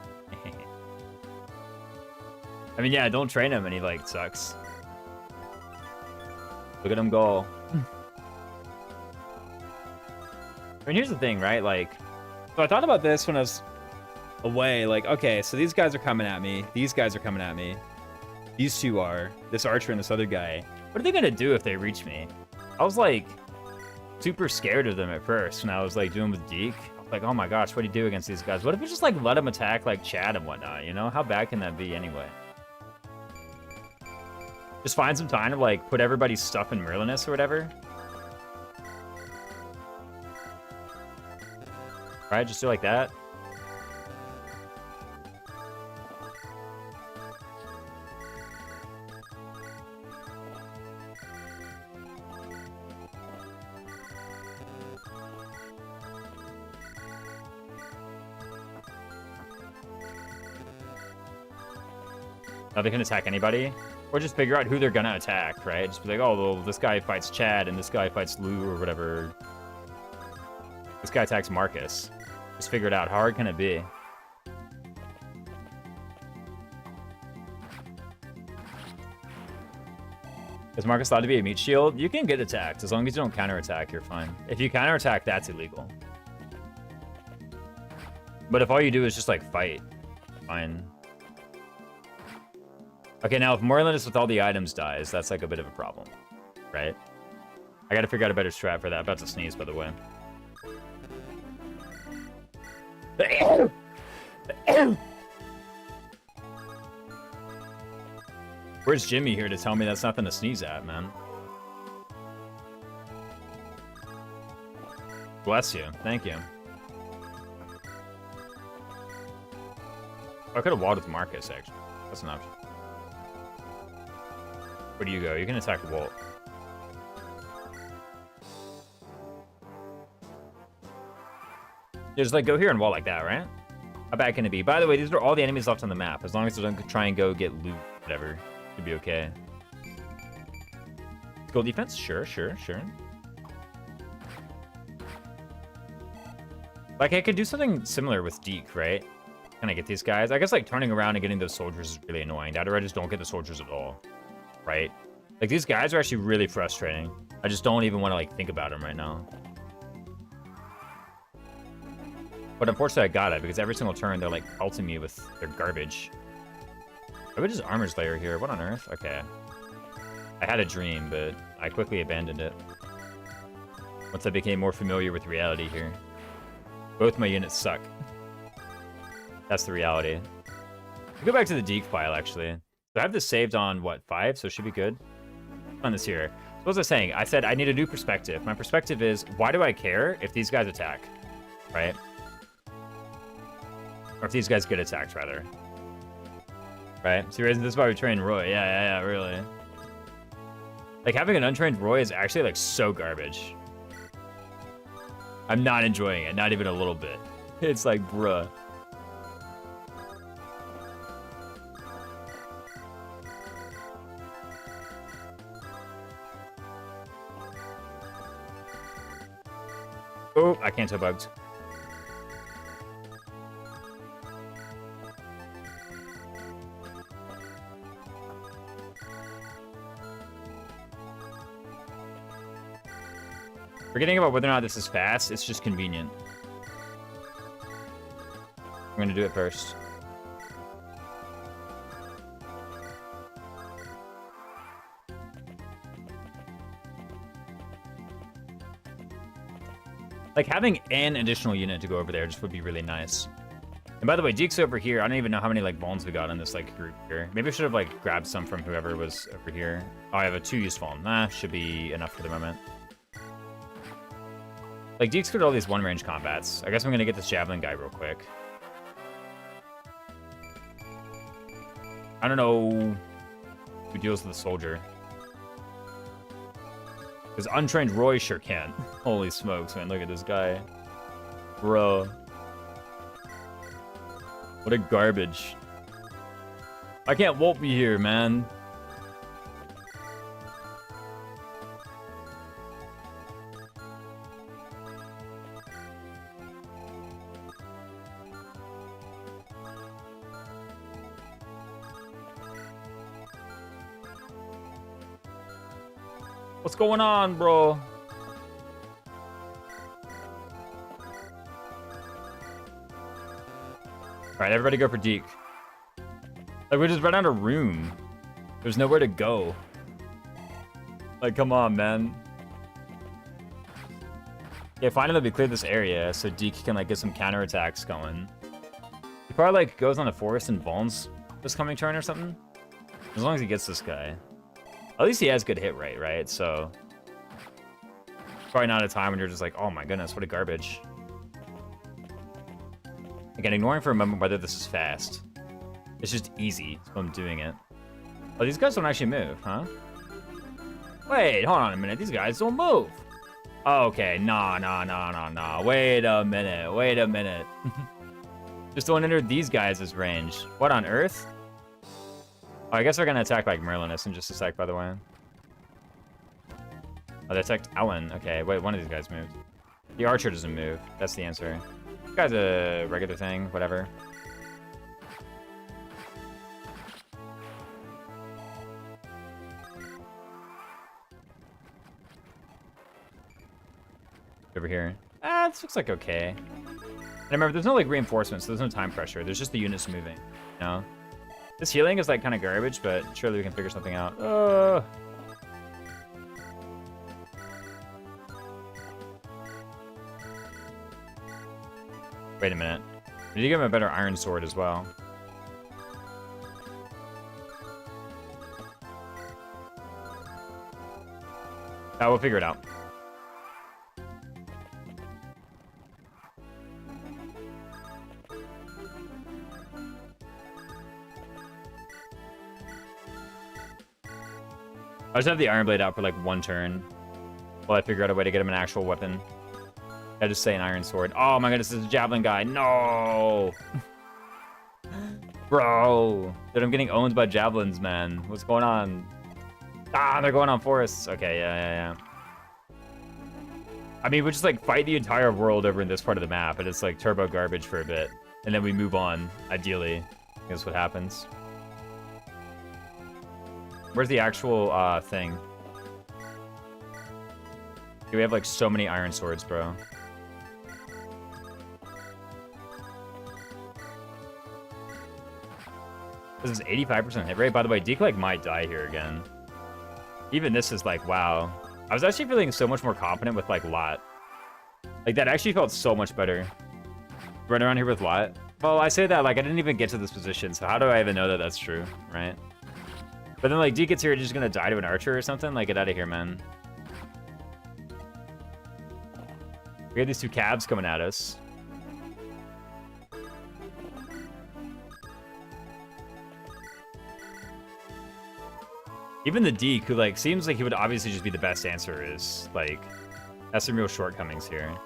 I mean, yeah, don't train him and he, like, sucks. Look at him go. I mean, here's the thing, right? Like, so I thought about this when I was away. Like, okay, so these guys are coming at me. These guys are coming at me. These two are. This archer and this other guy. What are they going to do if they reach me? I was, like, super scared of them at first when I was, like, doing with Deke. I was like, oh my gosh, what do you do against these guys? What if we just, like, let them attack, like, Chad and whatnot, you know? How bad can that be anyway? Just find some time to, like, put everybody's stuff in Merlinus or whatever. Right, just do like that. Now they can attack anybody. Or just figure out who they're gonna attack, right? Just be like, oh, well, this guy fights Chad, and this guy fights Lou, or whatever. This guy attacks Marcus. Just figure it out. How hard can it be? Is Marcus allowed to be a meat shield? You can get attacked. As long as you don't counterattack, you're fine. If you counterattack, that's illegal. But if all you do is just, like, fight, fine. Okay, now if Merlinus with all the items dies, that's like a bit of a problem, right? I gotta figure out a better strat for that. About to sneeze, by the way. Where's Jimmy here to tell me that's nothing to sneeze at, man? Bless you. Thank you. I could have walled with Marcus, actually. That's an option. Where do you go? You can attack Walt. Just, like, go here and wall like that, right? How bad can it be? By the way, these are all the enemies left on the map. As long as they don't try and go get loot, whatever. Should be okay. Gold defense? Sure, sure, sure. Like, I could do something similar with Deke, right? Can I get these guys? I guess, like, turning around and getting those soldiers is really annoying. That or I just don't get the soldiers at all. Right? Like, these guys are actually really frustrating. I just don't even want to, like, think about them right now. But unfortunately, I got it, because every single turn, they're, like, pelting me with their garbage. I would just Armor's Lair here. What on earth? Okay. I had a dream, but I quickly abandoned it. Once I became more familiar with reality here. Both my units suck. That's the reality. I'll go back to the Deke file, actually. So I have this saved on, what, 5? So it should be good. On this here. So what was I saying? I said I need a new perspective. My perspective is, why do I care if these guys attack? Right? Or if these guys get attacked, rather. Right? See, this is why we train Roy. Yeah, really. Like, having an untrained Roy is actually, like, so garbage. I'm not enjoying it. Not even a little bit. It's like, bruh. Oh, I can't tell bugs. Forgetting about whether or not this is fast, it's just convenient. I'm gonna do it first. Like, having an additional unit to go over there just would be really nice. And by the way, Deke's over here. I don't even know how many, like, bones we got in this, like, group here. Maybe I should have, like, grabbed some from whoever was over here. Oh, I have a 2 useful. Nah, should be enough for the moment. Like, Deke's good at all these one-range combats. I guess I'm gonna get this Javelin guy real quick. I don't know who deals with the soldier. Because untrained Roy sure can. Holy smokes, man. Look at this guy. Bro. What a garbage. I can't Walt be here, man. What's going on, bro? Alright, everybody go for Deke. Like, we just ran out of room. There's nowhere to go. Like, come on, man. Yeah, finally we cleared this area so Deke can, like, get some counterattacks going. He probably, like, goes on the forest and vulns this coming turn or something. As long as he gets this guy. At least he has good hit rate, right? So... probably not a time when you're just like, oh my goodness, what a garbage. Again, ignoring for a moment whether this is fast. It's just easy, so I'm doing it. Oh, these guys don't actually move, huh? Wait, hold on a minute. These guys don't move. Oh, okay, nah. Wait a minute. Just don't enter these guys' range. What on earth? Oh, I guess they're gonna attack like Merlinus in just a sec, by the way. Oh, they attacked Ellen. Okay, wait, one of these guys moved. The archer doesn't move. That's the answer. This guy's a regular thing, whatever. Over here. Ah, this looks like okay. And remember, there's no like reinforcements, so there's no time pressure. There's just the units moving, you know? This healing is like kind of garbage, but surely we can figure something out. Wait a minute. I need to give him a better iron sword as well. We'll figure it out. I just have the Iron Blade out for like one turn while I figure out a way to get him an actual weapon. I just say an Iron Sword. Oh my goodness, this is a Javelin guy. No! Bro! Dude, I'm getting owned by Javelins, man. What's going on? Ah, they're going on forests. Okay, yeah. I mean, we just like fight the entire world over in this part of the map, and it's like turbo garbage for a bit. And then we move on, ideally. That's what happens. Where's the actual thing? We have like so many iron swords, bro. This is 85% hit rate. By the way, Deke like might die here again. Even this is like, wow. I was actually feeling so much more confident with like Lot. Like that actually felt so much better. Run around here with Lot. Well, I say that like I didn't even get to this position, so how do I even know that that's true, right? But then, like, Deke gets here, just gonna die to an archer or something? Like, get out of here, man. We have these two cabs coming at us. Even the Deke, who, like, seems like he would obviously just be the best answer, is, like, has some real shortcomings here.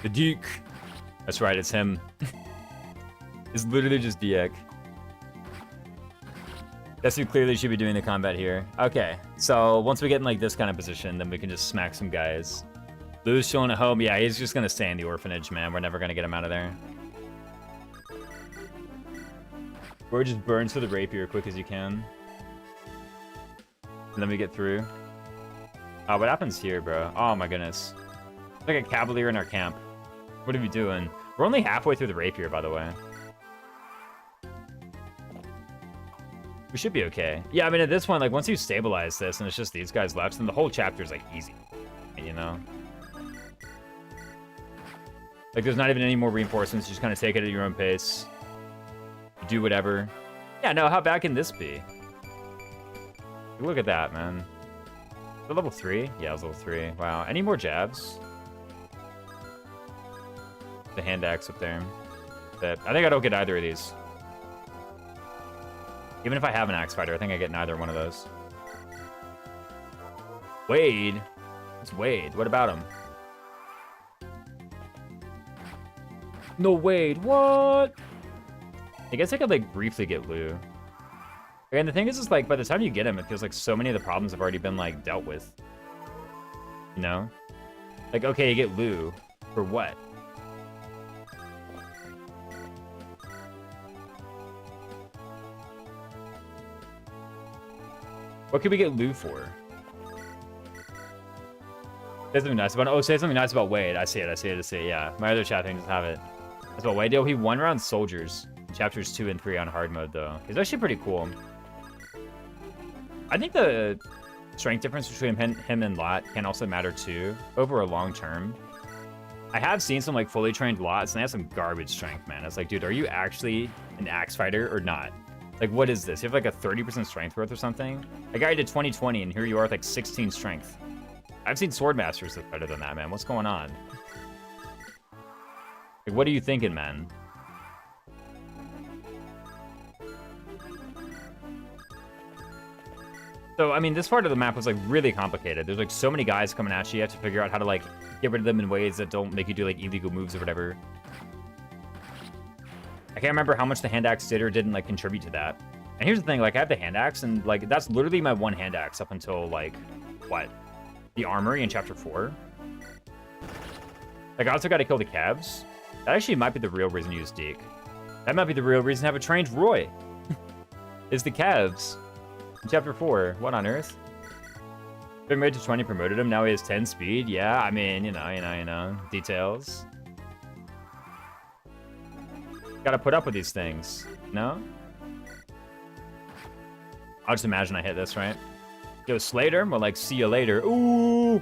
The Deke. That's right, it's him. It's literally just Deke. That's who clearly should be doing the combat here. Okay, so once we get in like this kind of position, then we can just smack some guys. Lou's showing at home. Yeah, he's just gonna stay in the orphanage, man. We're never gonna get him out of there. Or just burns for the rapier as quick as you can. And then we get through. Oh, what happens here, bro? Oh my goodness. It's like a cavalier in our camp. What are we doing? We're only halfway through the rapier, by the way. We should be okay. Yeah, I mean, at this point, like, once you stabilize this and it's just these guys left, then the whole chapter is, like, easy. You know? Like, there's not even any more reinforcements. You just kind of take it at your own pace. You do whatever. Yeah, no, how bad can this be? Look at that, man. Is it level 3? Yeah, it was level 3. Wow. Any more jabs? The hand axe up there. But I think I don't get either of these. Even if I have an axe fighter, I think I get neither one of those. Wade? It's Wade. What about him? No, Wade. What? I guess I could, like, briefly get Lou. And the thing is like, by the time you get him, it feels like so many of the problems have already been, like, dealt with. You know? Like, okay, you get Lou. For what? What could we get loot for? Say something nice about, oh, say something nice about Wade. I see it, yeah. My other chat thing doesn't have it. That's about Wade. Yo, he won around soldiers. Chapters 2 and 3 on hard mode, though. It's actually pretty cool. I think the strength difference between him and Lot can also matter, too, over a long term. I have seen some, like, fully trained Lots, and they have some garbage strength, man. It's like, dude, are you actually an axe fighter or not? Like, what is this? You have, like, a 30% strength growth or something? A guy did 20/20, and here you are with, like, 16 strength. I've seen Sword Masters that's better than that, man. What's going on? Like, what are you thinking, man? So, I mean, this part of the map was, like, really complicated. There's, like, so many guys coming at you. You have to figure out how to, like, get rid of them in ways that don't make you do, like, illegal moves or whatever. I can't remember how much the hand axe did or didn't, like, contribute to that. And here's the thing, like, I have the hand axe, and, like, that's literally my one hand axe up until, like, what? The armory in Chapter 4? Like, I also gotta kill the cabs. That actually might be the real reason to use Deke. That might be the real reason to have a trained Roy. Is the cabs. In Chapter 4, what on earth? Been made to 20, promoted him, now he has 10 speed. Yeah, I mean, you know. Details. Gotta put up with these things, no? I'll just imagine I hit this, right? Yo, Slater, more like see you later. Ooh!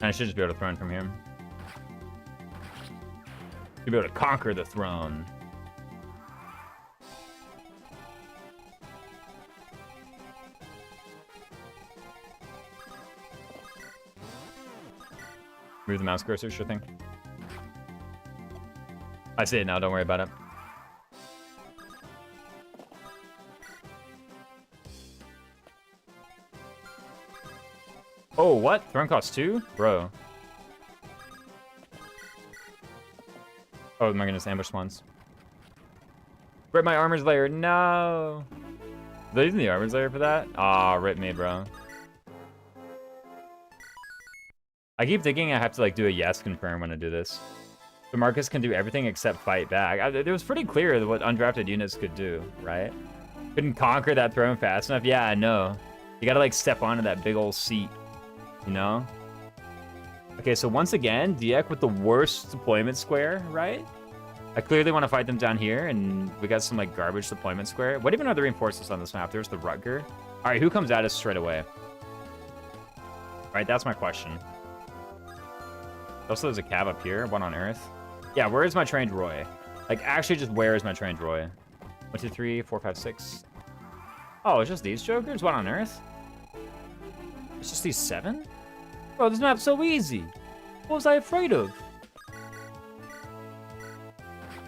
I should just be able to throw from here. Should be able to conquer the throne. Move the mouse cursor, sure thing. I see it now, don't worry about it. Oh, what? Throne cost 2? Bro. Oh, am I gonna ambush ones? Rip my armor's layer, no! Are they using the armor's layer for that? Aw, rip me, bro. I keep thinking I have to, like, do a yes confirm when I do this. So Marcus can do everything except fight back. It was pretty clear what undrafted units could do, right? Couldn't conquer that throne fast enough. Yeah, I know. You gotta, like, step onto that big old seat, you know? Okay, so once again, Diek with the worst deployment square, right? I clearly want to fight them down here, and we got some, like, garbage deployment square. What even are the reinforcements on this map? There's the Rutger. All right, who comes at us straight away? All right, that's my question. Also, there's a cab up here. One on Earth. Yeah, where is my trained Roy? Like, actually, just where is my trained Roy? 1, 2, 3, 4, 5, 6. Oh, it's just these jokers? What on Earth? It's just these 7? Bro, this map's so easy. What was I afraid of?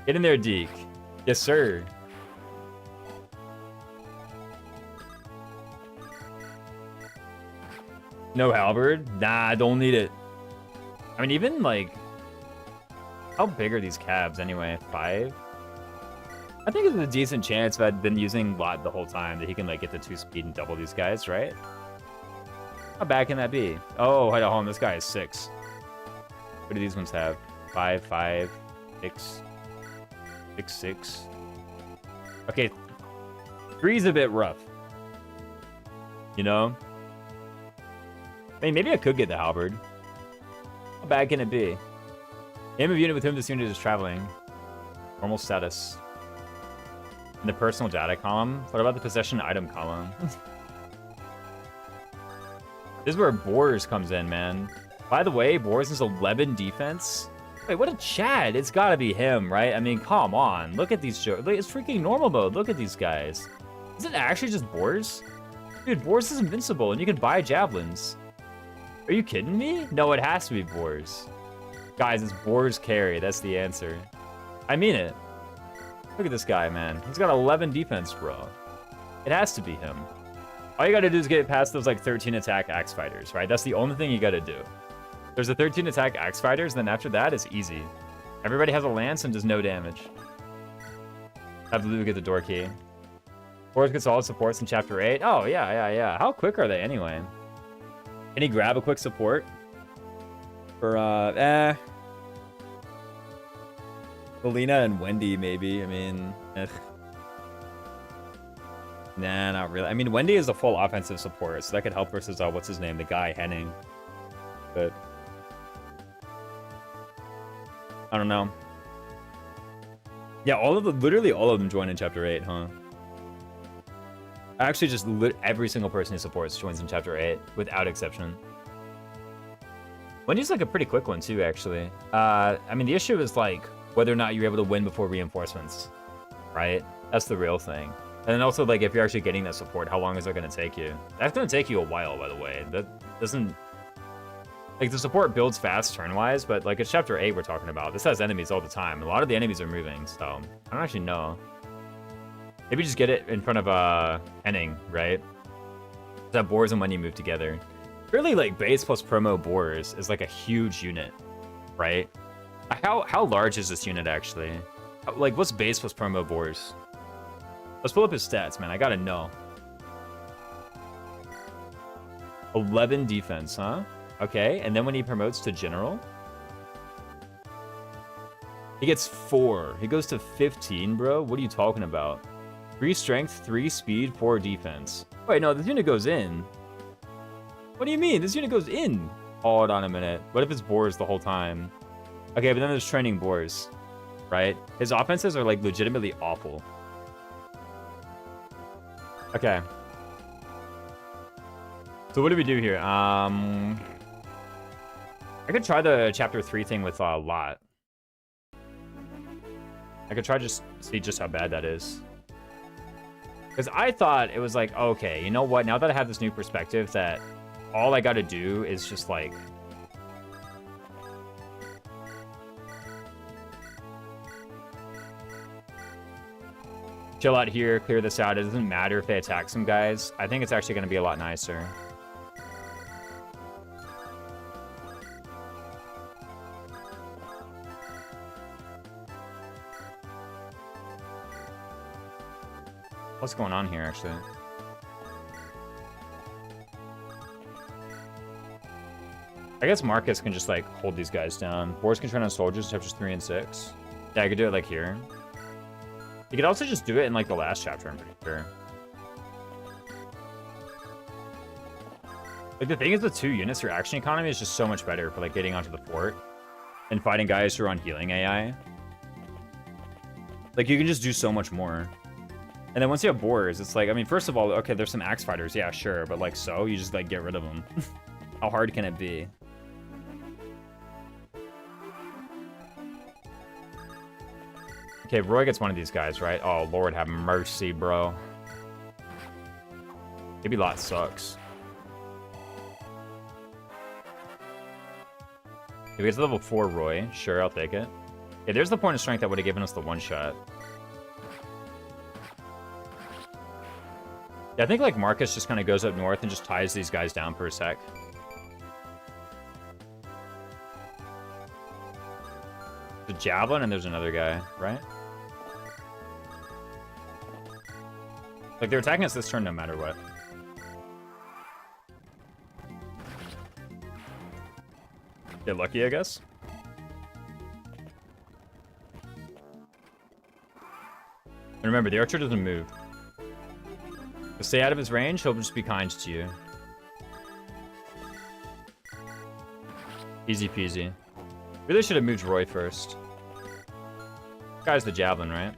Get in there, Deke. Yes, sir. No halberd? Nah, don't need it. I mean, even, like... How big are these cabs, anyway? 5? I think it's a decent chance if I'd been using Lot the whole time that he can, like, get to 2 speed and double these guys, right? How bad can that be? Oh, hold on, this guy is 6. What do these ones have? 5, 5, 6, 6, 6. Okay, 3's a bit rough. You know? I mean, maybe I could get the halberd. How bad can it be? Name of unit with whom this unit is traveling. Normal status. In the personal data column. What about the possession item column? This is where Boars comes in, man. By the way, Boars is 11 defense. Wait, what a Chad. It's gotta be him, right? I mean, come on. Look at these jokes. It's freaking normal mode. Look at these guys. Is it actually just Boars? Dude, Boars is invincible and you can buy javelins. Are you kidding me? No, it has to be Boars. Guys, it's Boars carry. That's the answer. I mean it. Look at this guy, man. He's got 11 defense, bro. It has to be him. All you gotta do is get past those, like, 13 attack axe fighters, right? That's the only thing you gotta do. There's a 13 attack axe fighters, and then after that, it's easy. Everybody has a lance and does no damage. Have Lou get the door key. Boars get solid supports in Chapter 8. Oh, yeah. How quick are they anyway? Can he grab a quick support? For, Belina and Wendy, maybe. I mean, nah, not really. I mean, Wendy is a full offensive support, so that could help versus, what's his name? The guy, Henning. But I don't know. Yeah, literally all of them join in Chapter 8, huh? Actually, just every single person who supports joins in Chapter 8, without exception. Wendy's like a pretty quick one, too, actually. I mean, the issue is, like, whether or not you're able to win before reinforcements, right? That's the real thing. And then also, like, if you're actually getting that support, how long is it going to take you? That's going to take you a while, by the way. That doesn't... Like, the support builds fast turn-wise, but, like, it's Chapter 8 we're talking about. This has enemies all the time. A lot of the enemies are moving, so I don't actually know. Maybe just get it in front of, Henning, right? That boars and when you move together. Really, like, base plus promo boars is, like, a huge unit, right? How large is this unit, actually? Like, what's base plus promo boars? Let's pull up his stats, man. I gotta know. 11 defense, huh? Okay, and then when he promotes to general, he gets 4. He goes to 15, bro. What are you talking about? 3 strength, 3 speed, 4 defense. Wait, no, this unit goes in. What do you mean? This unit goes in. Hold on a minute. What if it's boars the whole time? Okay, but then there's training boars, right? His offenses are, like, legitimately awful. Okay. So what do we do here? I could try the Chapter 3 thing with Lot. I could try just see just how bad that is. Because I thought it was like, okay, you know what? Now that I have this new perspective that all I got to do is just, like... chill out here, clear this out. It doesn't matter if they attack some guys. I think it's actually going to be a lot nicer. What's going on here, actually? I guess Marcus can just, like, hold these guys down. Boars can turn on soldiers, chapters 3 and 6. Yeah, I could do it, like, here. You could also just do it in, like, the last chapter, I'm pretty sure. Like, the thing is with 2 units, your action economy is just so much better for, like, getting onto the fort and fighting guys who are on healing AI. Like, you can just do so much more. And then once you have boars, it's like, I mean, first of all, okay, there's some axe fighters, yeah, sure, but, like, so you just, like, get rid of them. How hard can it be? Okay, Roy gets one of these guys, right? Oh, Lord have mercy, bro. Maybe Lot sucks. If we get to level 4 Roy, sure, I'll take it. Yeah, there's the point of strength that would have given us the one-shot. Yeah, I think, like, Marcus just kind of goes up north and just ties these guys down for a sec. The Javelin, and there's another guy, right? Like, they're attacking us this turn no matter what. Get lucky, I guess. And remember, the archer doesn't move. So stay out of his range, he'll just be kind to you. Easy peasy. Really should have moved Roy first. Guy's the Javelin, right?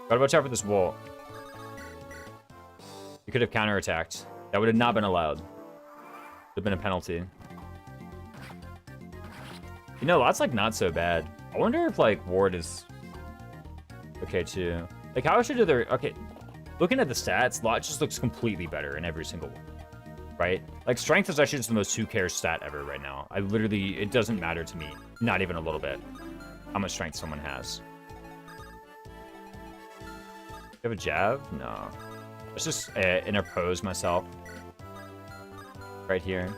Gotta watch out for this wall. You could have counterattacked. That would have not been allowed. Would have been a penalty. You know, Lot's, like, not so bad. I wonder if, like, Ward is okay, too. Like, how should their... Okay, looking at the stats, Lot just looks completely better in every single one. Right? Like, strength is actually just the most who-cares stat ever right now. I literally... It doesn't matter to me. Not even a little bit. How much strength someone has. You have a jab? No. Let's just interpose myself. Right here.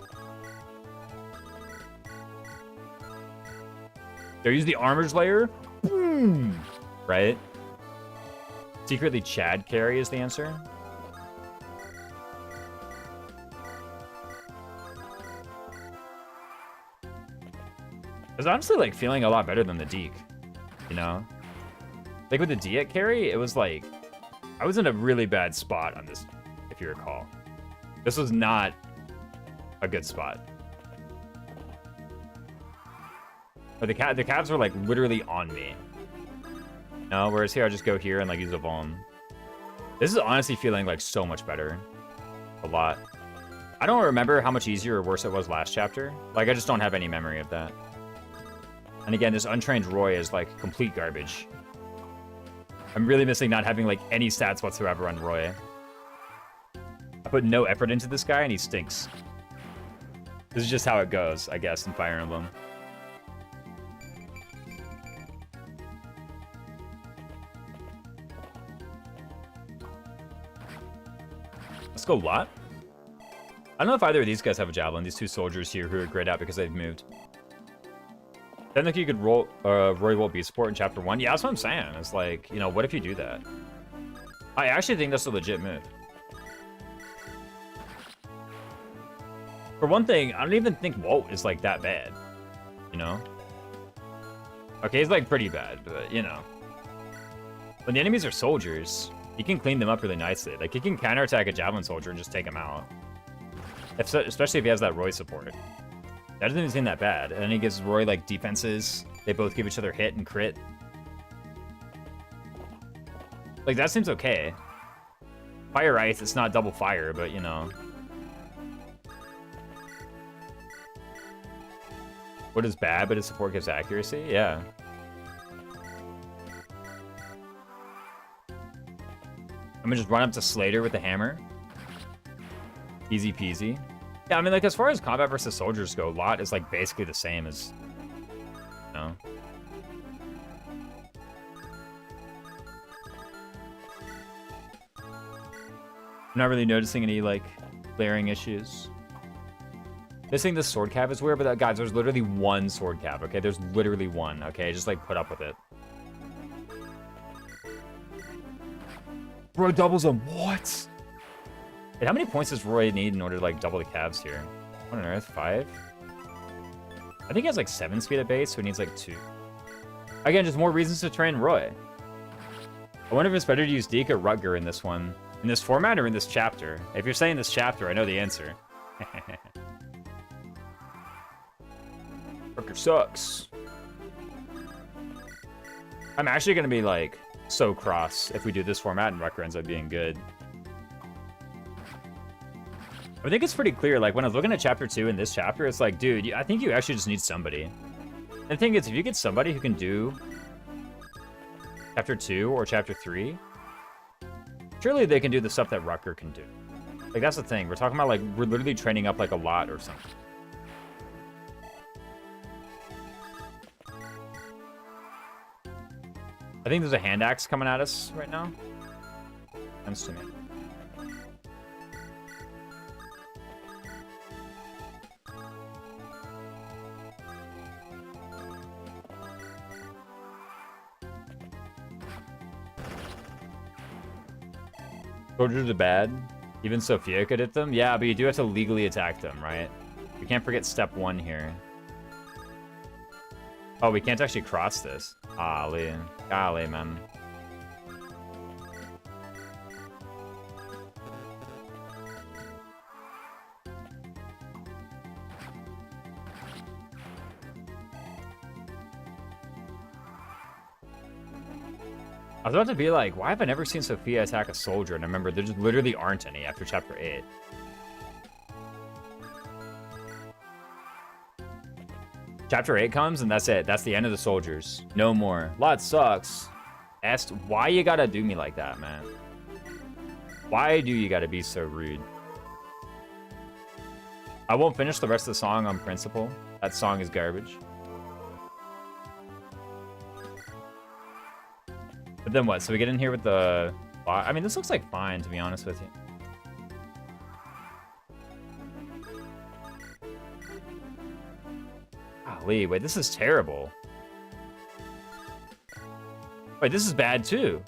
There, use the armor's layer. Right? Secretly Chad carry is the answer. I was honestly like feeling a lot better than the Deke, you know? Like with the Diet carry, it was like, I was in a really bad spot on this, if you recall. This was not a good spot. But the Cavs were like literally on me. No, whereas here I just go here and like use a Vuln. This is honestly feeling like so much better. A lot. I don't remember how much easier or worse it was last chapter. Like I just don't have any memory of that. And again, this untrained Roy is like complete garbage. I'm really missing not having like any stats whatsoever on Roy. I put no effort into this guy and he stinks. This is just how it goes, I guess, in Fire Emblem. Let's go Lot. I don't know if either of these guys have a Javelin, these two soldiers here who are grayed out because they've moved. Then like you could roll Roy Volt B support in chapter 1. Yeah, that's what I'm saying. It's like, you know, what if you do that? I actually think that's a legit move. For one thing, I don't even think Walt is like that bad. You know? Okay, he's like pretty bad, but you know. When the enemies are soldiers, he can clean them up really nicely. Like he can counterattack a Javelin soldier and just take him out. Especially if he has that Roy support. That doesn't even seem that bad. And then he gives Roy, like, defenses. They both give each other hit and crit. Like, that seems okay. Fire Ice, it's not double fire, but, you know. What is bad, but his support gives accuracy? Yeah. I'm gonna just run up to Slater with the hammer. Easy peasy. Yeah, I mean, like, as far as combat versus soldiers go, Lot is, like, basically the same as, you know. I'm not really noticing any, like, glaring issues. Missing the sword cap is weird, but, guys, there's literally one sword cap, okay? There's literally one, okay? Just, like, put up with it. Roy doubles him. What? Wait, how many points does Roy need in order to, like, double the Cavs here? What on earth? 5? I think he has, like, 7 speed at base, so he needs, like, 2. Again, just more reasons to train Roy. I wonder if it's better to use Deke or Rutger in this one. In this format or in this chapter? If you're saying this chapter, I know the answer. Rutger sucks. I'm actually going to be, like, so cross if we do this format and Rutger ends up being good. I think it's pretty clear, like, when I was looking at chapter 2 in this chapter, it's like, dude, I think you actually just need somebody. And the thing is, if you get somebody who can do chapter 2 or chapter 3, surely they can do the stuff that Rutger can do. Like, that's the thing. We're talking about, like, we're literally training up, like, a lot or something. I think there's a hand axe coming at us right now. Comes to me. Soldiers are bad. Even Sophia could hit them. Yeah, but you do have to legally attack them, right? We can't forget step 1 here. Oh, we can't actually cross this. Golly. Golly, man. I was about to be like, why have I never seen Sophia attack a soldier? And I remember there just literally aren't any after chapter 8. Chapter 8 comes, and that's it. That's the end of the soldiers. No more. Lot sucks. Asked, why you gotta do me like that, man? Why do you gotta be so rude? I won't finish the rest of the song on principle. That song is garbage. But then what? So we get in here with the... I mean, this looks like fine, to be honest with you. Golly, wait, this is terrible. Wait, this is bad too.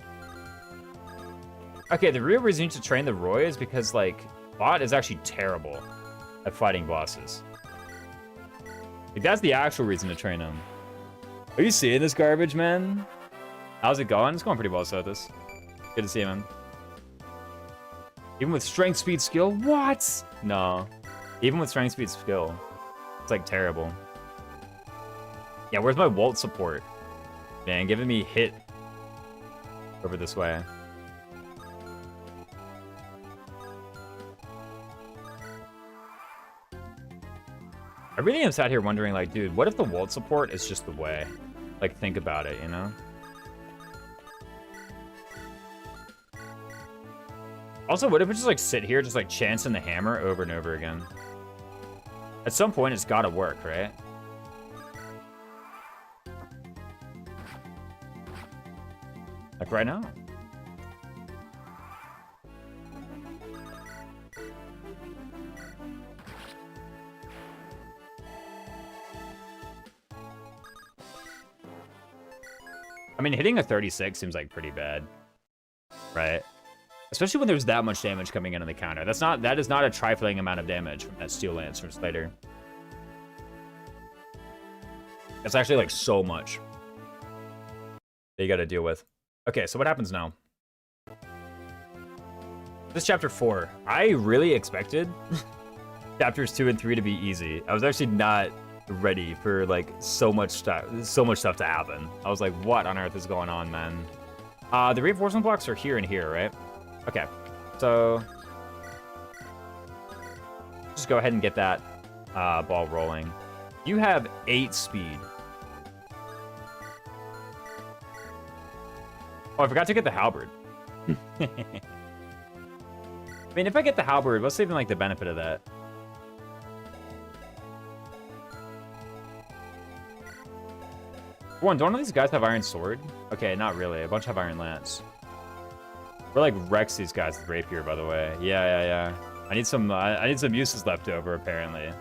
Okay, the real reason you need to train the Roy is because, like, Bot is actually terrible at fighting bosses. Like, that's the actual reason to train him. Are you seeing this garbage, man? How's it going? It's going pretty well, Sothis. Good to see you, man. Even with strength, speed, skill? What? No. Even with strength, speed, skill. It's, like, terrible. Yeah, where's my Walt support? Man, giving me hit over this way. I really am sat here wondering, like, dude, what if the Walt support is just the way? Like, think about it, you know? Also, what if we just, like, sit here, just, like, chancing the hammer over and over again? At some point, it's gotta work, right? Like, right now. I mean, hitting a 36 seems like pretty bad, right? Especially when there's that much damage coming in on the counter. That is not a trifling amount of damage from that Steel Lance from Slater. That's actually like so much that you got to deal with. Okay, so what happens now? This chapter 4. I really expected chapters 2 and 3 to be easy. I was actually not ready for like so much stuff to happen. I was like, what on earth is going on, man? The reinforcement blocks are here and here, right? Okay, so just go ahead and get that ball rolling. You have 8 speed. Oh, I forgot to get the halberd. I mean, if I get the halberd, what's even like the benefit of that? One, don't all these guys have iron sword? Okay, not really. A bunch have iron lance. We're like wrecks these guys with rapier, by the way. Yeah. I need some uses left over, apparently.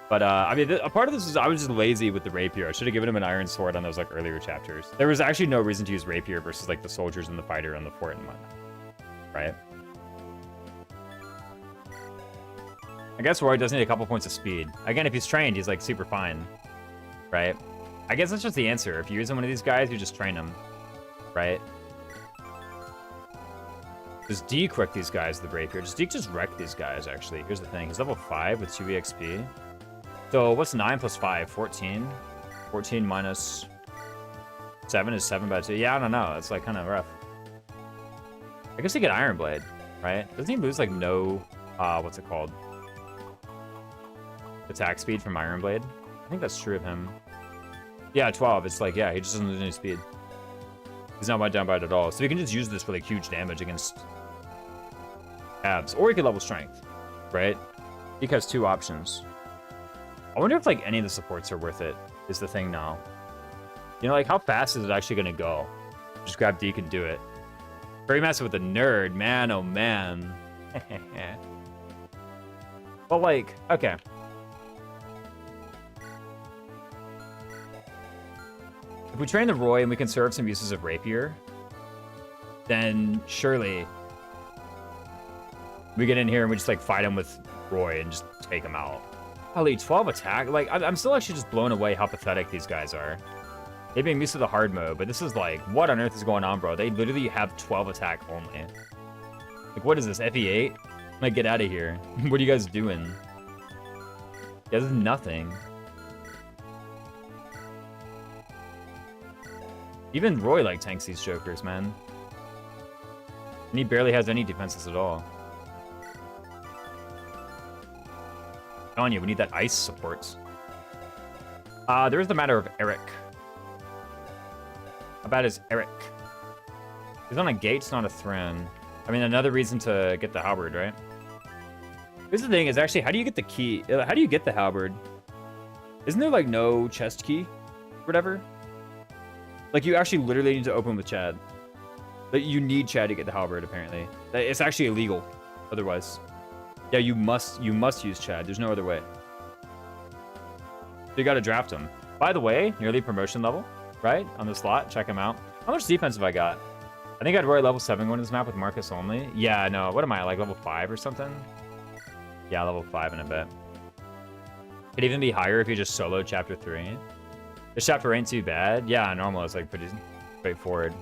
But I mean, a part of this is I was just lazy with the rapier. I should have given him an iron sword on those like earlier chapters. There was actually no reason to use rapier versus like the soldiers and the fighter and the fort and whatnot, right? I guess Roy does need a couple points of speed. Again, if he's trained, he's like super fine, right? I guess that's just the answer. If you're using one of these guys, you just train them, right? Just dequick these guys with the rapier. Just wreck these guys, actually. Here's the thing. He's level 5 with 2 EXP. So what's 9 plus 5? 14? 14 minus 7 is 7 by 2. Yeah, I don't know. It's like kind of rough. I guess he get Iron Blade, right? Doesn't he lose like no, what's it called? Attack speed from Iron Blade? I think that's true of him. Yeah, 12. It's like, yeah, he just doesn't lose any speed. He's not down by it at all. So he can just use this for like huge damage against abs. Or he could level strength, right? He has 2 options. I wonder if like any of the supports are worth it, is the thing now. You know, like how fast is it actually going to go? Just grab Deke and do it. Very massive with the nerd, man, oh man. But like, okay. If we train the Roy and we conserve some uses of rapier, then surely we get in here and we just like fight him with Roy and just take him out. Holy 12 attack. Like, I'm still actually just blown away how pathetic these guys are. Maybe I'm used to the hard mode, but this is like, what on earth is going on, bro? They literally have 12 attack only. Like, what is this, FE8? Like, get out of here. What are you guys doing? Yeah, this is nothing. Even Roy, like, tanks these jokers, man. And he barely has any defenses at all. I'm telling you, we need that ice support. There is the matter of Eric. How bad is Eric? He's on a gate, it's not a throne. I mean, another reason to get the halberd, right? Here's the thing, is actually, how do you get the key? How do you get the halberd? Isn't there, like, no chest key? Whatever? Like, you actually literally need to open with Chad. Like, you need Chad to get the halberd, apparently. It's actually illegal, otherwise. Yeah, you must use Chad. There's no other way. So you gotta draft him. By the way, nearly promotion level. right? On the slot. Check him out. How much defense have I got? I think I'd Roy level 7 going to this map with Marcus only. Yeah, no. What am I, like level 5 or something? Yeah, level 5 in a bit. Could even be higher if you just solo chapter 3. This chapter ain't too bad. Yeah, normal is like pretty straightforward.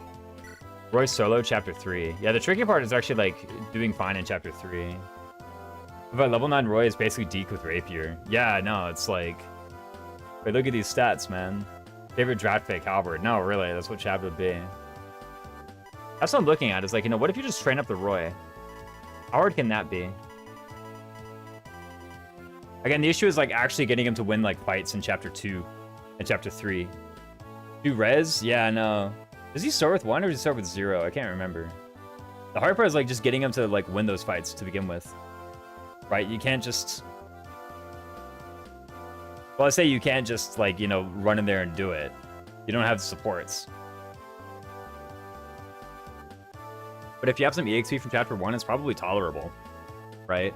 Roy solo chapter 3. Yeah, the tricky part is actually like doing fine in chapter 3. But level 9 Roy is basically Deke with Rapier. Yeah, no, it's like... Wait, look at these stats, man. Favorite draft pick, Halberd. No, really, that's what chapter would be. That's what I'm looking at, is like, you know, what if you just train up the Roy? How hard can that be? Again, the issue is like actually getting him to win like fights in chapter 2 and chapter 3. Do res? Yeah, no. Does he start with 1 or does he start with 0? I can't remember. The hard part is like just getting him to like win those fights to begin with. Right? You can't just... Well, I say you can't just like, you know, run in there and do it. You don't have the supports. But if you have some EXP from chapter 1, it's probably tolerable. Right?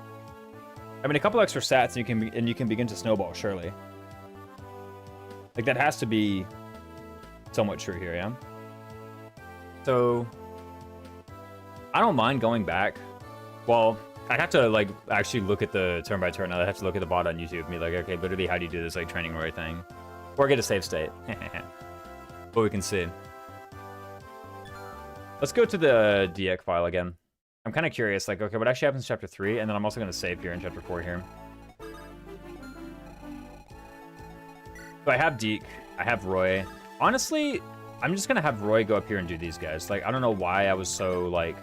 I mean, a couple extra stats and you can begin to snowball, surely. Like, that has to be somewhat true here, yeah? So, I don't mind going back. Well, I'd have to, like, actually look at the turn-by-turn. I'd have to look at the bot on YouTube and be like, okay, literally, how do you do this, like, training Roy thing? Or get a save state. But we can see. Let's go to the DX file again. I'm kind of curious, like, okay, what actually happens in chapter 3? And then I'm also going to save here in chapter 4 here. So I have Deke. I have Roy. Honestly, I'm just going to have Roy go up here and do these guys. Like, I don't know why I was so, like...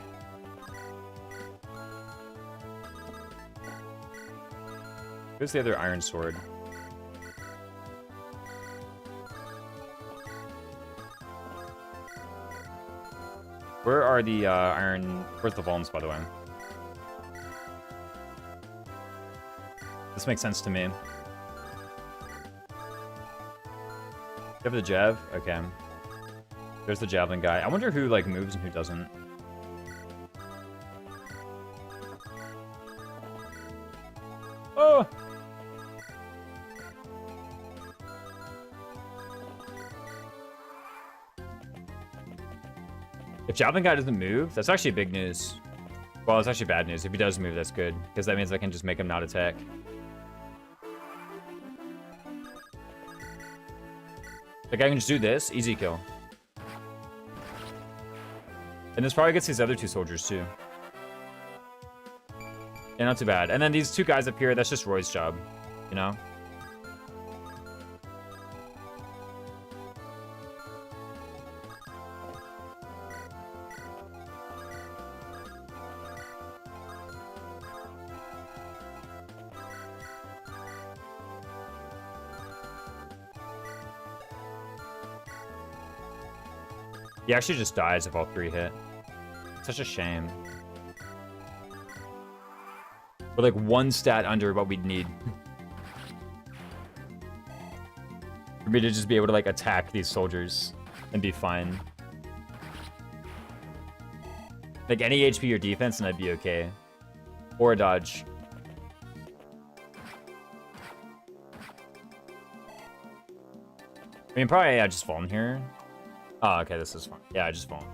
Where's the other Iron Sword? Where are the iron... Where's the Volms, by the way? This makes sense to me. You have the Jav? Okay. There's the Javelin guy. I wonder who, like, moves and who doesn't. Oh! If Javelin guy doesn't move, that's actually big news. Well, it's actually bad news. If he does move, that's good. Because that means I can just make him not attack. Like, I can just do this. Easy kill. And this probably gets these other 2 soldiers, too. Yeah, not too bad. And then these 2 guys up here, that's just Roy's job. You know? He actually just dies if all 3 hit. Such a shame. We're like 1 stat under what we'd need. For me to just be able to like attack these soldiers and be fine. Like any HP or defense and I'd be okay. Or a dodge. I mean, probably I just fallen here. Oh, okay, this is fine. Yeah, I just fallen.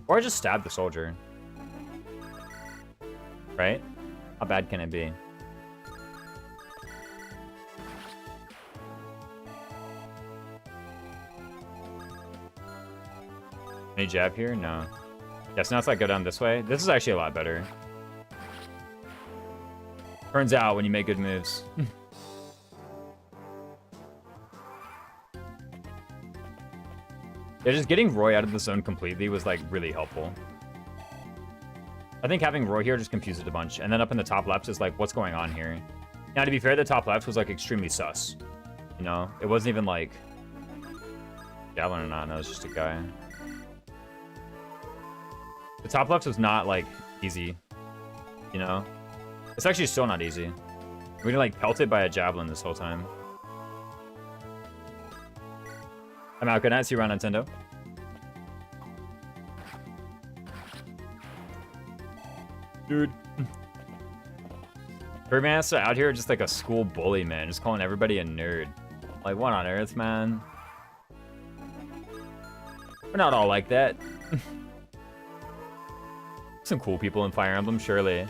Or I just stab the soldier. Right? How bad can it be? Any jab here? No. Yes, now it's like go down this way. This is actually a lot better. Turns out when you make good moves. Yeah, just getting Roy out of the zone completely was, like, really helpful. I think having Roy here just confused it a bunch. And then up in the top left is, like, what's going on here? Now, to be fair, the top left was, like, extremely sus. You know? It wasn't even, like... Javelin or not, no, it's just a guy. The top left was not, like, easy. You know? It's actually still not easy. We're gonna, like, pelted by a Javelin this whole time. I'm out. Good night. See you around, Nintendo. Dude. Birdmaster out here just like a school bully, man. Just calling everybody a nerd. Like, what on earth, man? We're not all like that. Some cool people in Fire Emblem, surely.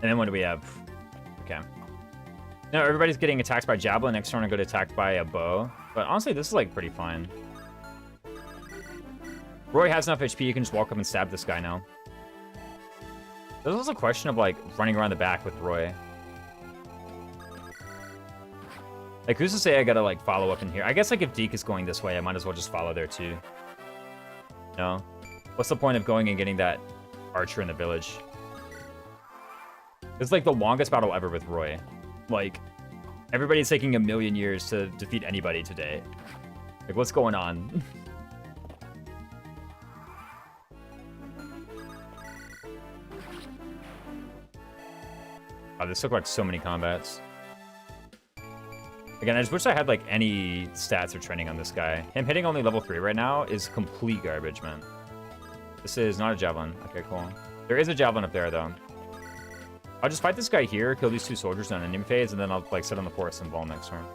And then what do we have? Okay. No, everybody's getting attacked by Javelin. Next turn, I get attacked by a bow. But honestly, this is like pretty fine. Roy has enough HP. You can just walk up and stab this guy now. There's also a question of like running around the back with Roy. Like, who's to say I gotta like follow up in here? I guess like if Deke is going this way, I might as well just follow there too. No? What's the point of going and getting that archer in the village? It's like the longest battle ever with Roy. Like, everybody's taking 1,000,000 years to defeat anybody today. Like, what's going on? Oh, this took like so many combats. Again, I just wish I had like any stats or training on this guy. Him hitting only level 3 right now is complete garbage, man. This is not a javelin. Okay, cool. There is a javelin up there, though. I'll just fight this guy here, kill these 2 soldiers on enemy phase, and then I'll like sit on the forest and ball next turn.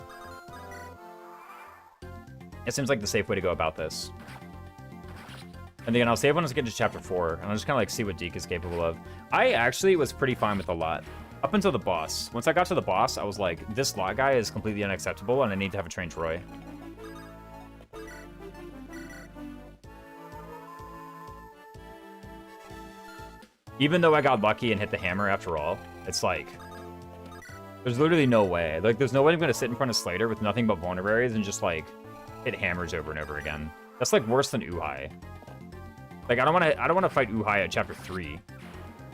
It seems like the safe way to go about this. And again, I'll save when I get to chapter 4, and I'll just kind of like see what Deke is capable of. I actually was pretty fine with a lot. Up until the boss. Once I got to the boss, I was like, this lot guy is completely unacceptable, and I need to have a trained Roy. Even though I got lucky and hit the hammer after all, it's like, there's literally no way. Like, there's no way I'm going to sit in front of Slater with nothing but vulneraries and just, like, hit hammers over and over again. That's, like, worse than Uhai. Like, I don't want to fight Uhai at chapter 3.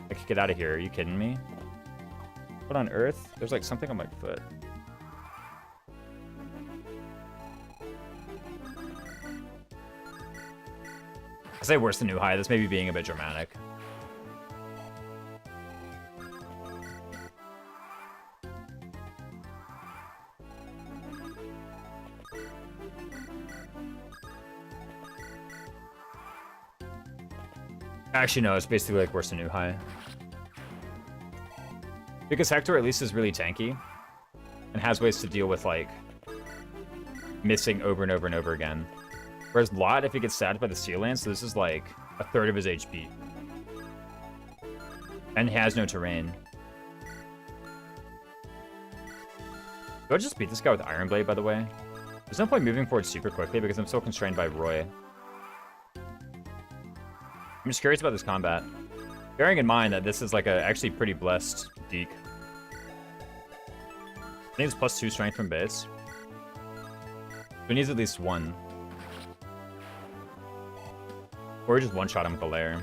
Like, get out of here. Are you kidding me? What on earth? There's, like, something on my foot. I say worse than Uhai. This may be being a bit dramatic. Actually, no, it's basically like worse than Uhai. Because Hector at least is really tanky and has ways to deal with, like, missing over and over and over again. Whereas Lot, if he gets stabbed by the Steel Lance, this is like a third of his HP. And he has no terrain. Do I just beat this guy with Iron Blade, by the way? There's no point moving forward super quickly because I'm so constrained by Roy. I'm just curious about this combat. Bearing in mind that this is like a actually pretty blessed Deke. I think it's +2 strength from base. So he needs at least 1. Or just one-shot him with a lair.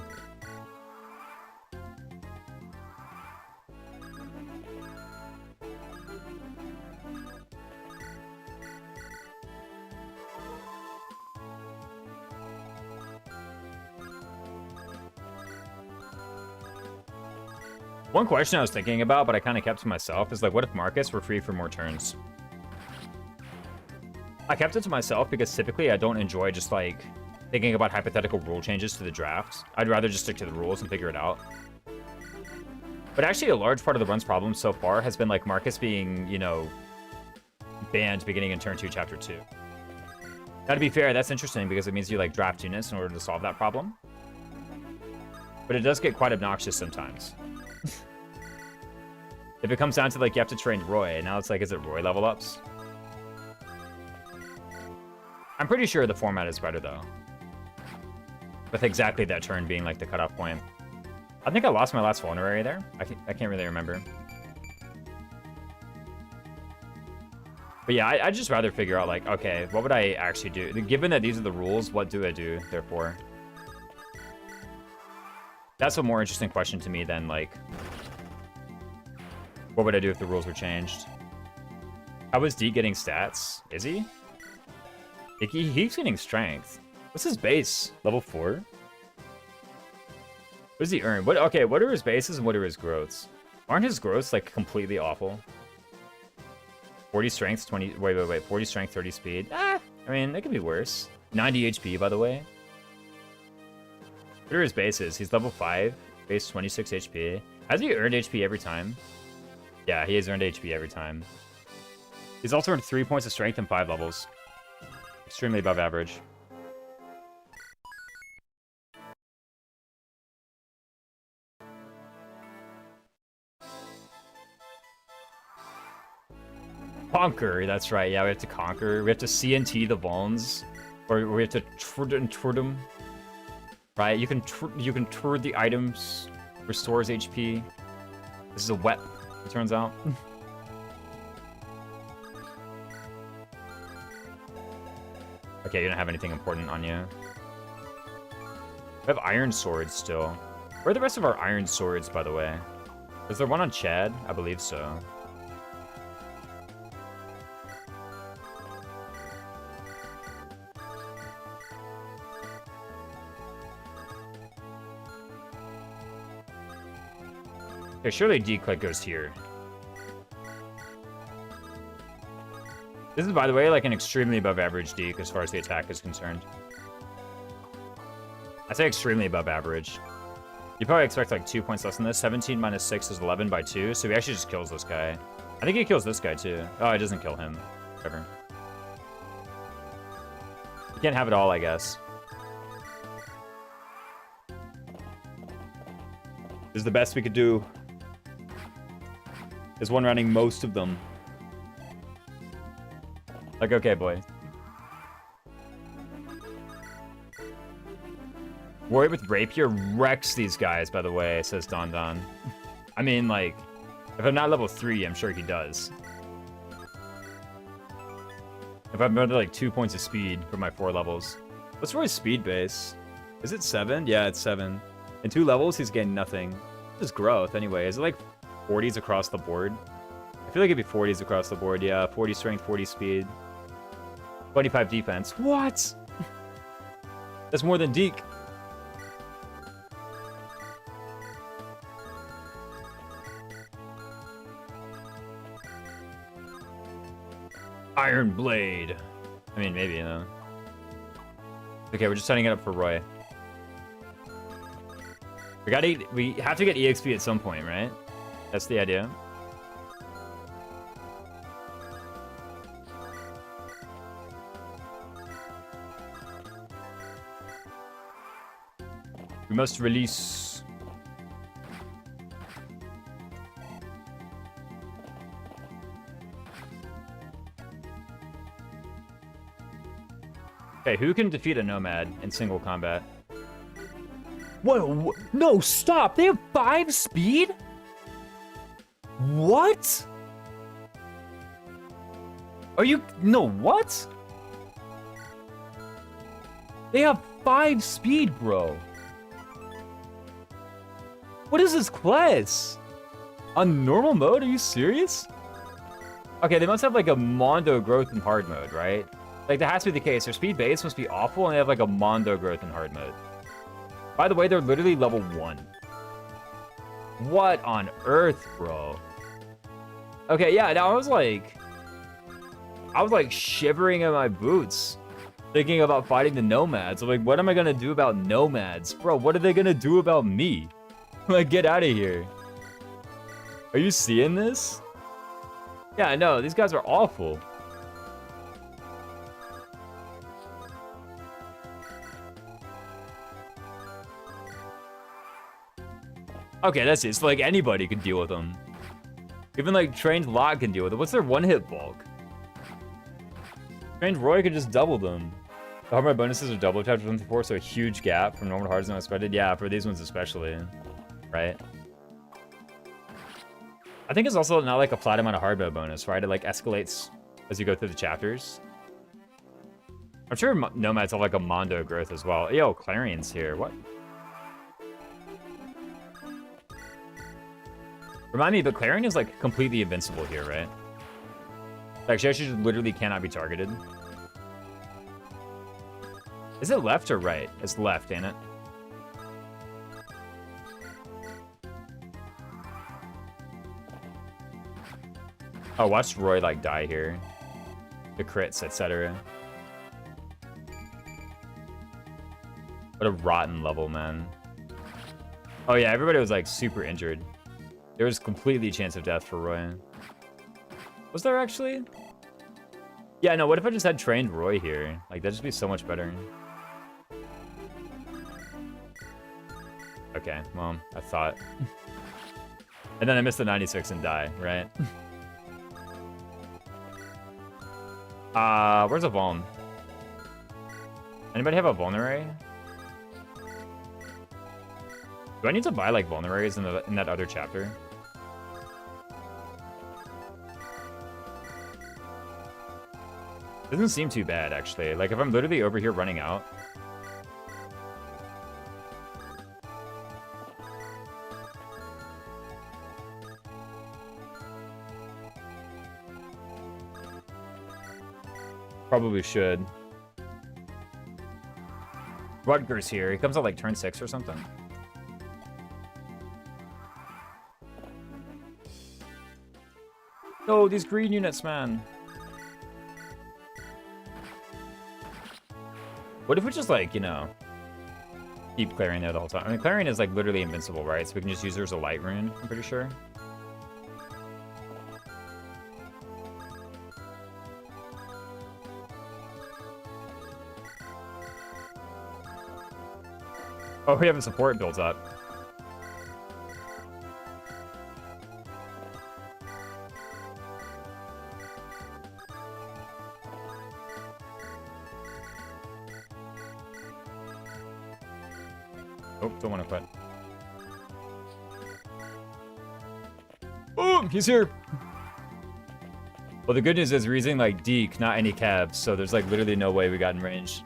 One question I was thinking about, but I kind of kept to myself, is like, what if Marcus were free for more turns? I kept it to myself because typically I don't enjoy just like thinking about hypothetical rule changes to the draft. I'd rather just stick to the rules and figure it out. But actually a large part of the run's problem so far has been like Marcus being, you know, banned beginning in turn 2, chapter 2. Now to be fair, that's interesting because it means you like draft units in order to solve that problem. But it does get quite obnoxious sometimes. If it comes down to like you have to train Roy, now it's like, is it Roy level ups? I'm pretty sure the format is better though. With exactly that turn being like the cutoff point. I think I lost my last vulnerary there. I can't really remember. But yeah, I'd just rather figure out like, okay, what would I actually do? Given that these are the rules, what do I do, therefore? That's a more interesting question to me than like, what would I do if the rules were changed? How is D getting stats? Is he? He keeps getting strength. What's his base? Level 4? What does he earn? Okay, what are his bases and what are his growths? Aren't his growths like completely awful? 40 strength, 20... Wait. 40 strength, 30 speed. I mean, it could be worse. 90 HP, by the way. What are his bases? He's level 5, base 26 HP. Has he earned HP every time? Yeah, he has earned HP every time. He's also earned 3 points of strength in 5 levels. Extremely above average. Conquer, that's right. Yeah, we have to conquer. We have to CNT the Vulns. Or we have to trud them. Right? You can tour the items, restores HP. This is a wet, it turns out. Okay, you don't have anything important on you. We have iron swords still. Where are the rest of our iron swords, by the way? Is there one on Chad? I believe so. Okay, surely D-click goes here. This is, by the way, like an extremely above average deke as far as the attack is concerned. I say extremely above average. You probably expect like 2 points less than this. 17 minus 6 is 11 by 2, so he actually just kills this guy. I think he kills this guy too. Oh, he doesn't kill him. Whatever. You can't have it all, I guess. This is the best we could do. Is one rounding most of them. Like, okay, boy. Warrior with Rapier wrecks these guys, by the way, says Don Don. I mean, like, if I'm not level 3, I'm sure he does. If I'm under, like, 2 points of speed for my 4 levels. What's Roy's speed base? Is it 7? Yeah, it's 7. In 2 levels, he's gained nothing. Just growth, anyway. Is it, like, 40s across the board? I feel like it'd be 40s across the board, yeah. 40 strength, 40 speed. 25 defense. What? That's more than Deke. Iron Blade. I mean, maybe, you know. Okay, we're just setting it up for Roy. We have to get EXP at some point, right? That's the idea. We must release. Okay, who can defeat a Nomad in single combat? Whoa, no, stop! They have 5 speed? What? Are you... No, what? They have 5 speed, bro. What is this class? On normal mode? Are you serious? Okay, they must have like a Mondo growth in hard mode, right? Like, that has to be the case. Their speed base must be awful, and they have like a Mondo growth in hard mode. By the way, they're literally level 1. What on earth, bro? Okay, yeah, now I was like shivering in my boots, thinking about fighting the Nomads. I'm like, what am I gonna do about Nomads? Bro, what are they gonna do about me? Like, get out of here. Are you seeing this? Yeah, no, these guys are awful. Okay, that's it. So, like, anybody can deal with them. Even, like, Trained Lot can deal with it. What's their one-hit bulk? Trained Roy could just double them. The hard mode bonuses are double chapter 24, so a huge gap from normal to hard is unexpected. Yeah, for these ones especially. Right? I think it's also not, like, a flat amount of hard mode bonus, right? It, like, escalates as you go through the chapters. I'm sure Nomads have, like, a Mondo growth as well. Yo, Clarion's here. What? Remind me, but Clarion is, like, completely invincible here, right? Like, she actually literally cannot be targeted. Is it left or right? It's left, ain't it? Oh, watch Roy, like, die here. The crits, etc. What a rotten level, man. Oh yeah, everybody was like super injured. There was completely a chance of death for Roy. Was there actually? Yeah, no, what if I just had trained Roy here? Like, that'd just be so much better. Okay, well, I thought. And then I missed the 96 and die, right? Where's a Vuln? Anybody have a Vulnerary? Do I need to buy, like, Vulneraries in that other chapter? Doesn't seem too bad, actually. Like, if I'm literally over here running out... Probably should. Rutger's here. He comes out, like, turn 6 or something. Oh, these green units, man. What if we just, like, you know, keep Clarion there the whole time? I mean, Clarion is, like, literally invincible, right? So we can just use her as a light rune, I'm pretty sure. Oh, we have a support built up. Oh, don't want to quit. Boom! He's here! Well, the good news is we're using, like, Deke, not any cabs, so there's, like, literally no way we got in range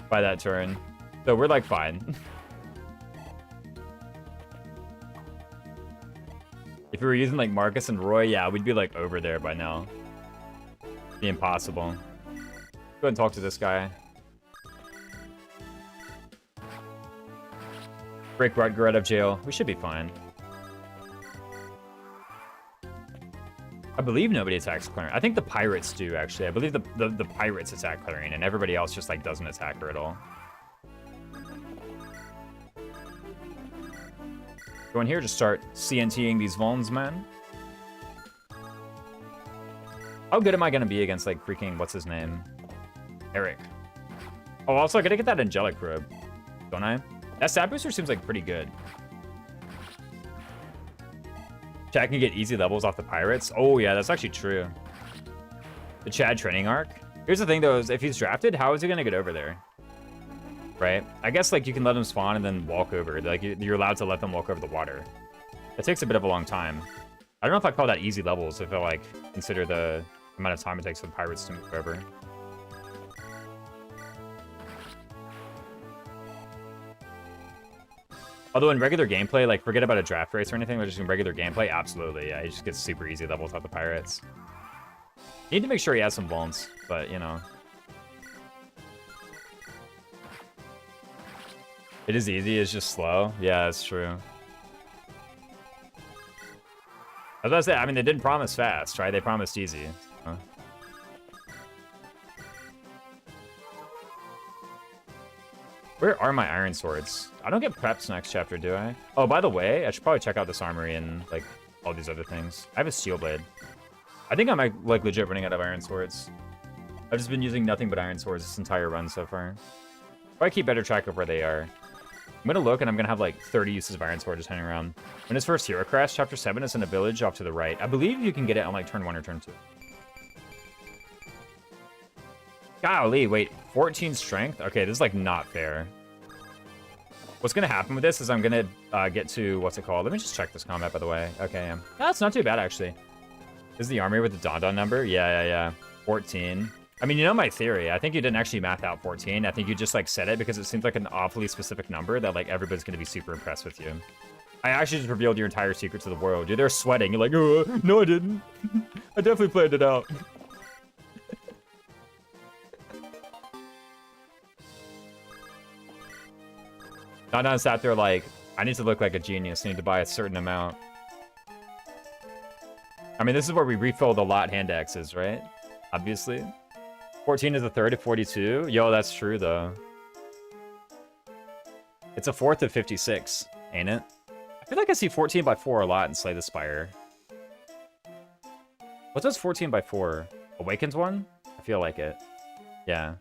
by that turn. So we're, like, fine. If we were using, like, Marcus and Roy, yeah, we'd be, like, over there by now. Be impossible. Go ahead and talk to this guy. Break Rutger out of jail. We should be fine. I believe nobody attacks Clarion. I think the pirates do, actually. I believe the pirates attack Clarion, and everybody else just, like, doesn't attack her at all. Go in here, just start CNTing these Vulns, man. How good am I gonna be against, like, freaking, what's his name? Eric. Oh, also, I gotta get that Angelic Robe, don't I? That stat booster seems, like, pretty good. Chad can get easy levels off the pirates. Oh, yeah, that's actually true. The Chad training arc. Here's the thing, though, is if he's drafted, how is he gonna get over there? Right? I guess, like, you can let him spawn and then walk over. Like, you're allowed to let them walk over the water. It takes a bit of a long time. I don't know if I call that easy levels, if I, like, consider the amount of time it takes for the pirates to move over. Although in regular gameplay, like, forget about a draft race or anything, but just in regular gameplay, absolutely, yeah, he just gets super easy levels off the pirates. You need to make sure he has some vulns, but, you know. It is easy, it's just slow. Yeah, that's true. I was about to say, I mean, they didn't promise fast, right? They promised easy. So. Where are my iron swords? I don't get preps next chapter, do I? Oh, by the way, I should probably check out this armory and, like, all these other things. I have a steel blade. I think I'm, like, legit running out of iron swords. I've just been using nothing but iron swords this entire run so far. Probably keep better track of where they are. I'm gonna look and I'm gonna have, like, 30 uses of iron sword just hanging around. When his first hero crash, chapter 7 is in a village off to the right. I believe you can get it on, like, turn 1 or turn 2. Golly, wait, 14 strength? Okay, this is, like, not fair. What's gonna happen with this is I'm gonna get to, what's it called? Let me just check this combat, by the way. Okay, yeah. That's not too bad, actually. This is the army with the Durandal number? Yeah. 14. I mean, you know my theory. I think you didn't actually math out 14. I think you just, like, said it because it seems like an awfully specific number that, like, everybody's gonna be super impressed with you. I actually just revealed your entire secret to the world. Dude, they're sweating. You're like, oh, no, I didn't. I definitely planned it out. Don sat there like, I need to look like a genius. I need to buy a certain amount. I mean, this is where we refill the lot hand axes, right? Obviously. 14 is a third of 42. Yo, that's true, though. It's a fourth of 56, ain't it? I feel like I see 14 by 4 a lot in Slay the Spire. What does 14 by 4? Awakens one? I feel like it. Yeah.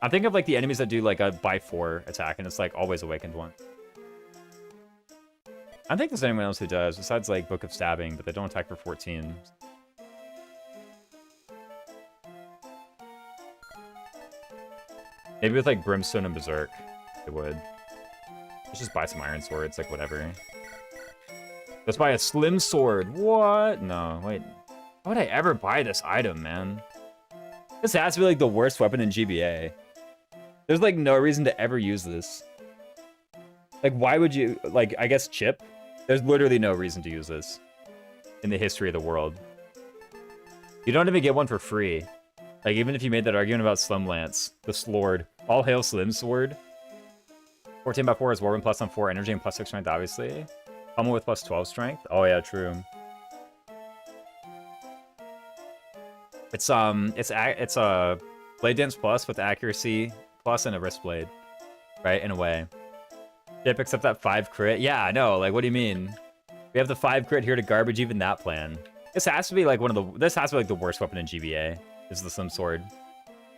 I'm thinking of like the enemies that do like a by 4 attack, and it's like always awakened one. I don't think there's anyone else who does, besides like Book of Stabbing, but they don't attack for 14. Maybe with like Brimstone and Berserk, it would. Let's just buy some iron swords, like whatever. Let's buy a slim sword. What? No, wait. Why would I ever buy this item, man? This has to be like the worst weapon in GBA. There's like no reason to ever use this. Like, why would you, like, I guess chip? There's literally no reason to use this in the history of the world. You don't even get one for free. Like, even if you made that argument about Slim Lance, the Slord, all hail Slim Sword. 14 by 4 is Warwind plus on 4 energy and plus 6 strength, obviously. Pummel with plus 12 strength. Oh yeah, true. It's a Blade Dance plus with accuracy plus and a wrist blade, right? In a way. Chip except that 5 crit. Yeah, I know. Like, what do you mean? We have the 5 crit here to garbage even that plan. This has to be like this has to be like the worst weapon in GBA. Is the Slim Sword.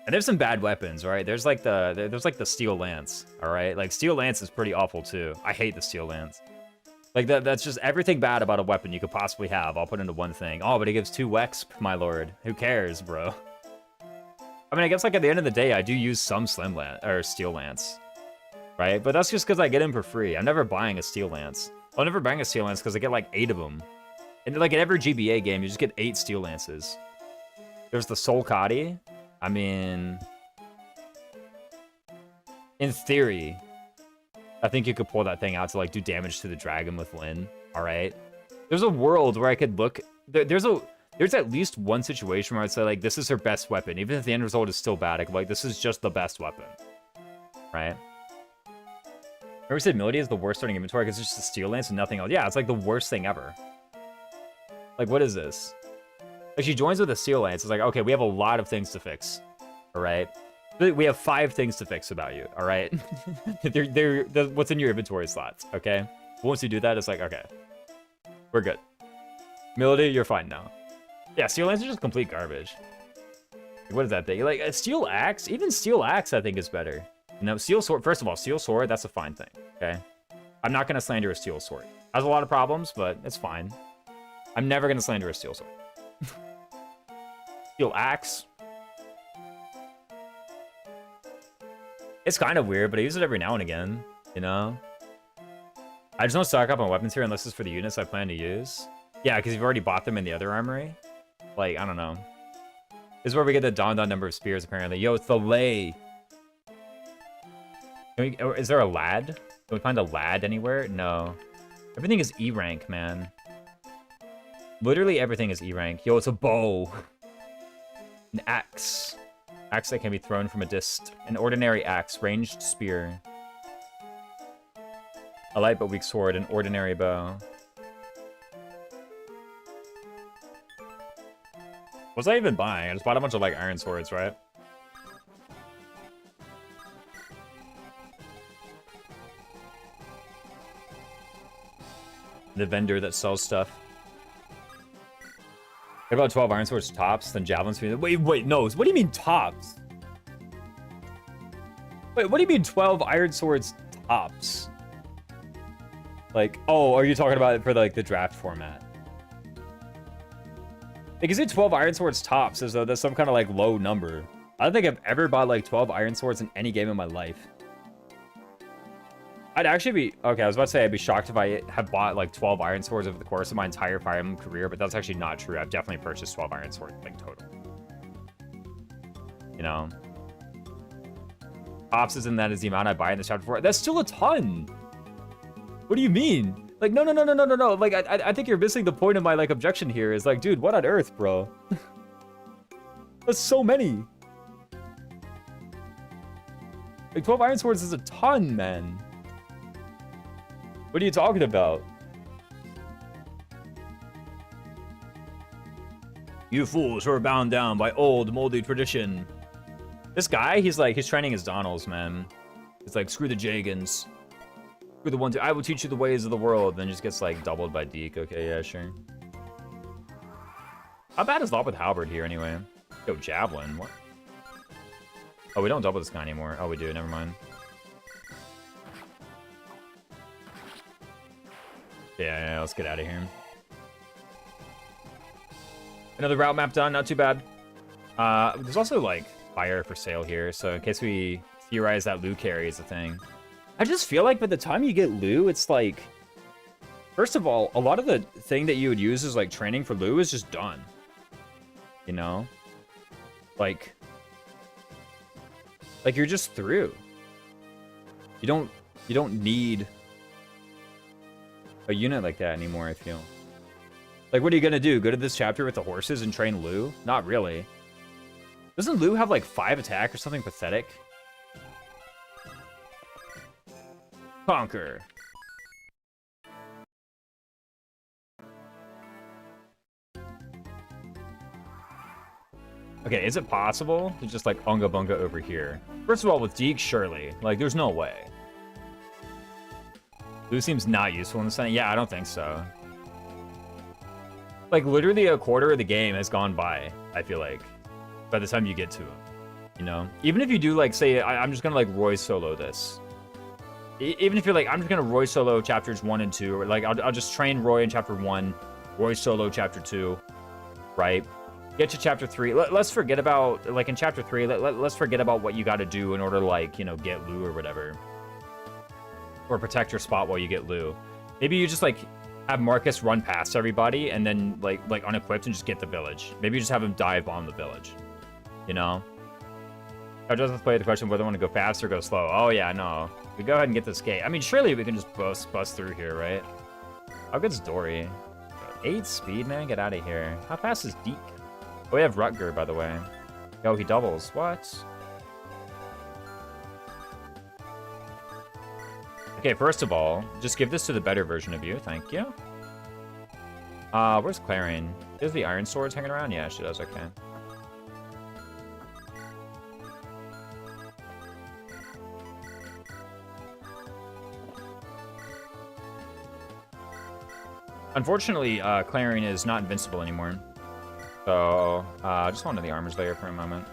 And there's some bad weapons, right? There's like the Steel Lance, all right? Like Steel Lance is pretty awful too. I hate the Steel Lance. Like that's just everything bad about a weapon you could possibly have. I'll put into one thing. Oh, but it gives 2 Wex, my lord. Who cares, bro? I mean, I guess like at the end of the day, I do use some Slim Lance or Steel Lance, right? But that's just because I get them for free. I'm never buying a Steel Lance. I'm never buying a Steel Lance because I get like 8 of them. And like in every GBA game, you just get 8 Steel Lances. There's the Soul Kadi. I mean, in theory, I think you could pull that thing out to like do damage to the dragon with Lyn. All right. There's a world where I could look. There's at least one situation where I'd say like this is her best weapon, even if the end result is still bad. I could, like this is just the best weapon, right? Remember we said Milady is the worst starting inventory because it's just a Steel Lance and nothing else. Yeah, it's like the worst thing ever. Like what is this? Like she joins with a Steel Lance. It's like, okay, we have a lot of things to fix. All right. We have 5 things to fix about you. All right. they're what's in your inventory slots. Okay. But once you do that, it's like, okay, we're good. Milady, you're fine now. Yeah, Steel Lance is just complete garbage. Like, what is that thing? Like a Steel Axe? Even Steel Axe, I think, is better. No, Steel Sword. First of all, Steel Sword, that's a fine thing. Okay. I'm not going to slander a Steel Sword. It has a lot of problems, but it's fine. I'm never going to slander a Steel Sword. Steel Axe. It's kind of weird, but I use it every now and again, you know? I just don't stock up on weapons here unless it's for the units I plan to use. Yeah, because you've already bought them in the other armory. Like, I don't know. This is where we get the Durandal number of spears, apparently. Yo, it's the Lay. Is there a lad? Can we find a lad anywhere? No. Everything is E rank, man. Literally everything is E rank. Yo, it's a bow. An axe. Axe that can be thrown from a distance. An ordinary axe. Ranged spear. A light but weak sword. An ordinary bow. What was I even buying? I just bought a bunch of like iron swords, right? The vendor that sells stuff. What about 12 iron swords tops, then javelins? Wait, no. What do you mean tops? Wait, what do you mean 12 iron swords tops? Like, oh, are you talking about it for like the draft format? Like, is it 12 iron swords tops as though that's some kind of like low number? I don't think I've ever bought like 12 iron swords in any game in my life. I'd actually be, okay, I was about to say I'd be shocked if I had bought like 12 iron swords over the course of my entire Fire Emblem career, but that's actually not true. I've definitely purchased 12 iron swords, like total. You know? Tops isn't that is the amount I buy in this chapter 4. That's still a ton! What do you mean? Like, no. Like, I think you're missing the point of my like objection here is like, dude, what on earth, bro? That's so many. Like, 12 iron swords is a ton, man. What are you talking about? You fools who are bound down by old, moldy tradition. This guy, he's training his Donalds, man. He's like, screw the Jagans. You're the one I will teach you the ways of the world. Then just gets like doubled by Deke. Okay, yeah, sure. How bad is Lob with Halberd here anyway? Yo, Javelin, what? Oh, we don't double this guy anymore. Oh, we do, never mind. Yeah, let's get out of here. Another route map done, not too bad. There's also like fire for sale here, so in case we theorize that Lou carry is a thing. I just feel like by the time you get Lou, it's like, first of all, a lot of the thing that you would use as like training for Lou is just done. You know? Like you're just through. You don't need a unit like that anymore, I feel. Like, what are you gonna do? Go to this chapter with the horses and train Lou? Not really. Doesn't Lou have like 5 attack or something pathetic? Conquer. Okay, is it possible to just like Unga Bunga over here? First of all, with Deke, surely. Like, there's no way. Lou seems not useful in the Senate. Yeah, I don't think so. Like, literally a quarter of the game has gone by, I feel like, by the time you get to him. You know? Even if you do, like, say, I'm just gonna, like, Roy solo this. Even if you're like, I'm just gonna Roy solo chapters 1 and 2, or like, I'll just train Roy in chapter 1, Roy solo chapter 2, right? Get to chapter 3. Let's forget about, like, in chapter 3, let's forget about what you gotta do in order to, like, you know, get Lou or whatever. Or protect your spot while you get Lou. Maybe you just, like, have Marcus run past everybody and then, like unequipped and just get the village. Maybe you just have him dive bomb the village. You know? I just played the question whether I want to go fast or go slow. Oh, yeah, no. We go ahead and get this gate. I mean, surely we can just bust through here, right? How good's Dory? 8 speed, man? Get out of here. How fast is Deke? Oh, we have Rutger, by the way. Yo, he doubles. What? Okay, first of all, just give this to the better version of you. Thank you. Where's Clarion? Does the Iron Swords hanging around? Yeah, she does. Okay. Unfortunately, Clarion is not invincible anymore. So, I just wanted the armor's layer for a moment.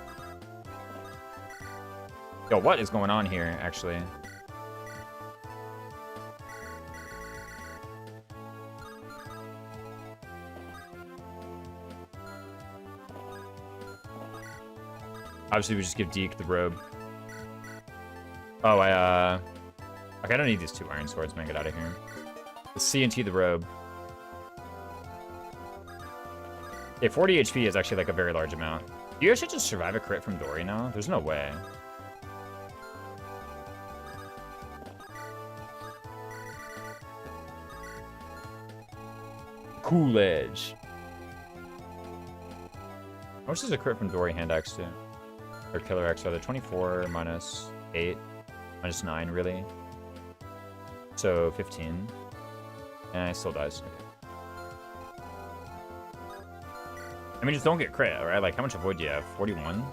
Yo, what is going on here, actually? Obviously, we just give Deke the robe. Oh, okay, I don't need these 2 Iron Swords, man. Get out of here. Let's CNT the robe. Okay, 40 HP is actually like a very large amount. You guys should just survive a crit from Dory now? There's no way. Coolidge. How much does a crit from Dory hand X do? Or Killer X, rather. 24 minus 8. Minus 9, really. So, 15. And it still dies. Okay. I mean, just don't get crit, right? Like, how much avoid do you have? 41?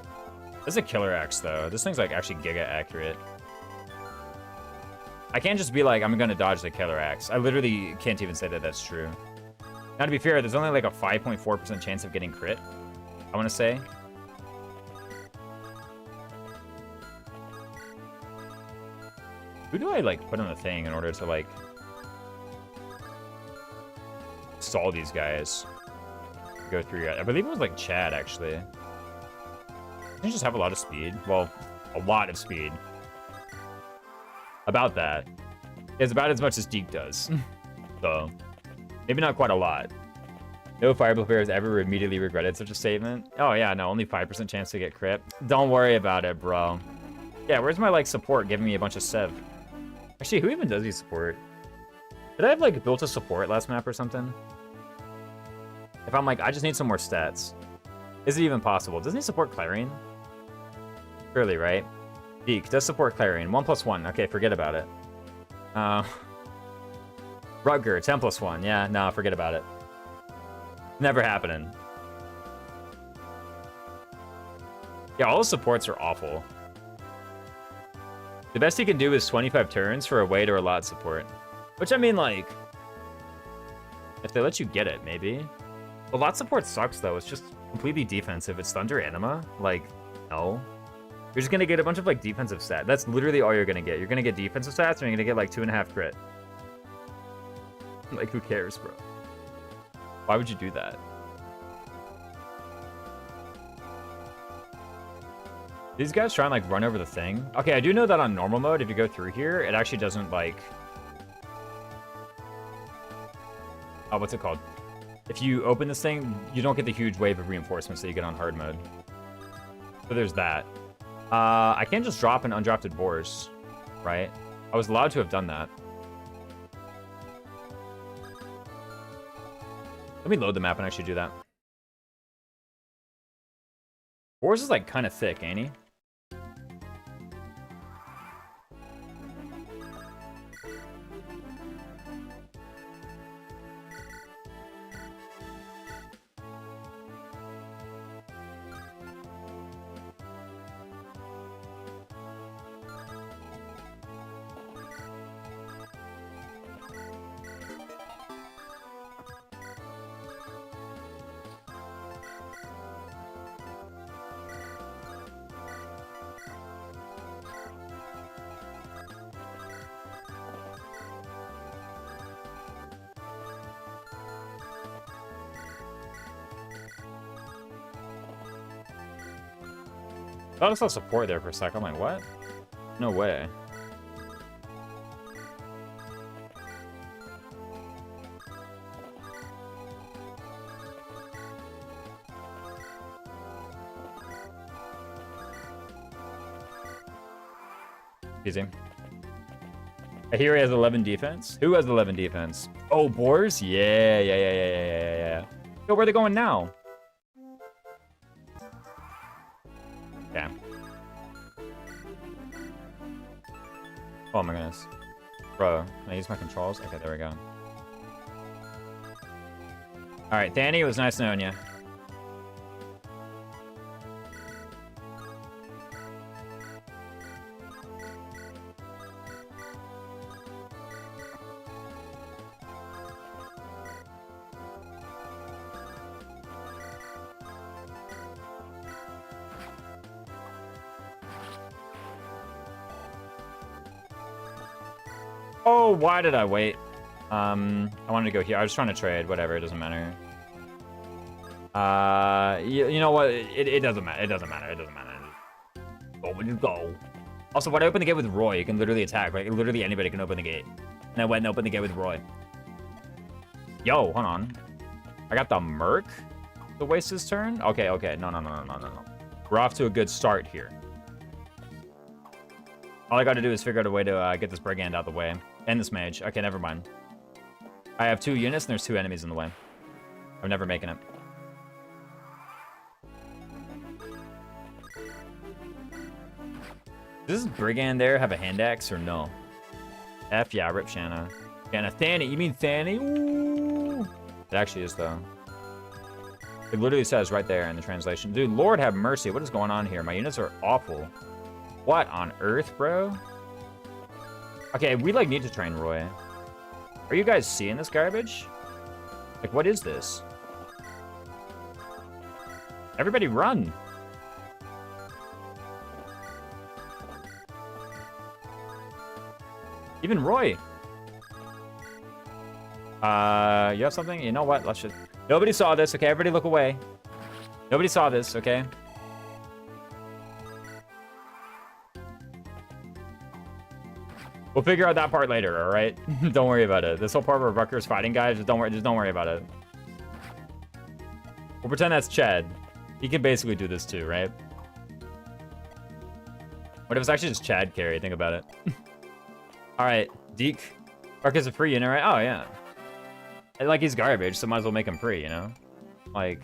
This is a Killer X, though. This thing's, like, actually giga accurate. I can't just be like, I'm gonna dodge the Killer X. I literally can't even say that that's true. Now, to be fair, there's only, like, a 5.4% chance of getting crit, I want to say. Who do I, like, put on the thing in order to, like, stall these guys? Go through. I believe it was like Chad, actually. You just have a lot of speed. Well, a lot of speed. About that. It's about as much as Deke does. So, maybe not quite a lot. No Fireball players ever immediately regretted such a statement. Oh yeah, no, only 5% chance to get crit. Don't worry about it, bro. Yeah, where's my, like, support giving me a bunch of Sev? Actually, who even does these support? Did I have, like, built a support last map or something? If I'm like, I just need some more stats. Is it even possible? Doesn't he support Clarion? Surely, right? Deke does support Clarion. 1+1. Okay, forget about it. Rutger, 10+1. Yeah, no, forget about it. Never happening. Yeah, all the supports are awful. The best he can do is 25 turns for a way to allot support. Which, I mean, like... if they let you get it, maybe. A lot support sucks, though. It's just completely defensive. It's Thunder Anima. Like, no. You're just gonna get a bunch of, like, defensive stats. That's literally all you're gonna get. You're gonna get defensive stats, and you're gonna get, like, 2.5 crit. Like, who cares, bro? Why would you do that? These guys try and, like, run over the thing. Okay, I do know that on normal mode, if you go through here, it actually doesn't, like... oh, what's it called? If you open this thing, you don't get the huge wave of reinforcements that you get on hard mode. So there's that. I can't just drop an undrafted Boars, right? I was allowed to have done that. Let me load the map and actually do that. Boars is, like, kind of thick, ain't he? I thought I saw support there for a sec. I'm like, what? No way. Easy. I hear he has 11 defense. Who has 11 defense? Oh, Boars? Yeah. Yo, where are they going now? Okay. Oh my goodness. Bro, can I use my controls? Okay, there we go. Alright, Danny, it was nice knowing you. Oh, why did I wait? I wanted to go here. I was trying to trade. Whatever, it doesn't matter. You know what? It doesn't matter. It doesn't matter. It doesn't matter. Go when you go. Also, when I open the gate with Roy, you can literally attack, right? Literally anybody can open the gate. And I went and opened the gate with Roy. Yo, hold on. I got the Merc to waste his turn? Okay. No. We're off to a good start here. All I got to do is figure out a way to get this Brigand out of the way. And this Mage. Okay, never mind. I have 2 units and there's 2 enemies in the way. I'm never making it. Does this Brigand there have a hand axe or no? F yeah, rip Shanna. Shanna, Thani, you mean Thani? Ooh. It actually is though. It literally says right there in the translation. Dude, Lord have mercy. What is going on here? My units are awful. What on earth, bro? Okay, we like need to train Roy. Are you guys seeing this garbage? Like, what is this? Everybody run. Even Roy. You have something? You know what? Let's just... Nobody saw this, okay? Everybody look away. Nobody saw this, okay? We'll figure out that part later, all right? Don't worry about it. This whole part where Rucker's fighting guys, just don't worry about it. We'll pretend that's Chad. He can basically do this too, right? What if it's actually just Chad carry? Think about it. All right, Deke. Rucker's a free unit, right? Oh, yeah. And, like, he's garbage, so might as well make him free, you know? Like...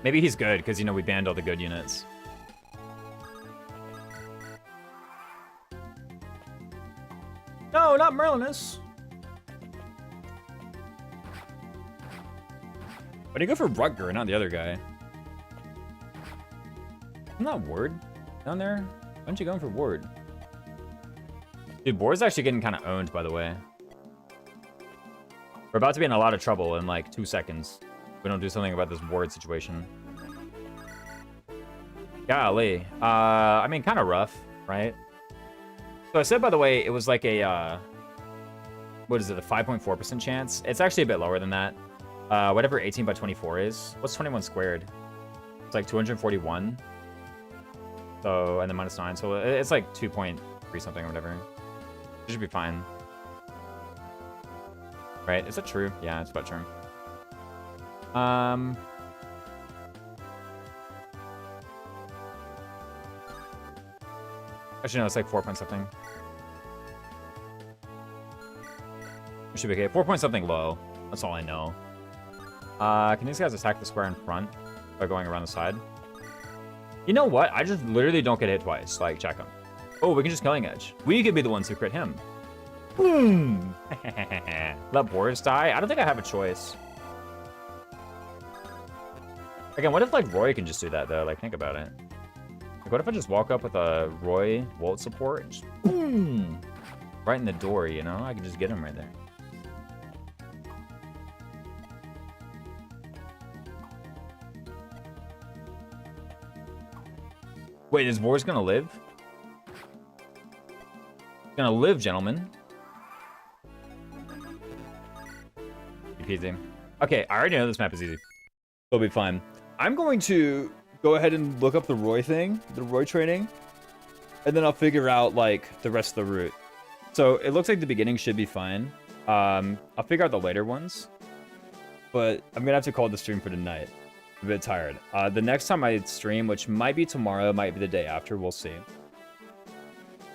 Maybe he's good, because, you know, we banned all the good units. No, not Merlinus. What do you go for Rutger and not the other guy? Isn't that Ward down there? Why aren't you going for Ward? Dude, Board's actually getting kind of owned, by the way. We're about to be in a lot of trouble in like 2 seconds. If we don't do something about this Ward situation. Golly. I mean, kind of rough, right? So I said, by the way, it was like a, what is it, a 5.4% chance? It's actually a bit lower than that. Whatever 18 by 24 is. What's 21 squared? It's like 241. So, and then minus 9. So it's like 2.3 something or whatever. It should be fine. Right? Is that true? Yeah, it's about true. Actually, no, it's like 4 point something. It should be okay. 4 point something low. That's all I know. Can these guys attack the square in front by going around the side? You know what? I just literally don't get hit twice. Like, check them. Oh, we can just Killing Edge. We could be the ones who crit him. Boom! Let Boris die? I don't think I have a choice. Again, what if, like, Roy can just do that, though? Like, think about it. Like, what if I just walk up with a Roy Volt support and just boom! Right in the door, you know? I can just get him right there. Wait, is Boris gonna live? He's gonna live, gentlemen. Easy. Okay, I already know this map is easy. It'll be fine. I'm going to go ahead and look up the Roy thing, the Roy training, and then I'll figure out, like, the rest of the route. So, it looks like the beginning should be fine. I'll figure out the later ones, but I'm gonna have to call the stream for tonight. I'm a bit tired. The next time I stream, which might be tomorrow, might be the day after, we'll see.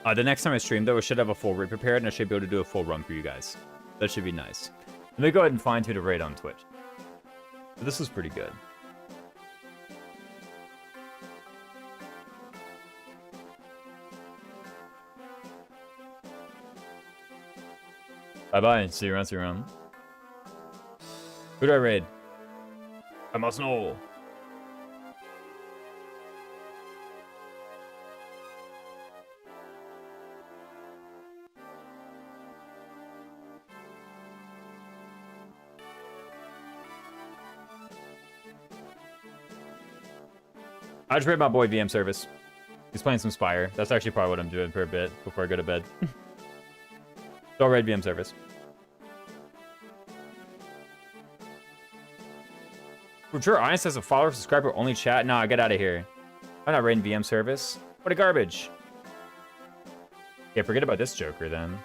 The next time I stream, though, I should have a full raid prepared, and I should be able to do a full run for you guys. That should be nice. Let me go ahead and fine-tune a raid on Twitch. But this is pretty good. Bye-bye. See you around, see you around. Who do I raid? I must know. I just raid my boy VM Service. He's playing some Spire. That's actually probably what I'm doing for a bit before I go to bed. So I'll raid VM Service. For sure, Iron says a follower, subscriber, only chat. No, get out of here. I'm not raiding VM Service. What a garbage. Yeah, forget about this Joker then.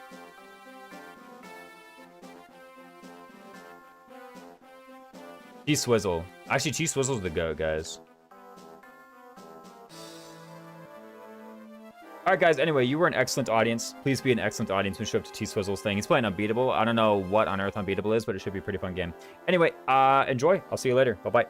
T-Swizzle. Actually, T-Swizzle's the GOAT, guys. Alright, guys, anyway, you were an excellent audience. Please be an excellent audience when you show up to T-Swizzle's thing. He's playing Unbeatable. I don't know what on earth Unbeatable is, but it should be a pretty fun game. Anyway, enjoy. I'll see you later. Bye-bye.